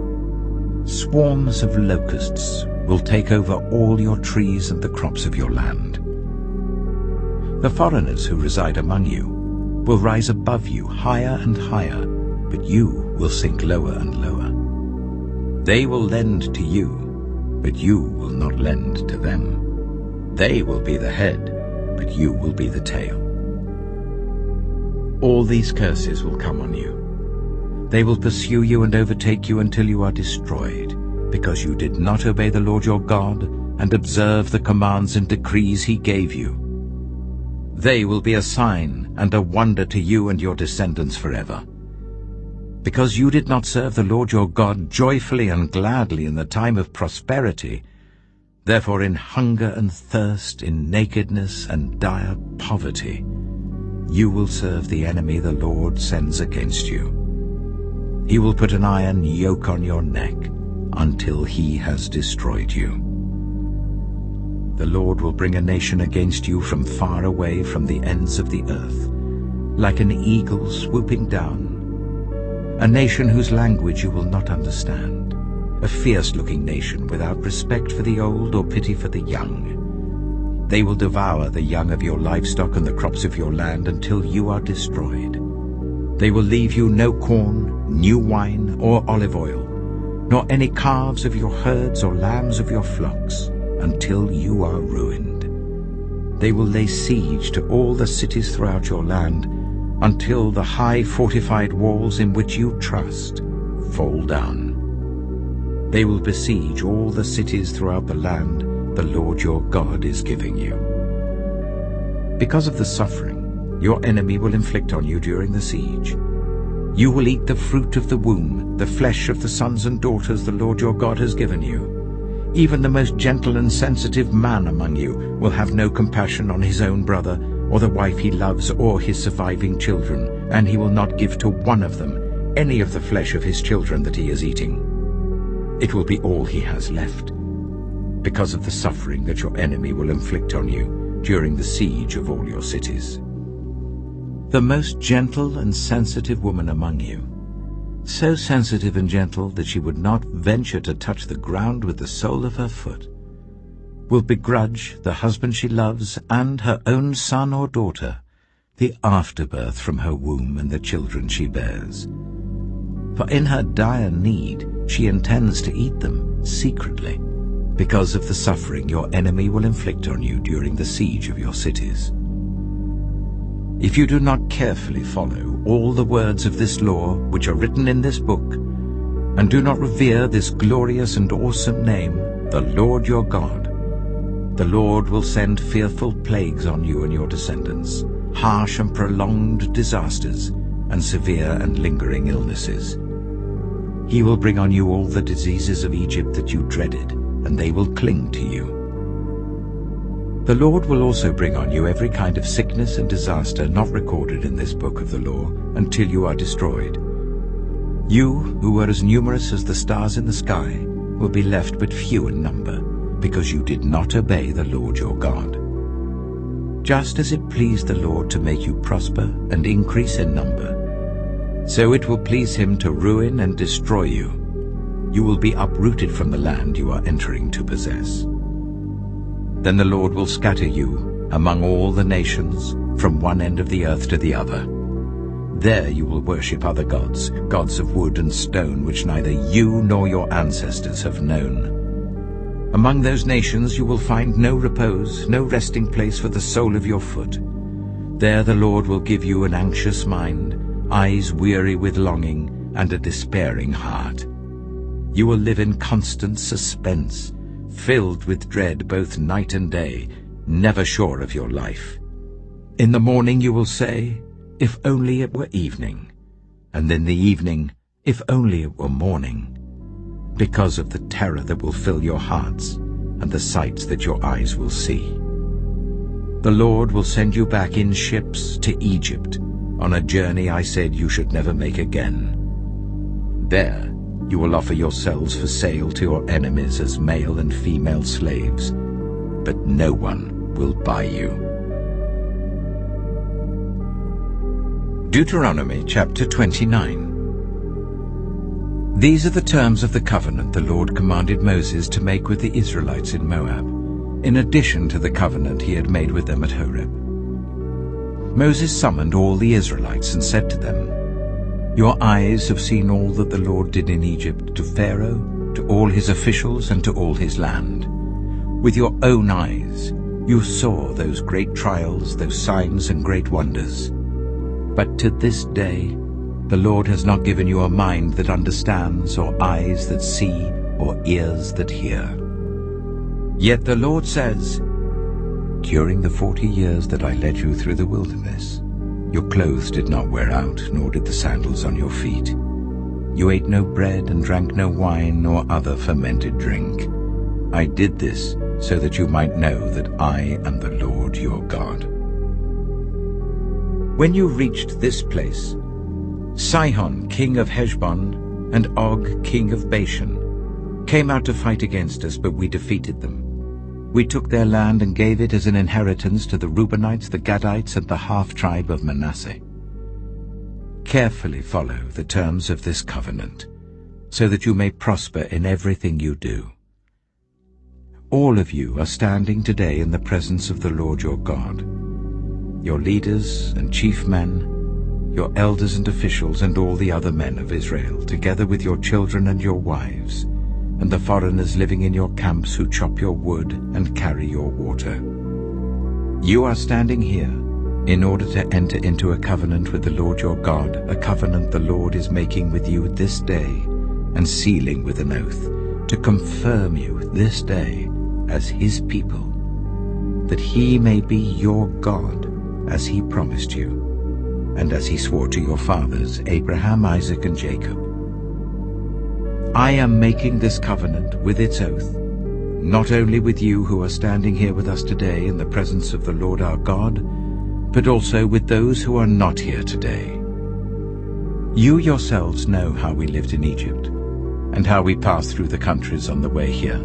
Swarms of locusts will take over all your trees and the crops of your land. The foreigners who reside among you will rise above you higher and higher, but you will sink lower and lower. They will lend to you, but you will not lend to them. They will be the head, but you will be the tail. All these curses will come on you. They will pursue you and overtake you until you are destroyed, because you did not obey the Lord your God and observe the commands and decrees he gave you. They will be a sign and a wonder to you and your descendants forever. Because you did not serve the Lord your God joyfully and gladly in the time of prosperity, therefore in hunger and thirst, in nakedness and dire poverty, you will serve the enemy the Lord sends against you. He will put an iron yoke on your neck until he has destroyed you. the Lord will bring a nation against you from far away, from the ends of the earth, like an eagle swooping down. A nation whose language you will not understand, a fierce-looking nation without respect for the old or pity for the young. They will devour the young of your livestock and the crops of your land until you are destroyed. They will leave you no corn, new wine, or olive oil, nor any calves of your herds or lambs of your flocks, until you are ruined. They will lay siege to all the cities throughout your land, until the high fortified walls in which you trust fall down. They will besiege all the cities throughout the land the Lord your God is giving you. Because of the suffering your enemy will inflict on you during the siege, you will eat the fruit of the womb, the flesh of the sons and daughters the Lord your God has given you. Even the most gentle and sensitive man among you will have no compassion on his own brother, or the wife he loves, or his surviving children, and he will not give to one of them any of the flesh of his children that he is eating. It will be all he has left, because of the suffering that your enemy will inflict on you during the siege of all your cities. The most gentle and sensitive woman among you, so sensitive and gentle that she would not venture to touch the ground with the sole of her foot, will begrudge the husband she loves and her own son or daughter the afterbirth from her womb and the children she bears. For in her dire need she intends to eat them secretly, because of the suffering your enemy will inflict on you during the siege of your cities. If you do not carefully follow all the words of this law which are written in this book, and do not revere this glorious and awesome name, the Lord your God, the Lord will send fearful plagues on you and your descendants, harsh and prolonged disasters, and severe and lingering illnesses. He will bring on you all the diseases of Egypt that you dreaded, and they will cling to you. The Lord will also bring on you every kind of sickness and disaster not recorded in this book of the law until you are destroyed. You, who were as numerous as the stars in the sky, will be left but few in number, because you did not obey the Lord your God. Just as it pleased the Lord to make you prosper and increase in number, so it will please him to ruin and destroy you. You will be uprooted from the land you are entering to possess. Then the Lord will scatter you among all the nations, from one end of the earth to the other. There you will worship other gods, gods of wood and stone, which neither you nor your ancestors have known. Among those nations you will find no repose, no resting place for the sole of your foot. There the Lord will give you an anxious mind, eyes weary with longing, and a despairing heart. You will live in constant suspense, filled with dread both night and day, never sure of your life. In the morning you will say, "If only it were evening," and in the evening, "If only it were morning," because of the terror that will fill your hearts and the sights that your eyes will see. The Lord will send you back in ships to Egypt, on a journey I said you should never make again. There you will offer yourselves for sale to your enemies as male and female slaves, but no one will buy you. Deuteronomy chapter 29. These are the terms of the covenant the Lord commanded Moses to make with the Israelites in Moab, in addition to the covenant he had made with them at Horeb. Moses summoned all the Israelites and said to them, "Your eyes have seen all that the Lord did in Egypt to Pharaoh, to all his officials, and to all his land. With your own eyes you saw those great trials, those signs and great wonders. But to this day the Lord has not given you a mind that understands, or eyes that see, or ears that hear. Yet the Lord says, during the 40 years that I led you through the wilderness, your clothes did not wear out, nor did the sandals on your feet. You ate no bread and drank no wine or other fermented drink. I did this so that you might know that I am the Lord your God." When you reached this place, Sihon, king of Heshbon, and Og, king of Bashan, came out to fight against us, but we defeated them. We took their land and gave it as an inheritance to the Reubenites, the Gadites, and the half-tribe of Manasseh. Carefully follow the terms of this covenant, so that you may prosper in everything you do. All of you are standing today in the presence of the Lord your God, your leaders and chief men, your elders and officials, and all the other men of Israel, together with your children and your wives, and the foreigners living in your camps who chop your wood and carry your water. You are standing here in order to enter into a covenant with the Lord your God, a covenant the Lord is making with you this day, and sealing with an oath, to confirm you this day as his people, that he may be your God, as he promised you, and as he swore to your fathers, Abraham, Isaac, and Jacob. I am making this covenant with its oath, not only with you who are standing here with us today in the presence of the Lord our God, but also with those who are not here today. You yourselves know how we lived in Egypt, and how we passed through the countries on the way here.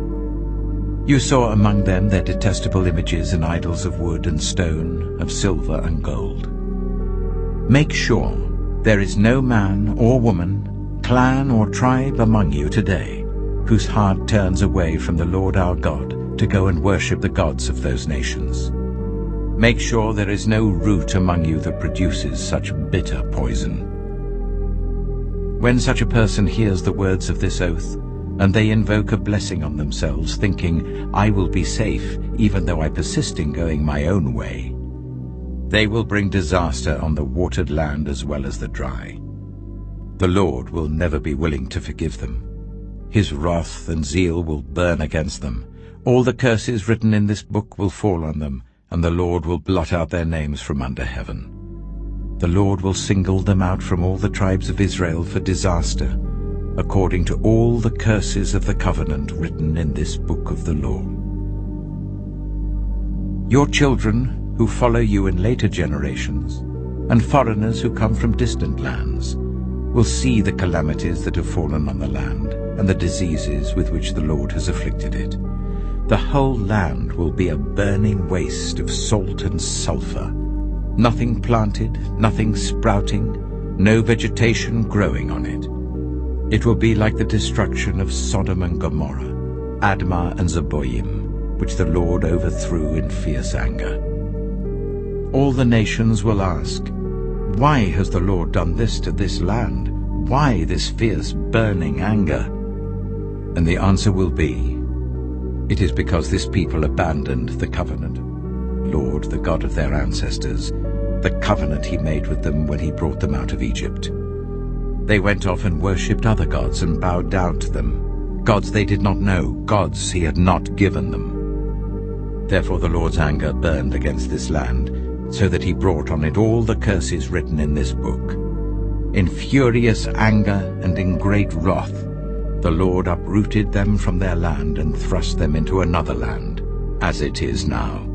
You saw among them their detestable images and idols of wood and stone, of silver and gold. Make sure there is no man or woman, clan or tribe among you today whose heart turns away from the Lord our God to go and worship the gods of those nations. Make sure there is no root among you that produces such bitter poison. When such a person hears the words of this oath, and they invoke a blessing on themselves, thinking, I will be safe, even though I persist in going my own way, they will bring disaster on the watered land as well as the dry. The Lord will never be willing to forgive them. His wrath and zeal will burn against them. All the curses written in this book will fall on them, and the Lord will blot out their names from under heaven. The Lord will single them out from all the tribes of Israel for disaster, according to all the curses of the covenant written in this book of the law. Your children who follow you in later generations, and foreigners who come from distant lands, will see the calamities that have fallen on the land, and the diseases with which the Lord has afflicted it. The whole land will be a burning waste of salt and sulfur, nothing planted, nothing sprouting, no vegetation growing on it. It will be like the destruction of Sodom and Gomorrah, Admah and Zeboim, which the Lord overthrew in fierce anger. All the nations will ask, why has the Lord done this to this land? Why this fierce burning anger? And the answer will be, it is because this people abandoned the covenant, Lord, the God of their ancestors, the covenant he made with them when he brought them out of Egypt. They went off and worshipped other gods and bowed down to them, gods they did not know, gods he had not given them. Therefore the Lord's anger burned against this land, so that he brought on it all the curses written in this book. In furious anger and in great wrath, the Lord uprooted them from their land and thrust them into another land, as it is now.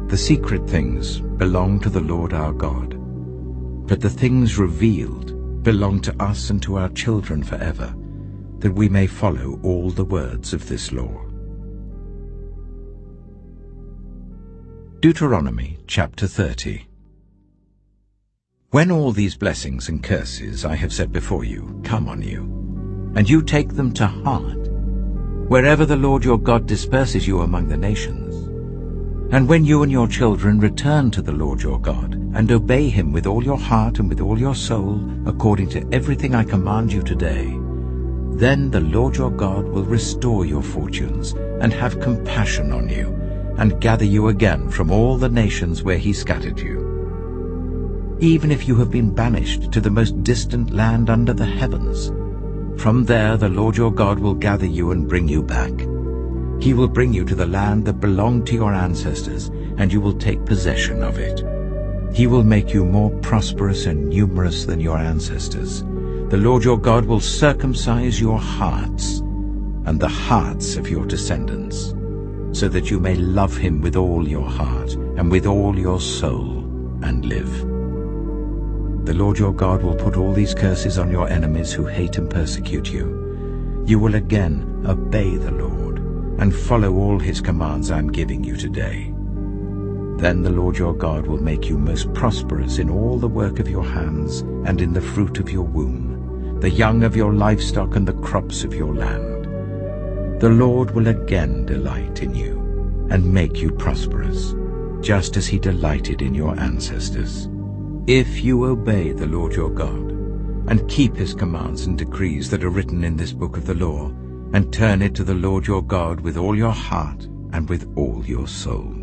The secret things belong to the Lord our God, but the things revealed belong to us and to our children forever, that we may follow all the words of this law. Deuteronomy chapter 30. When all these blessings and curses I have set before you come on you, and you take them to heart, wherever the Lord your God disperses you among the nations, and when you and your children return to the Lord your God, and obey him with all your heart and with all your soul, according to everything I command you today, then the Lord your God will restore your fortunes and have compassion on you, and gather you again from all the nations where he scattered you. Even if you have been banished to the most distant land under the heavens, from there the Lord your God will gather you and bring you back. He will bring you to the land that belonged to your ancestors, and you will take possession of it. He will make you more prosperous and numerous than your ancestors. The Lord your God will circumcise your hearts and the hearts of your descendants, so that you may love him with all your heart and with all your soul and live. The Lord your God will put all these curses on your enemies who hate and persecute you. You will again obey the Lord and follow all his commands I am giving you today. Then the Lord your God will make you most prosperous in all the work of your hands and in the fruit of your womb, the young of your livestock and the crops of your land. The Lord will again delight in you and make you prosperous, just as he delighted in your ancestors. If you obey the Lord your God and keep his commands and decrees that are written in this book of the law, and turn it to the Lord your God with all your heart and with all your soul.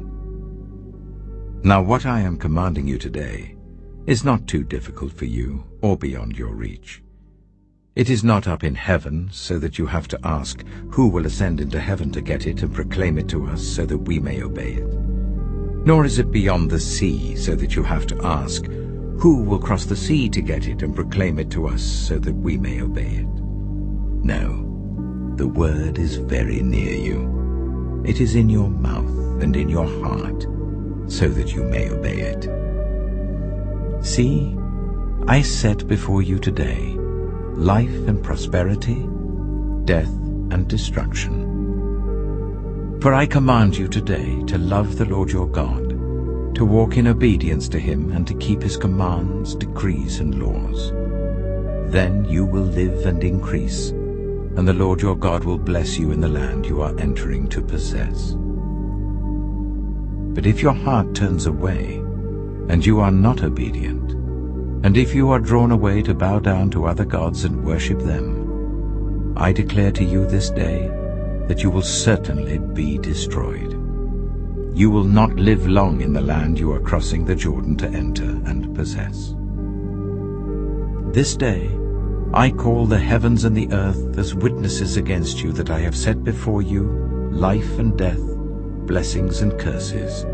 Now what I am commanding you today is not too difficult for you or beyond your reach. It is not up in heaven so that you have to ask, who will ascend into heaven to get it and proclaim it to us so that we may obey it? Nor is it beyond the sea so that you have to ask, who will cross the sea to get it and proclaim it to us so that we may obey it? No, the word is very near you. It is in your mouth and in your heart, so that you may obey it. See, I set before you today life and prosperity, death and destruction. For I command you today to love the Lord your God, to walk in obedience to him and to keep his commands, decrees and laws. Then you will live and increase, and the Lord your God will bless you in the land you are entering to possess. But if your heart turns away, and you are not obedient, and if you are drawn away to bow down to other gods and worship them, I declare to you this day that you will certainly be destroyed. You will not live long in the land you are crossing the Jordan to enter and possess. This day I call the heavens and the earth as witnesses against you that I have set before you life and death, blessings and curses.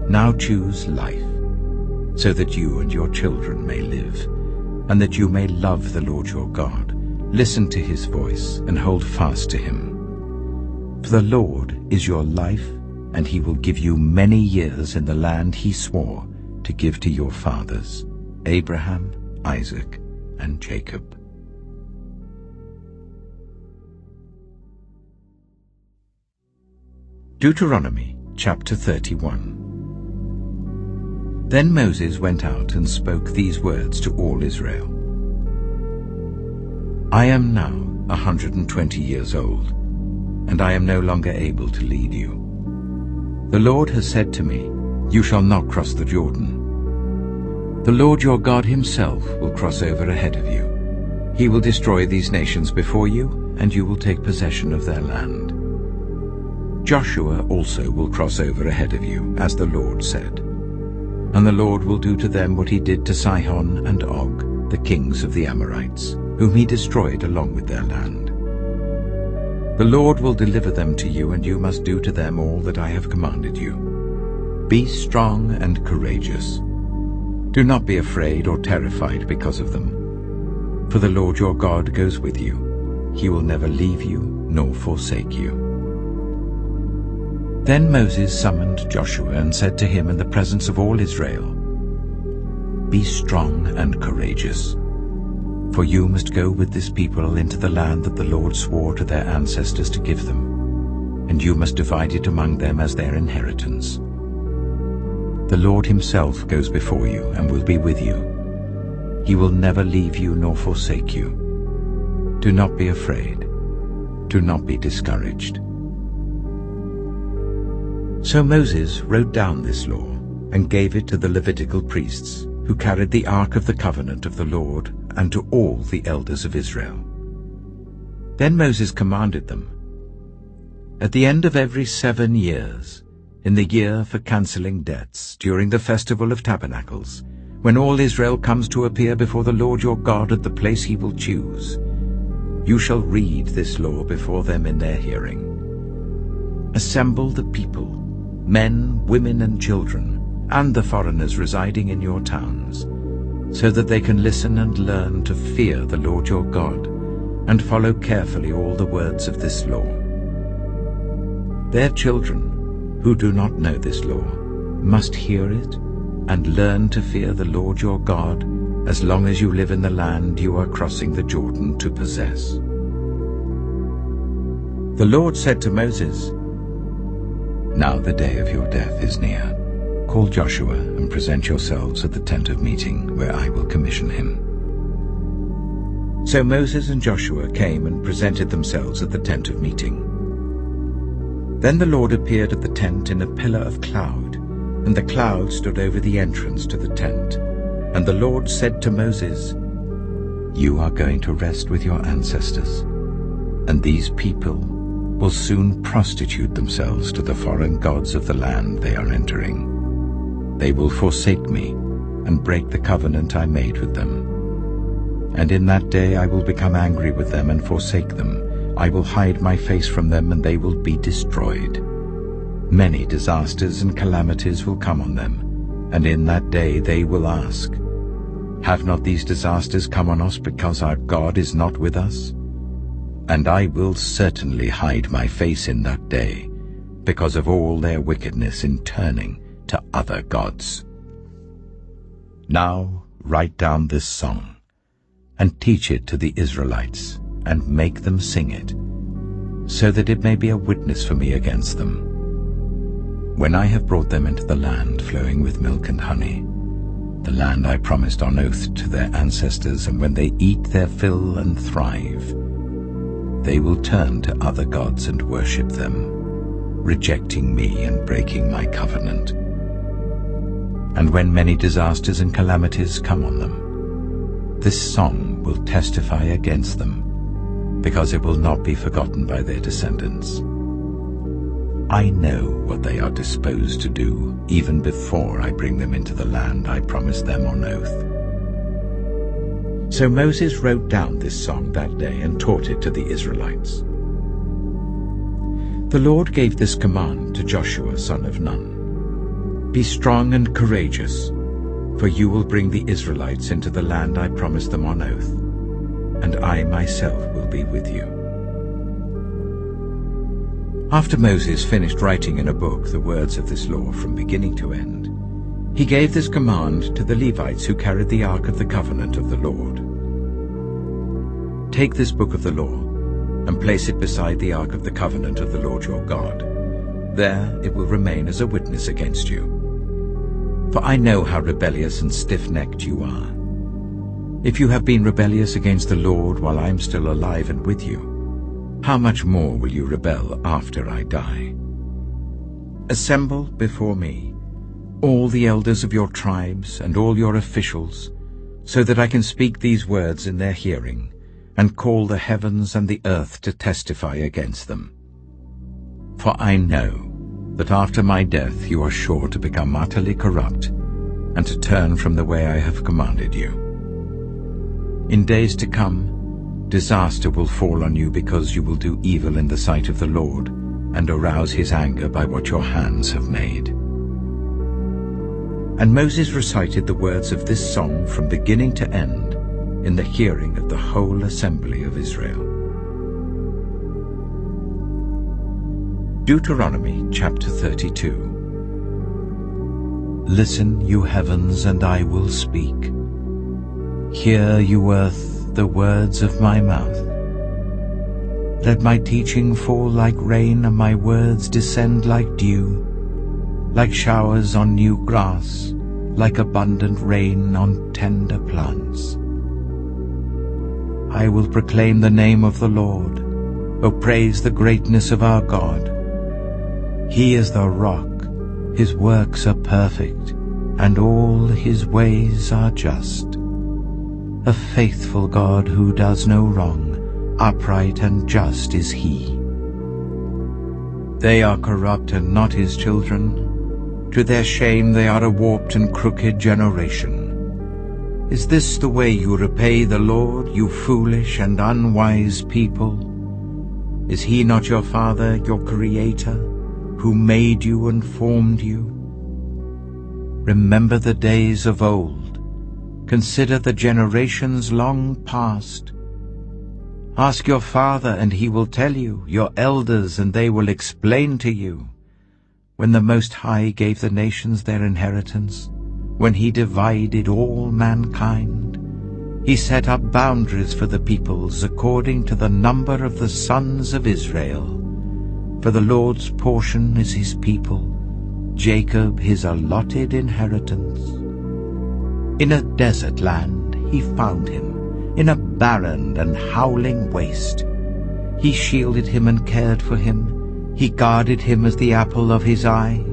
Now choose life, so that you and your children may live, and that you may love the Lord your God, listen to his voice, and hold fast to him. For the Lord is your life, and he will give you many years in the land he swore to give to your fathers, Abraham, Isaac, and Jacob. Deuteronomy chapter 31. Then Moses went out and spoke these words to all Israel. I am now 120 years old, and I am no longer able to lead you. The Lord has said to me, you shall not cross the Jordan. The Lord your God himself will cross over ahead of you. He will destroy these nations before you, and you will take possession of their land. Joshua also will cross over ahead of you, as the Lord said. And the Lord will do to them what he did to Sihon and Og, the kings of the Amorites, whom he destroyed along with their land. The Lord will deliver them to you, and you must do to them all that I have commanded you. Be strong and courageous. Do not be afraid or terrified because of them. For the Lord your God goes with you. He will never leave you nor forsake you. Then Moses summoned Joshua and said to him in the presence of all Israel, Be strong and courageous, for you must go with this people into the land that the Lord swore to their ancestors to give them, and you must divide it among them as their inheritance. The Lord himself goes before you and will be with you. He will never leave you nor forsake you. Do not be afraid. Do not be discouraged. So Moses wrote down this law and gave it to the Levitical priests, who carried the ark of the covenant of the Lord, and to all the elders of Israel. Then Moses commanded them, At the end of every 7 years, in the year for cancelling debts, during the festival of tabernacles, when all Israel comes to appear before the Lord your God at the place he will choose, you shall read this law before them in their hearing. Assemble the people, men, women, and children, and the foreigners residing in your towns, so that they can listen and learn to fear the Lord your God, and follow carefully all the words of this law. Their children, who do not know this law, must hear it and learn to fear the Lord your God as long as you live in the land you are crossing the Jordan to possess. The Lord said to Moses, "Now the day of your death is near. Call Joshua and present yourselves at the tent of meeting, where I will commission him." So Moses and Joshua came and presented themselves at the tent of meeting. Then the Lord appeared at the tent in a pillar of cloud, and the cloud stood over the entrance to the tent. And the Lord said to Moses, "You are going to rest with your ancestors, and these people will soon prostitute themselves to the foreign gods of the land they are entering. They will forsake me and break the covenant I made with them. And in that day I will become angry with them and forsake them. I will hide my face from them, and they will be destroyed. Many disasters and calamities will come on them, and in that day they will ask, 'Have not these disasters come on us because our God is not with us?' And I will certainly hide my face in that day, because of all their wickedness in turning to other gods." Now write down this song, and teach it to the Israelites, and make them sing it, so that it may be a witness for me against them. When I have brought them into the land flowing with milk and honey, the land I promised on oath to their ancestors, and when they eat their fill and thrive, they will turn to other gods and worship them, rejecting me and breaking my covenant. And when many disasters and calamities come on them, this song will testify against them, because it will not be forgotten by their descendants. I know what they are disposed to do, even before I bring them into the land I promised them on oath. So Moses wrote down this song that day and taught it to the Israelites. The Lord gave this command to Joshua son of Nun: "Be strong and courageous, for you will bring the Israelites into the land I promised them on oath, and I myself will be with you." After Moses finished writing in a book the words of this law from beginning to end, he gave this command to the Levites who carried the Ark of the Covenant of the Lord. "Take this book of the law and place it beside the Ark of the Covenant of the Lord your God. There it will remain as a witness against you. For I know how rebellious and stiff-necked you are. If you have been rebellious against the Lord while I am still alive and with you, how much more will you rebel after I die? Assemble before me all the elders of your tribes and all your officials, so that I can speak these words in their hearing, and call the heavens and the earth to testify against them. For I know that after my death you are sure to become utterly corrupt, and to turn from the way I have commanded you. In days to come, disaster will fall on you because you will do evil in the sight of the Lord, and arouse his anger by what your hands have made." And Moses recited the words of this song from beginning to end in the hearing of the whole assembly of Israel. Deuteronomy chapter 32. Listen, you heavens, and I will speak. Hear, you earth, the words of my mouth. Let my teaching fall like rain, and my words descend like dew, like showers on new grass, like abundant rain on tender plants. I will proclaim the name of the Lord. O praise the greatness of our God. He is the rock, his works are perfect, and all his ways are just. A faithful God who does no wrong, upright and just is he. They are corrupt and not his children. To their shame they are a warped and crooked generation. Is this the way you repay the Lord, you foolish and unwise people? Is he not your Father, your Creator, who made you and formed you? Remember the days of old. Consider the generations long past. Ask your father, and he will tell you, your elders, and they will explain to you. When the Most High gave the nations their inheritance, when he divided all mankind, he set up boundaries for the peoples according to the number of the sons of Israel, For the Lord's portion is his people, Jacob his allotted inheritance. In a desert land he found him, in a barren and howling waste. He shielded him and cared for him. He guarded him as the apple of his eye.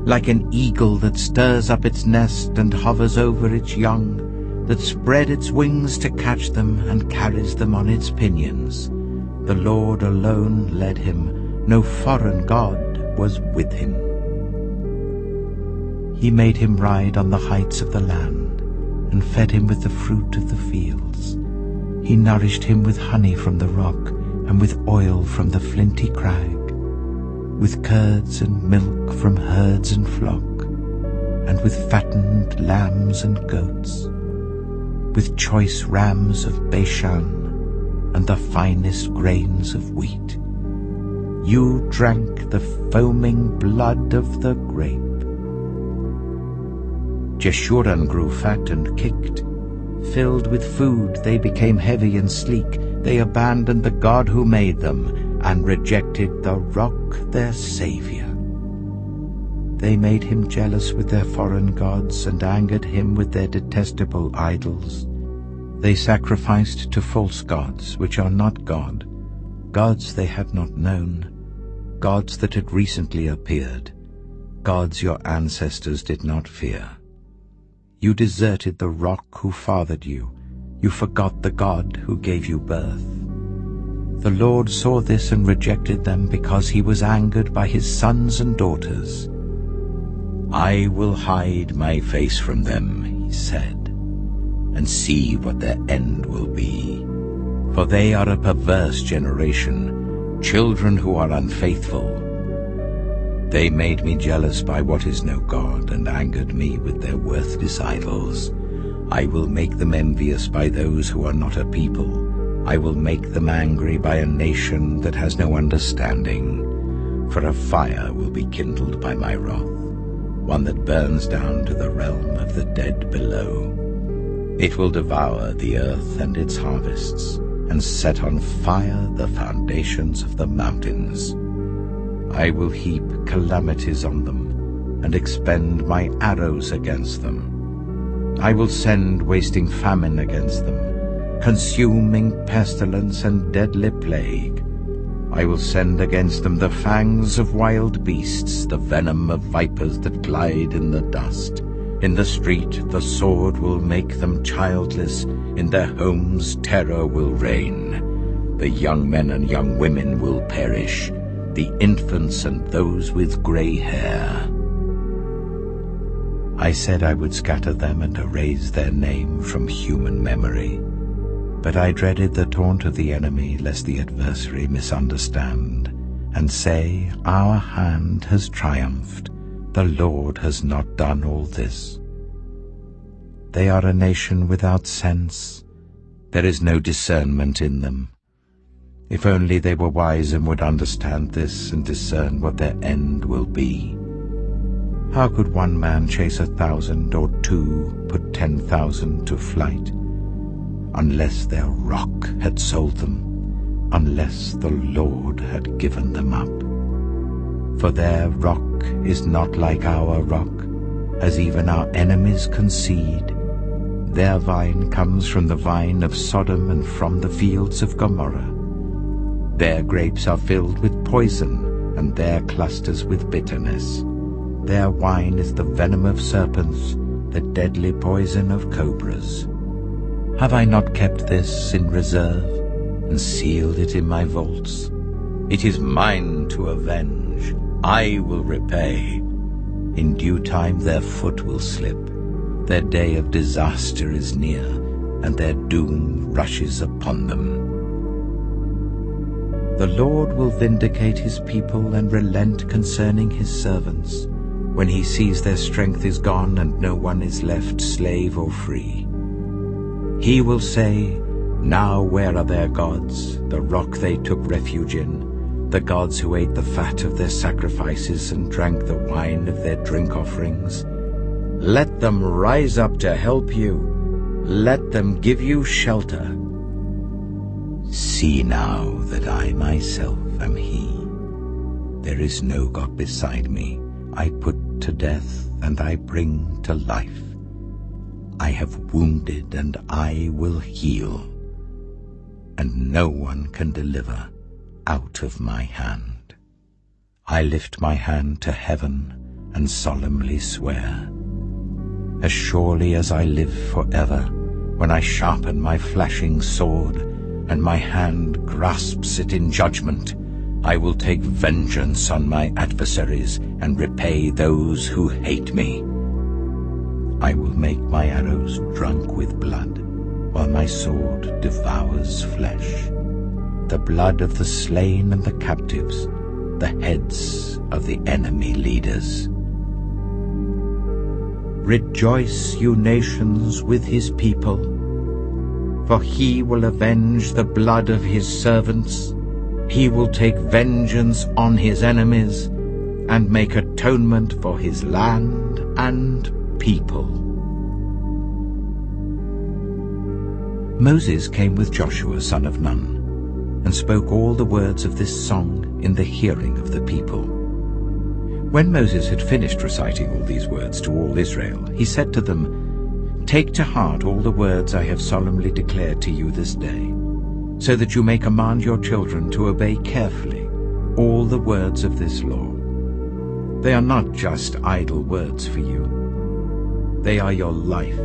Like an eagle that stirs up its nest and hovers over its young, that spread its wings to catch them and carries them on its pinions. The Lord alone led him, no foreign god was with him. He made him ride on the heights of the land, and fed him with the fruit of the fields. He nourished him with honey from the rock, and with oil from the flinty crag, with curds and milk from herds and flock, and with fattened lambs and goats, with choice rams of Bashan, and the finest grains of wheat. You drank the foaming blood of the grape. Jeshurun grew fat and kicked. Filled with food, they became heavy and sleek. They abandoned the God who made them, and rejected the rock, their Savior. They made him jealous with their foreign gods, and angered him with their detestable idols. They sacrificed to false gods, which are not God, gods they had not known, gods that had recently appeared, gods your ancestors did not fear. You deserted the rock who fathered you. You forgot the God who gave you birth. The Lord saw this and rejected them because he was angered by his sons and daughters. I will hide my face from them, he said, and see what their end will be. For they are a perverse generation, children who are unfaithful. They made me jealous by what is no God, and angered me with their worthless idols. I will make them envious by those who are not a people. I will make them angry by a nation that has no understanding. For a fire will be kindled by my wrath, one that burns down to the realm of the dead below. It will devour the earth and its harvests, and set on fire the foundations of the mountains. I will heap calamities on them, and expend my arrows against them. I will send wasting famine against them, consuming pestilence and deadly plague. I will send against them the fangs of wild beasts, the venom of vipers that glide in the dust. In the street the sword will make them childless, in their homes terror will reign. The young men and young women will perish, the infants and those with grey hair. I said I would scatter them and erase their name from human memory. But I dreaded the taunt of the enemy, lest the adversary misunderstand, and say, our hand has triumphed, the Lord has not done all this. They are a nation without sense, there is no discernment in them. If only they were wise and would understand this and discern what their end will be. How could one man chase 1,000 or two put 10,000 to flight? Unless their rock had sold them, unless the Lord had given them up. For their rock is not like our rock, as even our enemies concede. Their vine comes from the vine of Sodom and from the fields of Gomorrah. Their grapes are filled with poison, and their clusters with bitterness. Their wine is the venom of serpents, the deadly poison of cobras. Have I not kept this in reserve, and sealed it in my vaults? It is mine to avenge, I will repay. In due time their foot will slip, their day of disaster is near, and their doom rushes upon them. The Lord will vindicate his people and relent concerning his servants, when he sees their strength is gone and no one is left slave or free. He will say, now where are their gods, the rock they took refuge in, the gods who ate the fat of their sacrifices and drank the wine of their drink offerings? Let them rise up to help you. Let them give you shelter. See now that I myself am he. There is no God beside me. I put to death, and I bring to life. I have wounded, and I will heal, and no one can deliver out of my hand. I lift my hand to heaven and solemnly swear, as surely as I live forever, when I sharpen my flashing sword, and my hand grasps it in judgment, I will take vengeance on my adversaries and repay those who hate me. I will make my arrows drunk with blood, while my sword devours flesh, the blood of the slain and the captives, the heads of the enemy leaders. Rejoice, you nations, with his people, for he will avenge the blood of his servants. He will take vengeance on his enemies and make atonement for his land and people. Moses came with Joshua son of Nun, and spoke all the words of this song in the hearing of the people. When Moses had finished reciting all these words to all Israel, he said to them, "Take to heart all the words I have solemnly declared to you this day, so that you may command your children to obey carefully all the words of this law. They are not just idle words for you. They are your life.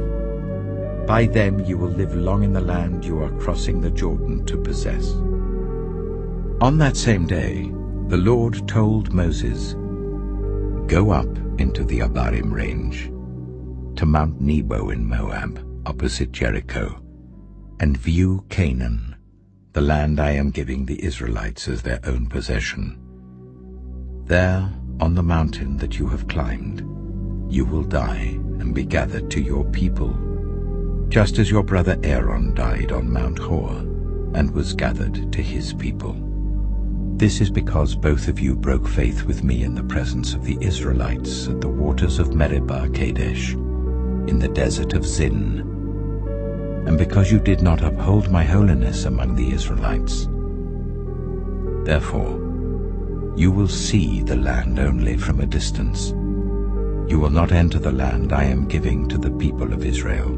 By them you will live long in the land you are crossing the Jordan to possess." On that same day, the Lord told Moses, "Go up into the Abarim range, to Mount Nebo in Moab, opposite Jericho, and view Canaan, the land I am giving the Israelites as their own possession. There, on the mountain that you have climbed, you will die and be gathered to your people, just as your brother Aaron died on Mount Hor and was gathered to his people. This is because both of you broke faith with me in the presence of the Israelites at the waters of Meribah Kadesh, in the desert of Zin, and because you did not uphold my holiness among the Israelites. Therefore, you will see the land only from a distance. You will not enter the land I am giving to the people of Israel."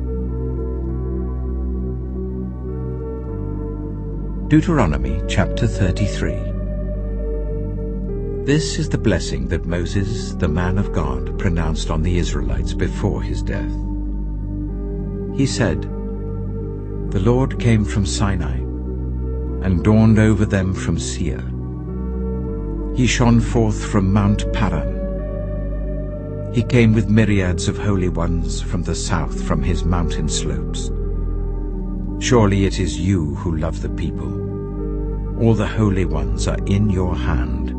Deuteronomy chapter 33. This is the blessing that Moses, the man of God, pronounced on the Israelites before his death. He said, "The Lord came from Sinai and dawned over them from Seir. He shone forth from Mount Paran. He came with myriads of holy ones from the south, from his mountain slopes. Surely it is you who love the people. All the holy ones are in your hand.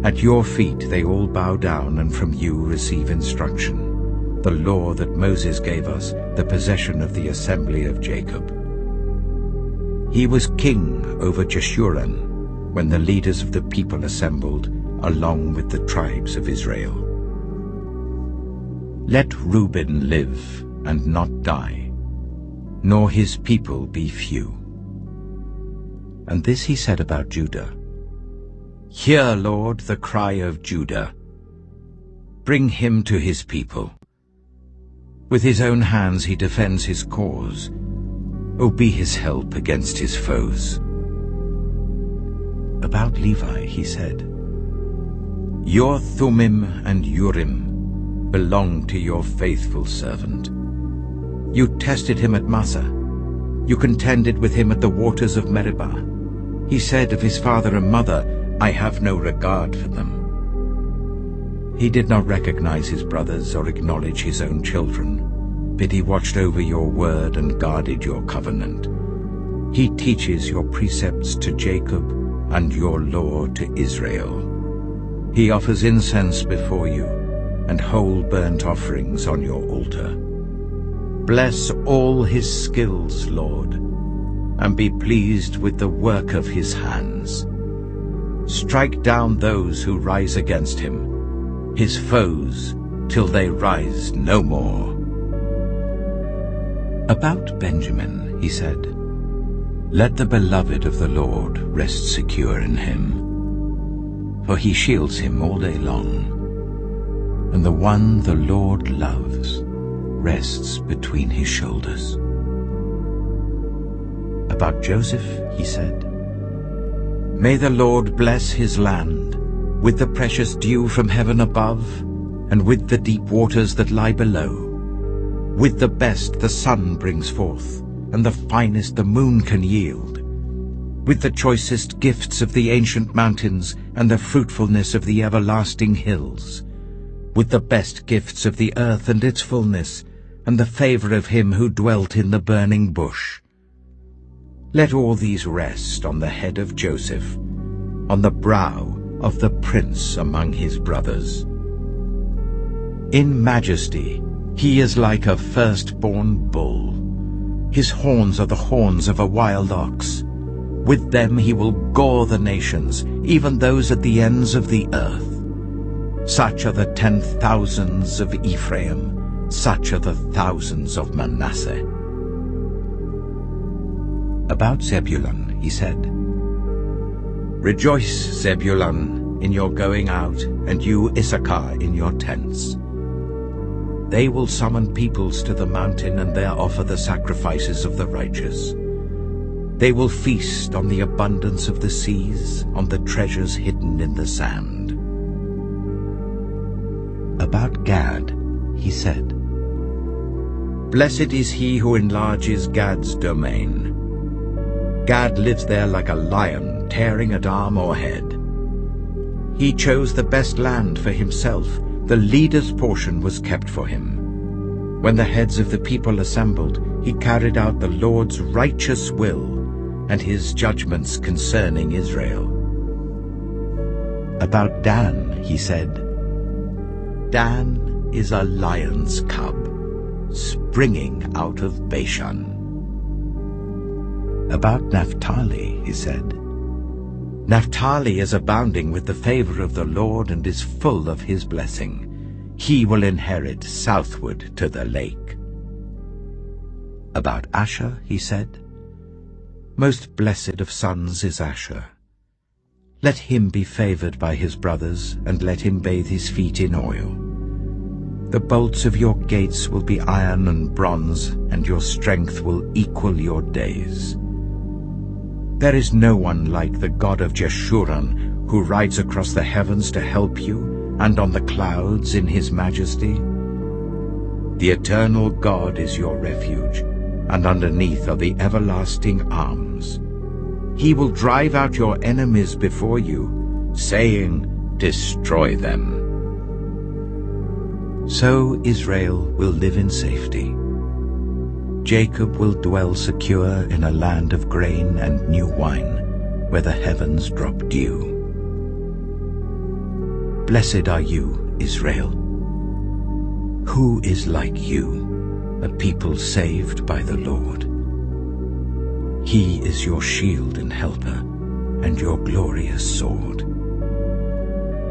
At your feet they all bow down, and from you receive instruction, the law that Moses gave us, the possession of the assembly of Jacob. He was king over Jeshurun when the leaders of the people assembled, along with the tribes of Israel. Let Reuben live and not die, nor his people be few." And this he said about Judah, "Hear, Lord, the cry of Judah. Bring him to his people. With his own hands he defends his cause. O be his help against his foes." About Levi he said, "Your Thummim and Urim belong to your faithful servant. You tested him at Massah. You contended with him at the waters of Meribah. He said of his father and mother, 'I have no regard for them.' He did not recognize his brothers or acknowledge his own children, but he watched over your word and guarded your covenant. He teaches your precepts to Jacob and your law to Israel. He offers incense before you and whole burnt offerings on your altar. Bless all his skills, Lord, and be pleased with the work of his hands. Strike down those who rise against him, his foes, till they rise no more." About Benjamin he said, "Let the beloved of the Lord rest secure in him. for he shields him all day long. And the one the Lord loves rests between his shoulders. About Joseph he said, "May the Lord bless his land with the precious dew from heaven above, and with the deep waters that lie below. With the best the sun brings forth, and the finest the moon can yield. With the choicest gifts of the ancient mountains, and the fruitfulness of the everlasting hills. With the best gifts of the earth and its fullness, and the favor of him who dwelt in the burning bush. Let all these rest on the head of Joseph, on the brow of the prince among his brothers. In majesty he is like a firstborn bull. His horns are the horns of a wild ox. With them he will gore the nations, even those at the ends of the earth. Such are the 10,000s of Ephraim, such are the thousands of Manasseh." About Zebulun he said, "Rejoice, Zebulun, in your going out, and you, Issachar, in your tents. They will summon peoples to the mountain, and there offer the sacrifices of the righteous. They will feast on the abundance of the seas, on the treasures hidden in the sand." About Gad he said, "Blessed is he who enlarges Gad's domain. Gad lives there like a lion, tearing at arm or head. He chose the best land for himself. The leader's portion was kept for him. When the heads of the people assembled, he carried out the Lord's righteous will and his judgments concerning Israel." About Dan he said, "Dan is a lion's cub, springing out of Bashan." About Naphtali he said, "Naphtali is abounding with the favor of the Lord and is full of his blessing. He will inherit southward to the lake." About Asher he said, "Most blessed of sons is Asher. Let him be favored by his brothers, and let him bathe his feet in oil. The bolts of your gates will be iron and bronze, and your strength will equal your days. There is no one like the God of Jeshurun, who rides across the heavens to help you, and on the clouds in his majesty. The eternal God is your refuge, and underneath are the everlasting arms. He will drive out your enemies before you, saying, 'Destroy them.' So Israel will live in safety. Jacob will dwell secure in a land of grain and new wine, where the heavens drop dew. Blessed are you, Israel. Who is like you, a people saved by the Lord? He is your shield and helper, and your glorious sword.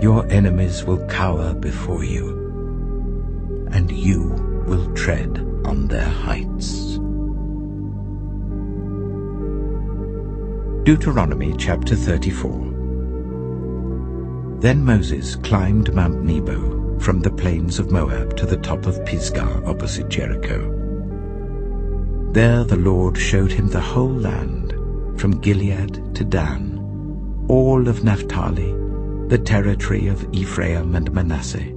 Your enemies will cower before you, and you will tread on their heights." Deuteronomy chapter 34. Then Moses climbed Mount Nebo from the plains of Moab to the top of Pisgah opposite Jericho. There the Lord showed him the whole land, from Gilead to Dan, all of Naphtali, the territory of Ephraim and Manasseh,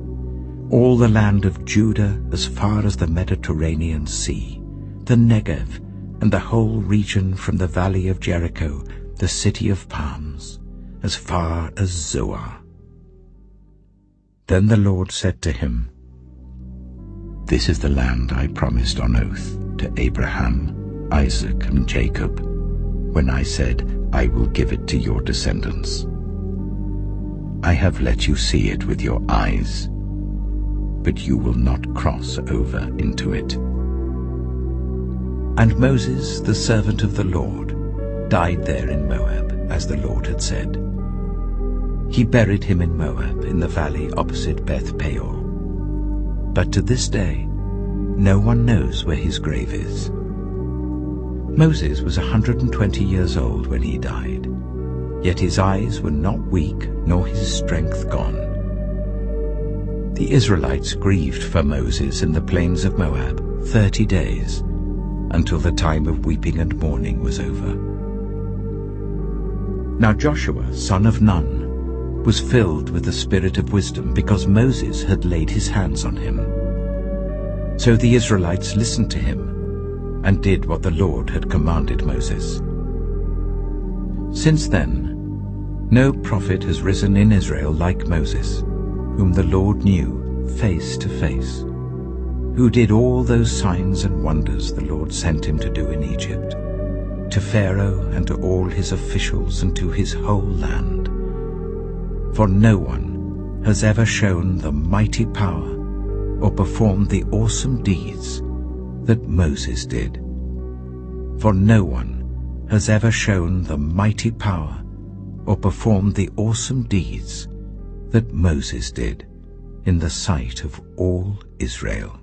all the land of Judah as far as the Mediterranean Sea, the Negev, and the whole region from the valley of Jericho, the city of palms, as far as Zoar. Then the Lord said to him, "This is the land I promised on oath to Abraham, Isaac, and Jacob, when I said, 'I will give it to your descendants.' I have let you see it with your eyes, but you will not cross over into it." And Moses, the servant of the Lord, died there in Moab, as the Lord had said. He buried him in Moab, in the valley opposite Beth Peor. But to this day, no one knows where his grave is. Moses was 120 years old when he died. Yet his eyes were not weak, nor his strength gone. The Israelites grieved for Moses in the plains of Moab 30 days, until the time of weeping and mourning was over. Now Joshua, son of Nun, was filled with the spirit of wisdom, because Moses had laid his hands on him. So the Israelites listened to him, and did what the Lord had commanded Moses. Since then, no prophet has risen in Israel like Moses, whom the Lord knew face to face, who did all those signs and wonders the Lord sent him to do in Egypt, to Pharaoh and to all his officials and to his whole land. For no one has ever shown the mighty power or performed the awesome deeds that Moses did. For no one has ever shown the mighty power or performed the awesome deeds that Moses did in the sight of all Israel.